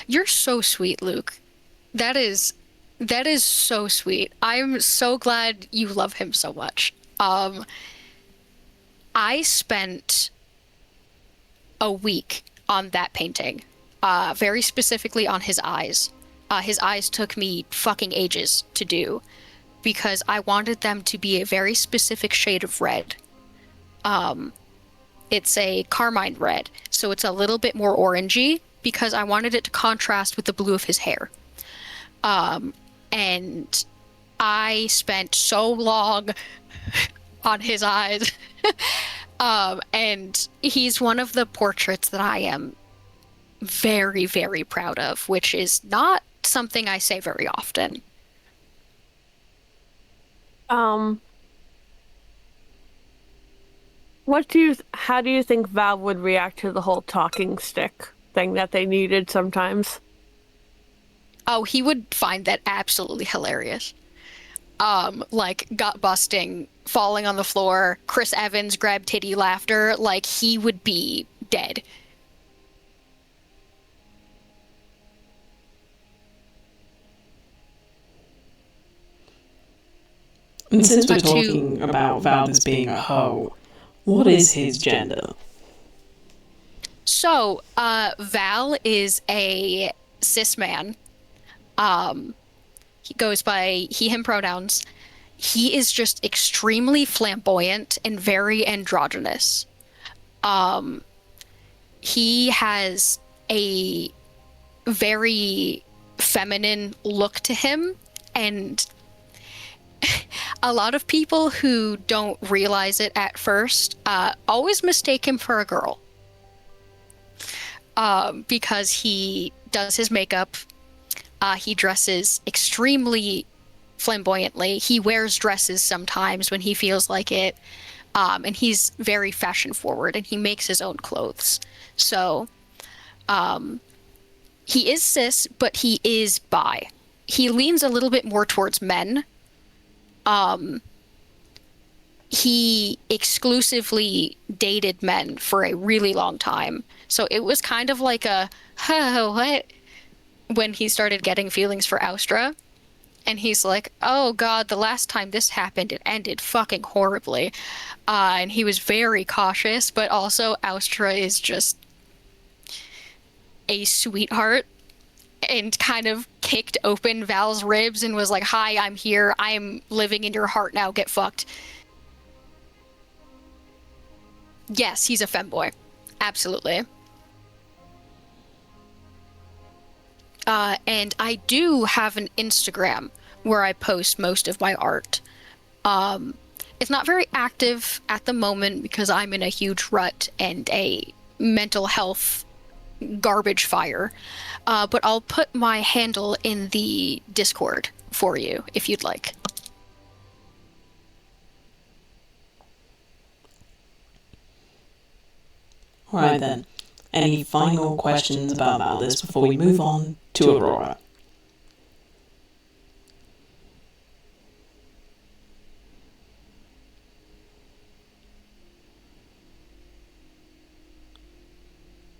You're so sweet, Luke. That is so sweet. I'm so glad you love him so much. I spent a week on that painting, very specifically on his eyes. His eyes took me fucking ages to do because I wanted them to be a very specific shade of red. It's a carmine red, so it's a little bit more orangey because I wanted it to contrast with the blue of his hair. And I spent so long on his eyes. And he's one of the portraits that I am very, very proud of, which is not something I say very often.
How do you think Val would react to the whole talking stick thing that they needed sometimes?
Oh, he would find that absolutely hilarious. Like gut busting, falling on the floor, Chris Evans grab titty laughter, like he would be dead.
And since we're talking about Valdis being a hoe, what is his gender?
So, Val is a cis man. He goes by he, him pronouns. He is just extremely flamboyant and very androgynous. He has a very feminine look to him, and a lot of people who don't realize it at first always mistake him for a girl. Because he does his makeup, he dresses extremely flamboyantly. He wears dresses sometimes when he feels like it, and he's very fashion forward, and he makes his own clothes. So, He is cis, but he is bi. He leans a little bit more towards men. He exclusively dated men for a really long time. So it was kind of like a, huh, what? When he started getting feelings for Austra. And he's like, oh God, the last time this happened, it ended fucking horribly. And he was very cautious, but also Austra is just a sweetheart and kind of kicked open Val's ribs and was like, hi, I'm here. I'm living in your heart now. Get fucked. Yes, he's a femboy. Absolutely. And I do have an Instagram where I post most of my art. It's not very active at the moment because I'm in a huge rut and a mental health garbage fire. But I'll put my handle in the Discord for you if you'd like.
Alright then. Any final questions about Valdis before we move on to Aurora?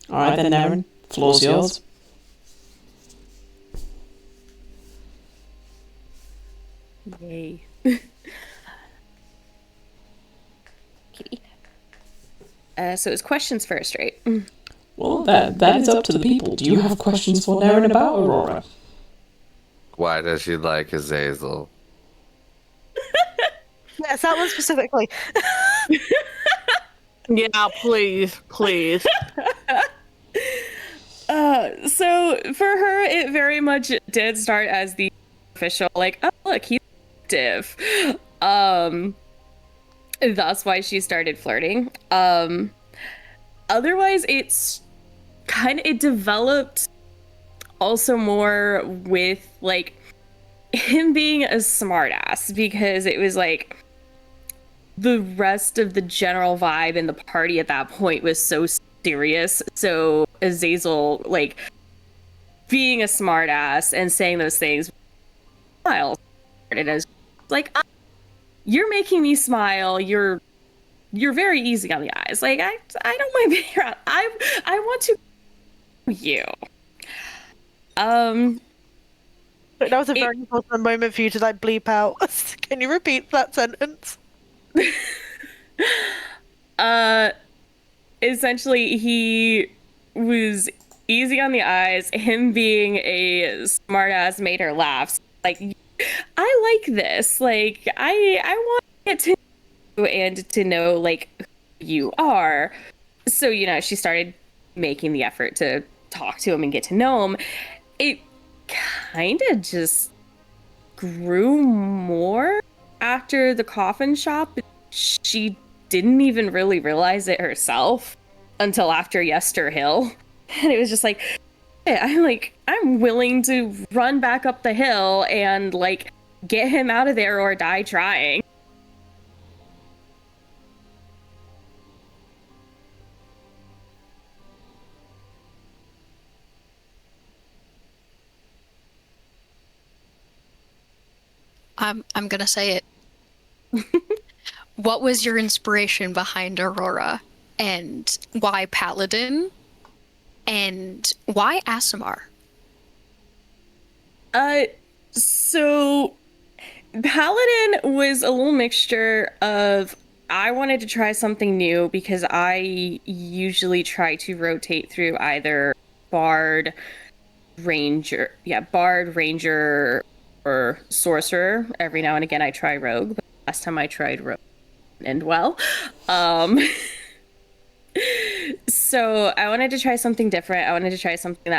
Alright then, Aaron. Floor's yours.
Yay. Kitty. So it's questions first, right?
Well, that is up to the people. Do you have questions for Naren about Aurora?
Why does she like Azazel?
Yes, that one specifically.
Yeah, please.
So for her, it very much did start as the official, like, oh look, he's active. That's why she started flirting. Otherwise, it developed also more with like him being a smartass, because it was like the rest of the general vibe in the party at that point was so serious. So Azazel, like, being a smartass and saying those things, smile, and as like, you're making me smile. You're very easy on the eyes. Like, I don't mind being around. I want to you.
That was a very important moment for you to like bleep out. Can you repeat that sentence?
Essentially, he was easy on the eyes. Him being a smartass made her laugh. Like, I like this. Like, I want to get to know you and to know like who you are. So, she started making the effort to talk to him and get to know him. It kind of just grew more after the coffin shop. She didn't even really realize it herself until after Yester Hill. And it was just like, I'm willing to run back up the hill and like get him out of there or die trying.
I'm gonna say it. What was your inspiration behind Aurora? And why Paladin? And why Aasimar?
So Paladin was a little mixture of, I wanted to try something new because I usually try to rotate through either Bard, Ranger, or Sorcerer. Every now and again I try Rogue, but last time I tried Rogue didn't end well. So I wanted to try something different. I wanted to try something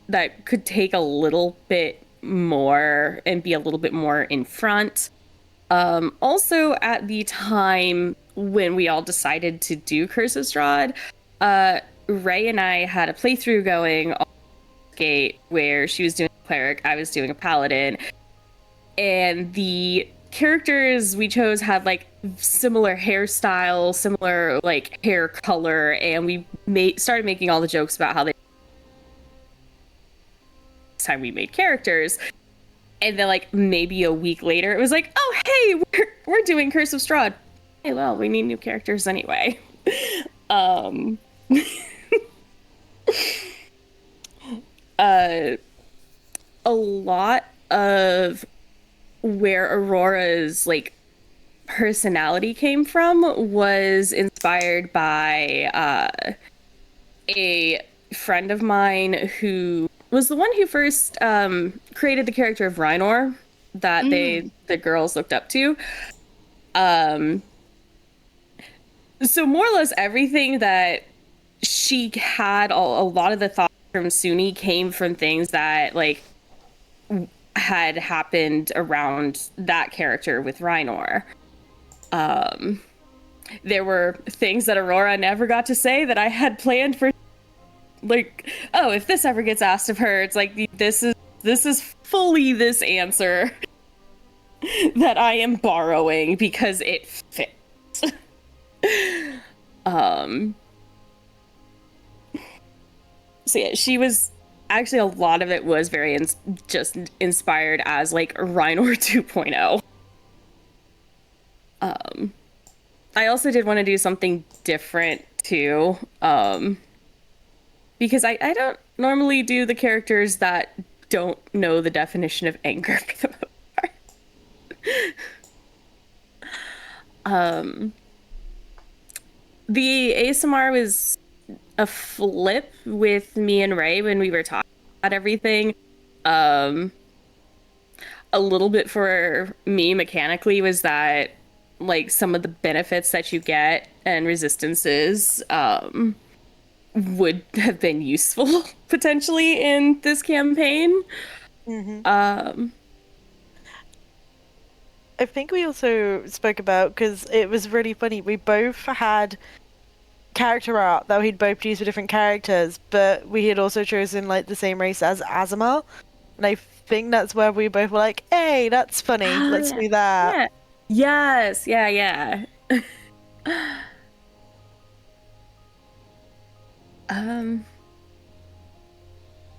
that could take a little bit more and be a little bit more in front. Also, at the time when we all decided to do Curse of Strahd, Ray and I had a playthrough going on Gate where she was doing a cleric, I was doing a paladin, and the characters we chose had like similar hairstyle, similar like hair color, and we started making all the jokes about how they time we made characters. And then like maybe a week later, it was like, oh hey, we're doing Curse of Strahd. Hey, well, we need new characters anyway. A lot of where Aurora's like personality came from was inspired by a friend of mine who was the one who first created the character of Rhinor that the girls looked up to. So more or less everything that she had, a lot of the thoughts from Suni came from things that like had happened around that character with Rhinor. There were things that Aurora never got to say that I had planned for, like, oh, if this ever gets asked of her, it's like, this is fully this answer that I am borrowing because it fits. So yeah, she was actually, a lot of it was very just inspired as like Rhinor 2.0. I also did want to do something different too, because I don't normally do the characters that don't know the definition of anger for the most part. The ASMR was a flip with me and Ray when we were talking about everything. A little bit for me mechanically was that like some of the benefits that you get and resistances would have been useful potentially in this campaign.
I think we also spoke about, because it was really funny, we both had character art that we'd both used for different characters, but we had also chosen like the same race as Azazel, and I think that's where we both were like, hey, that's funny, let's do that.
Yeah. Yes, yeah.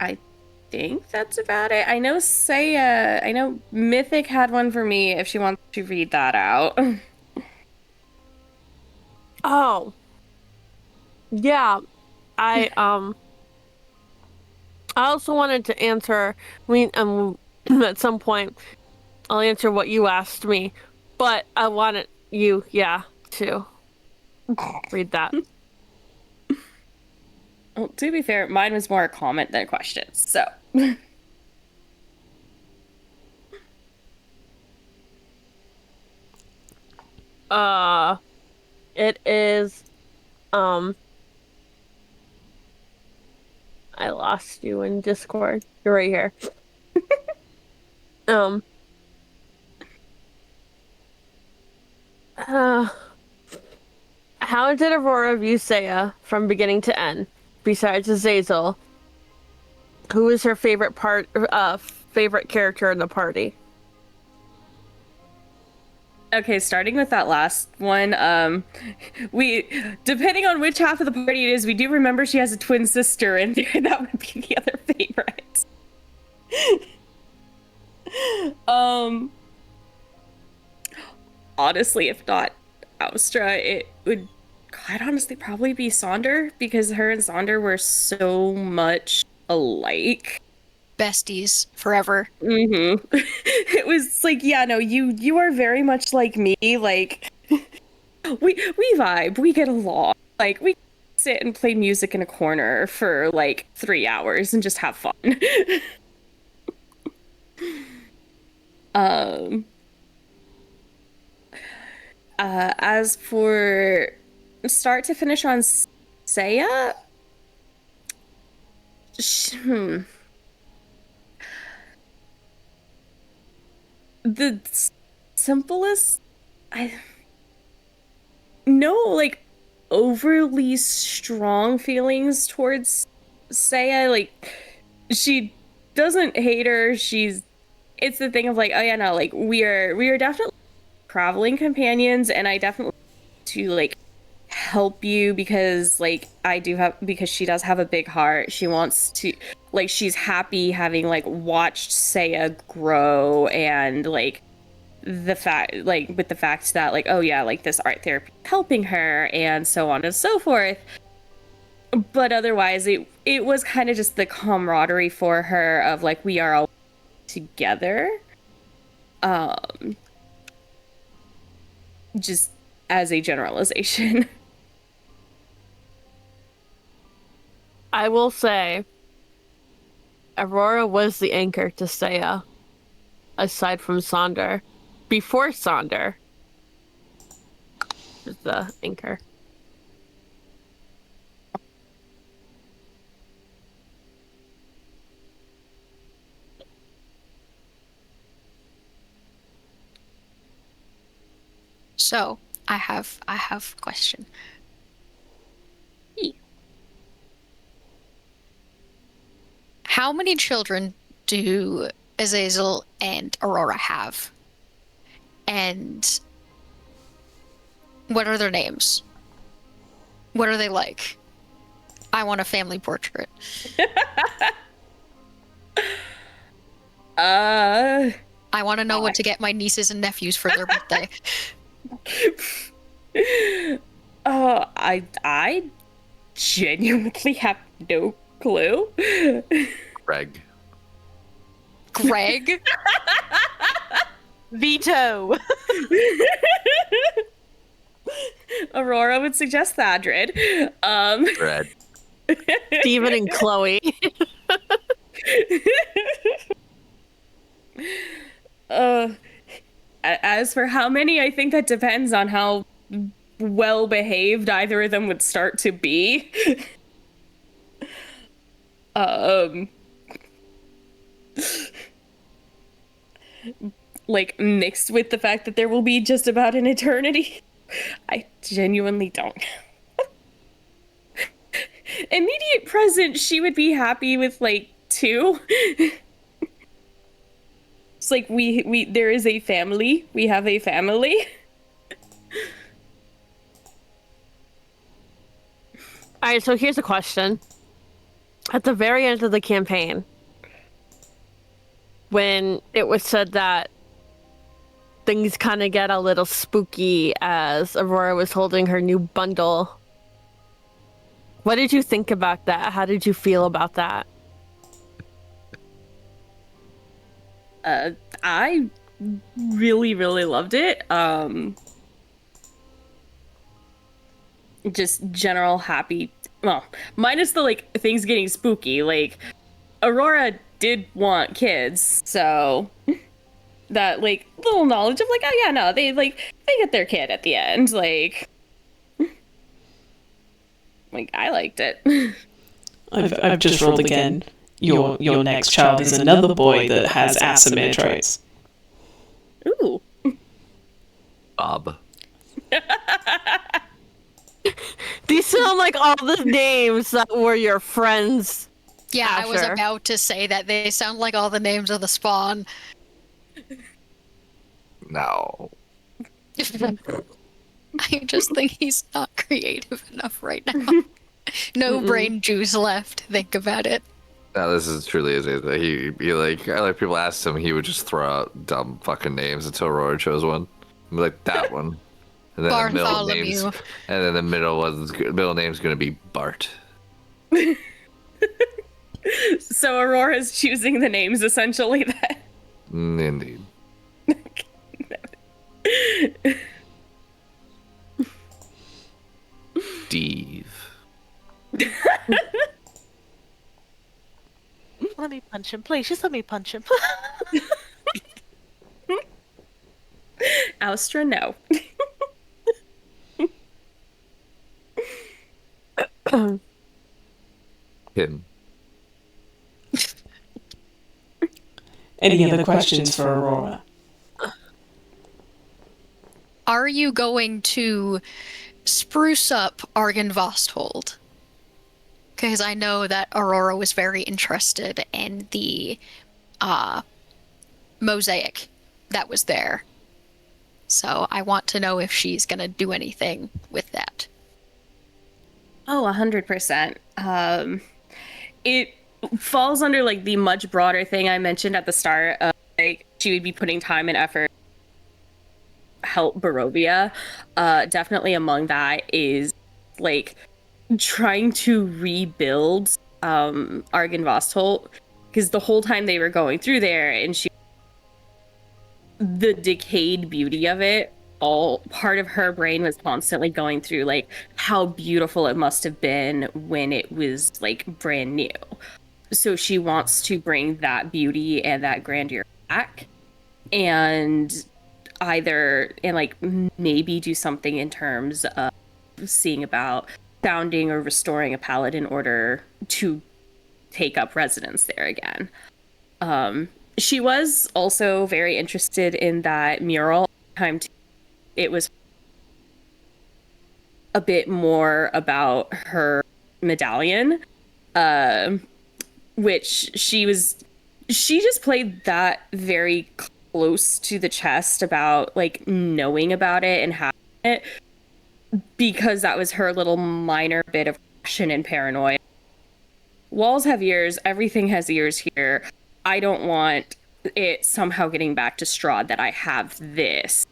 I think that's about it. I know Saiya, I know Mythic had one for me if she wants to read that out.
Oh. Yeah. I also wanted to answer, at some point I'll answer what you asked me, but I wanted you, to read that.
Well, to be fair, mine was more a comment than a question, so.
It is, I lost you in Discord. You're right here. How did Aurora view Saiya from beginning to end? Besides Azazel, who is her favorite character in the party?
Okay, starting with that last one, we, depending on which half of the party it is, we do remember she has a twin sister, and that would be the other favorite. Honestly, if not Austra, it would quite honestly probably be Sonder, because her and Sonder were so much alike.
Besties forever.
It was like, yeah, no, you are very much like me. Like, we vibe, we get along. Like, we sit and play music in a corner for like 3 hours and just have fun. As for start to finish on Saiya, the simplest, no like overly strong feelings towards Saiya. Like, she doesn't hate her. It's the thing of like, oh yeah, no, like we are definitely traveling companions, and I definitely to like help you because like because she does have a big heart. She wants to like she's happy having like watched Seiya grow and like the fact like with the fact that like oh yeah like this art therapy is helping her and so on and so forth. But otherwise it was kind of just the camaraderie for her of like we are all together. Just as a generalization.
I will say, Aurora was the anchor to Seiya, aside from Sonder. Before Sonder was the anchor.
So I have a question. How many children do Azazel and Aurora have? And what are their names? What are they like? I want a family portrait. I want to know what to get my nieces and nephews for their birthday.
I genuinely have no clue.
Greg.
Greg?
Veto.
Aurora would suggest Thadrid.
Red.
Steven and Chloe.
As for how many, I think that depends on how well behaved either of them would start to be. Like mixed with the fact that there will be just about an eternity. I genuinely don't. Immediate present, she would be happy with like 2. It's like we there is a family. We have a family.
All right, so here's a question. At the very end of the campaign, when it was said that things kind of get a little spooky as Aurora was holding her new bundle, what did you think about that? How did you feel about that?
I really, really loved it. Just general happy. Well, minus the like things getting spooky. Like Aurora did want kids, so that like little knowledge of like oh yeah no they get their kid at the end like I liked it.
I've just rolled again. Your next child is another boy that has Asimir traits.
Ooh.
Bob.
These sound like all the names that were your friends.
Yeah, I was
Asher.
about to say that they sound like all the names of the spawn.
No.
I just think he's not creative enough right now. No brain juice left. Think about it.
No, this is truly Azazel. He like I like people asked him, he would just throw out dumb fucking names until Aurora chose one. I'd be like that one. And then the middle names,
Bartholomew.
and then the middle name's gonna be Bart.
So Aurora's choosing the names essentially then.
Indeed. Steve.
Let me punch him, please. Just let me punch him.
Austra, no.
Him.
Any other questions for Aurora?
Are you going to spruce up Argynvosthold? Because I know that Aurora was very interested in the mosaic that was there. So I want to know if she's going to do anything with that.
Oh, 100%. It falls under like the much broader thing I mentioned at the start of like she would be putting time and effort to help Barovia. Definitely among that is like trying to rebuild Argynvostholt, because the whole time they were going through there and the decayed beauty of it, all part of her brain was constantly going through like how beautiful it must have been when it was like brand new. So she wants to bring that beauty and that grandeur back, and like maybe do something in terms of seeing about founding or restoring a paladin order to take up residence there again. She was also very interested in that mural. It was a bit more about her medallion, which she just played that very close to the chest about like knowing about it and having it, because that was her little minor bit of passion and paranoia. Walls have ears, everything has ears here. I don't want it somehow getting back to Strahd that I have this.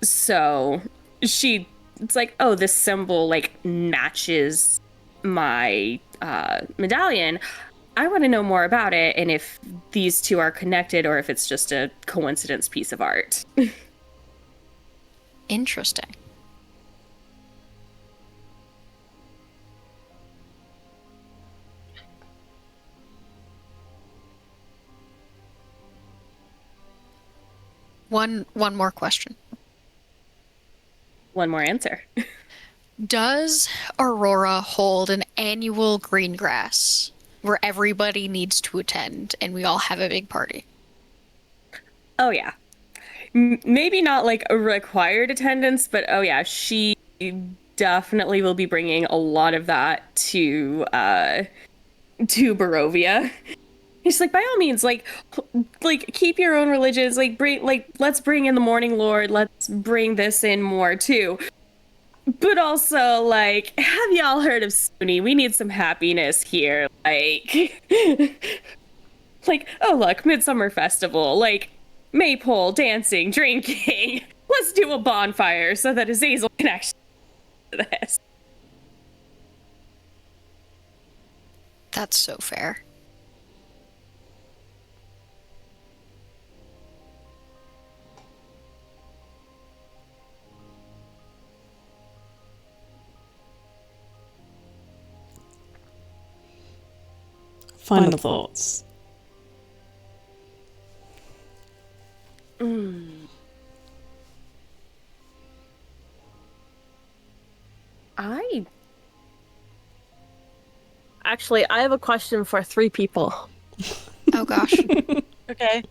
So it's like, oh, this symbol like matches my medallion. I want to know more about it, and if these two are connected or if it's just a coincidence piece of art.
Interesting. One more question.
One more answer.
Does Aurora hold an annual green grass where everybody needs to attend and we all have a big party?
Oh yeah. Maybe not like a required attendance, but oh yeah, she definitely will be bringing a lot of that to Barovia. He's like, by all means, like keep your own religions, let's bring in the Morning Lord, let's bring this in more too. But also, like, have y'all heard of Sunni? We need some happiness here. Like, like, oh look, Midsummer Festival, like, maypole, dancing, drinking. Let's do a bonfire so that Azazel can actually do this.
That's so fair.
Final thoughts.
Actually, I have a question for 3 people.
Oh gosh.
Okay.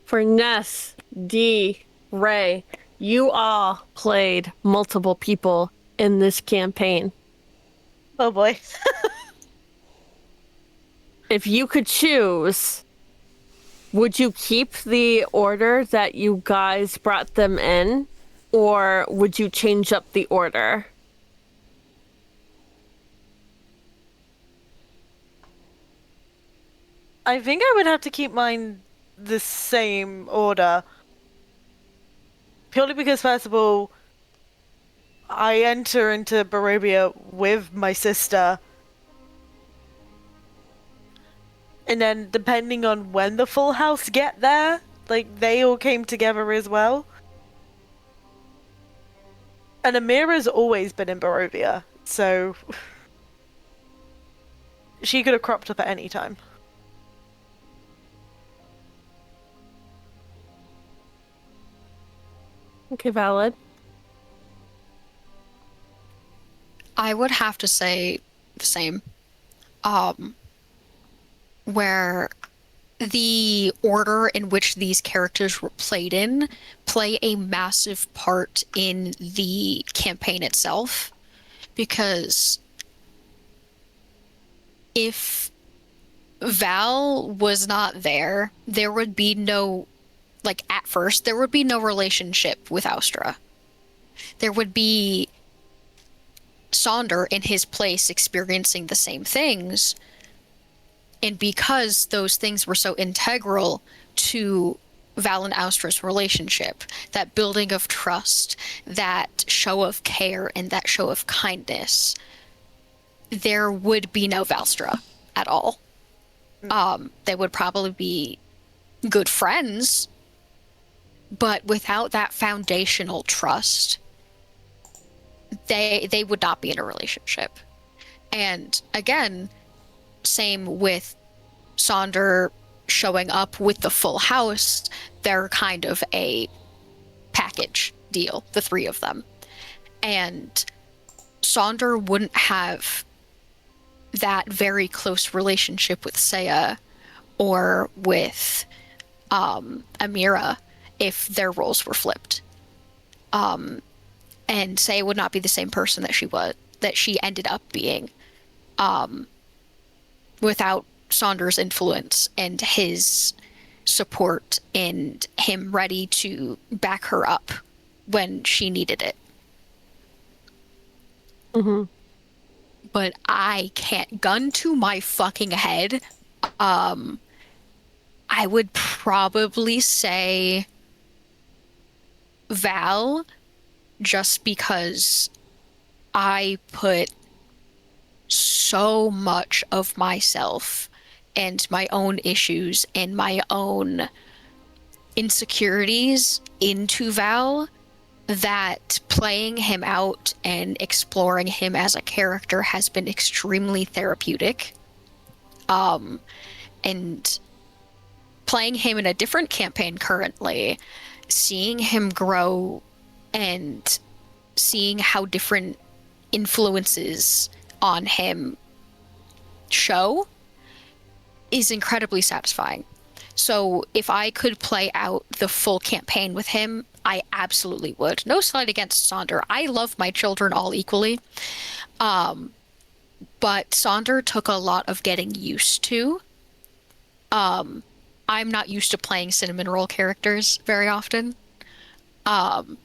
For Ness, D, Ray, you all played multiple people in this campaign.
Oh boy.
If you could choose, would you keep the order that you guys brought them in, or would you change up the order?
I think I would have to keep mine the same order. Purely because, first of all, I enter into Barovia with my sister. And then, depending on when the Full House get there, like, they all came together as well. And Amira's always been in Barovia, so she could have cropped up at any time.
Okay, valid.
I would have to say the same. Where the order in which these characters were played in play a massive part in the campaign itself. Because if Val was not there, there would be no, like, at first, there would be no relationship with Austra. there would be Sonder in his place experiencing the same things. And because those things were so integral to Val and Austra's relationship, that building of trust, that show of care, and that show of kindness, there would be no Valstra at all. They would probably be good friends, but without that foundational trust, they would not be in a relationship. And again, same with Sonder showing up with the full house. They're kind of a package deal, the three of them. And Sonder wouldn't have that very close relationship with Saiya or with Amira if their roles were flipped. And Saiya would not be the same person that she ended up being without Sonder's influence and his support and him ready to back her up when she needed it.
Mm-hmm.
But I can't, gun to my fucking head, I would probably say Val, just because I put so much of myself and my own issues and my own insecurities into Val, that playing him out and exploring him as a character has been extremely therapeutic. And playing him in a different campaign currently, seeing him grow and seeing how different influences on him show is incredibly satisfying. So if I could play out the full campaign with him, I absolutely would. No slight against Sonder. I love my children all equally. But Sonder took a lot of getting used to. I'm not used to playing cinnamon roll characters very often. And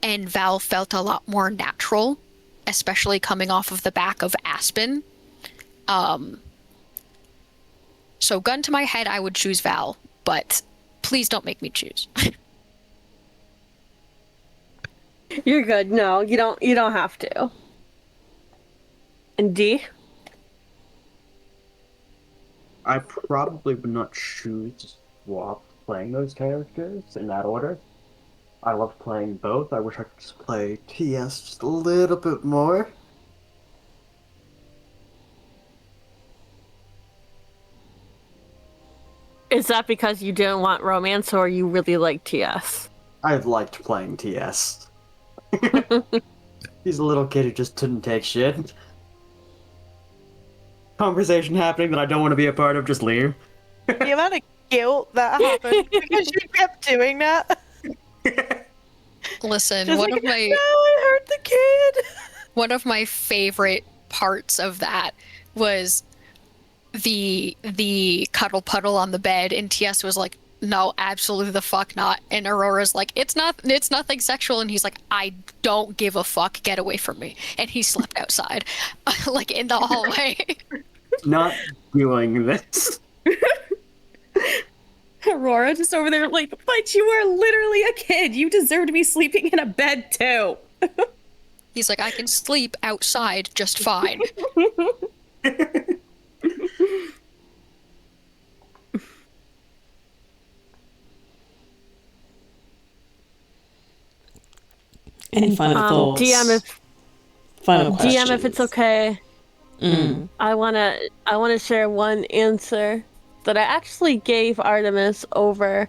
Val felt a lot more natural, especially coming off of the back of Aspen. So gun to my head, I would choose Val, but please don't make me choose.
You're good. No, you don't have to. And D?
I probably would not choose to swap playing those characters in that order. I love playing both. I wish I could just play TS just a little bit more.
Is that because you didn't want romance or you really like TS?
I liked playing TS. He's a little kid who just didn't take shit. Conversation happening that I don't want to be a part of, just leave.
The amount of guilt that happened because you kept doing that.
Listen,
Just
one
like,
of my
no, I hurt the kid.
one of my favorite parts of that was the cuddle puddle on the bed, and TS was like, no, absolutely the fuck not. And Aurora's like, it's nothing sexual, and he's like, I don't give a fuck, get away from me. And he slept outside, like in the hallway.
Not doing this.
Aurora just over there like, but you are literally a kid. You deserve to be sleeping in a bed too.
He's like, I can sleep outside just fine.
Any final thoughts?
DM if
Final questions.
DM if it's okay. I wanna share one answer that I actually gave Artemis over,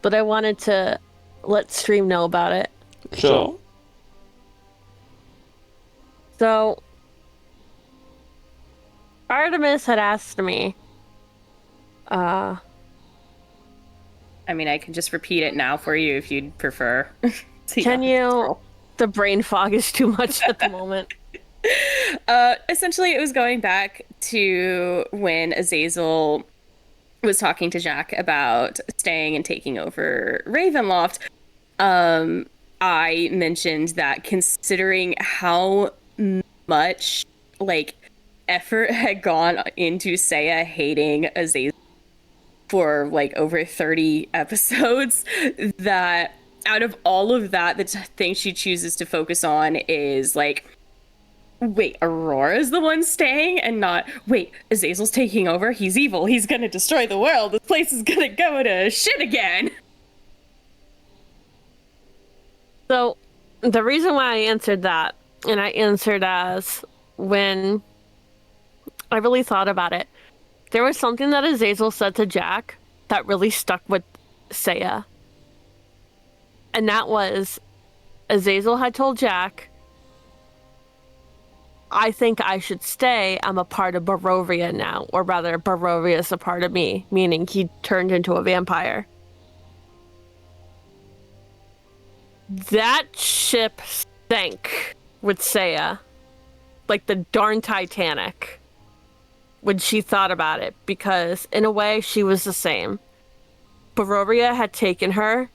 but I wanted to let stream know about it.
Sure.
So Artemis had asked me,
I mean, I can just repeat it now for you if you'd prefer. So,
can
yeah.
you? The brain fog is too much at the moment.
Essentially, it was going back to when Azazel was talking to Jack about staying and taking over Ravenloft. I mentioned that considering how much like effort had gone into Seiya hating Azazel for like over 30 episodes, that out of all of that, the thing she chooses to focus on is like, wait, Aurora's the one staying, and not, wait, Azazel's taking over, he's evil, he's gonna destroy the world, this place is gonna go to shit again.
So, the reason why I answered that, and I answered as when I really thought about it, there was something that Azazel said to Jack that really stuck with Seiya. And that was, Azazel had told Jack, I think I should stay. I'm a part of Barovia now. Or rather, Barovia is a part of me, meaning he turned into a vampire. That ship sank with Seiya. Like the darn Titanic. When she thought about it. Because, in a way, she was the same. Barovia had taken her,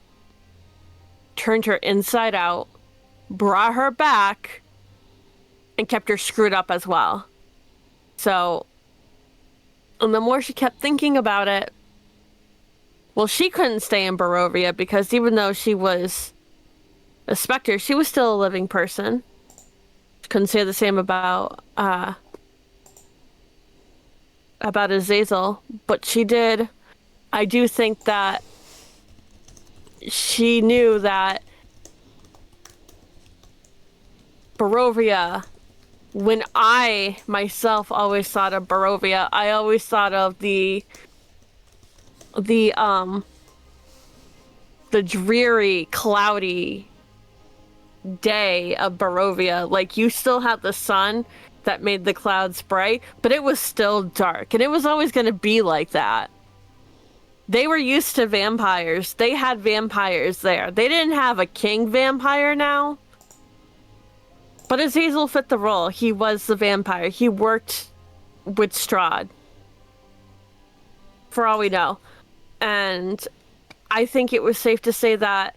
turned her inside out, brought her back, and kept her screwed up as well. So, and the more she kept thinking about it, well, she couldn't stay in Barovia because even though she was a specter, she was still a living person. Couldn't say the same about Azazel, but she did. I do think that she knew that Barovia, when I myself always thought of Barovia, I always thought of the dreary, cloudy day of Barovia. Like, you still had the sun that made the clouds bright, but it was still dark, and it was always going to be like that. They were used to vampires. They had vampires there. They didn't have a king vampire now. But Azazel fit the role. He was the vampire. He worked with Strahd. For all we know. And I think it was safe to say that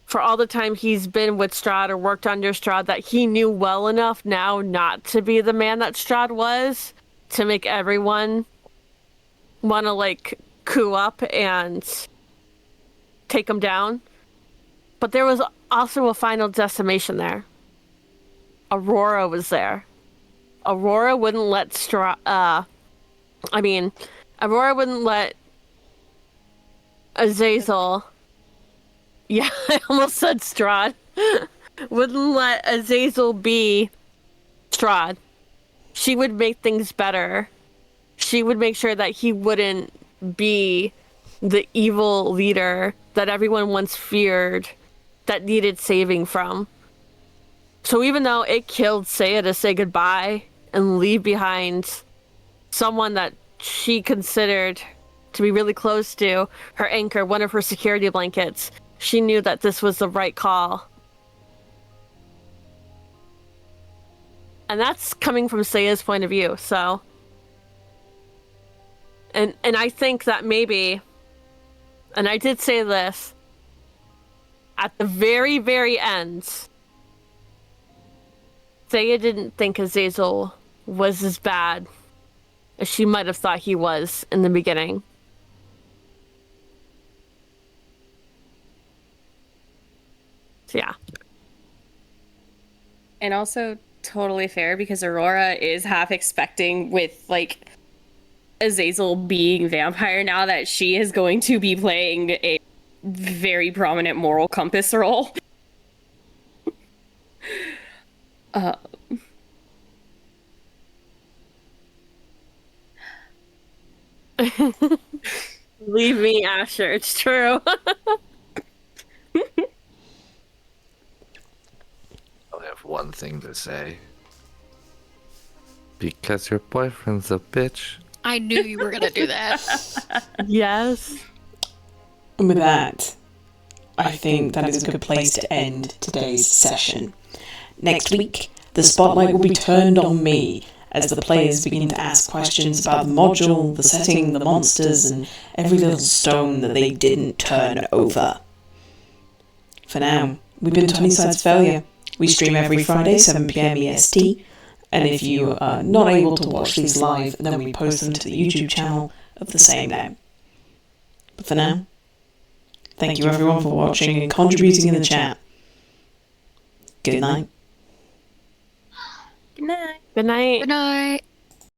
for all the time he's been with Strahd or worked under Strahd, that he knew well enough now not to be the man that Strahd was, to make everyone want to, like, coup up and take him down. But there was also a final decimation there. Aurora was there. Aurora wouldn't let Aurora wouldn't let Azazel. Yeah, I almost said Strahd. Wouldn't let Azazel be Strahd. She would make things better. She would make sure that he wouldn't be the evil leader that everyone once feared, that needed saving from. So even though it killed Seiya to say goodbye and leave behind someone that she considered to be really close to, her anchor, one of her security blankets, she knew that this was the right call. And that's coming from Seiya's point of view, so. And I think that maybe, and I did say this, at the very, very end, Seiya didn't think Azazel was as bad as she might have thought he was in the beginning. So yeah.
And also totally fair because Aurora is half expecting with like Azazel being vampire now that she is going to be playing a very prominent moral compass role.
Leave me, Asher. It's true.
I have one thing to say. Because your boyfriend's a bitch.
I knew you were gonna do that.
Yes.
And with that, I think that is a good place to end today's session. Next week, the spotlight will be turned on me as the players begin to ask questions about the module, the setting, the monsters, and every little stone that they didn't turn over. For now, we've been 20 Sides of Failure. We stream every Friday, 7 PM EST, and if you are not able to watch these live, then we post them to the YouTube channel of the same name. But for now, thank you everyone for watching and contributing in the chat. Good night.
Good night.
Good night.
Good night.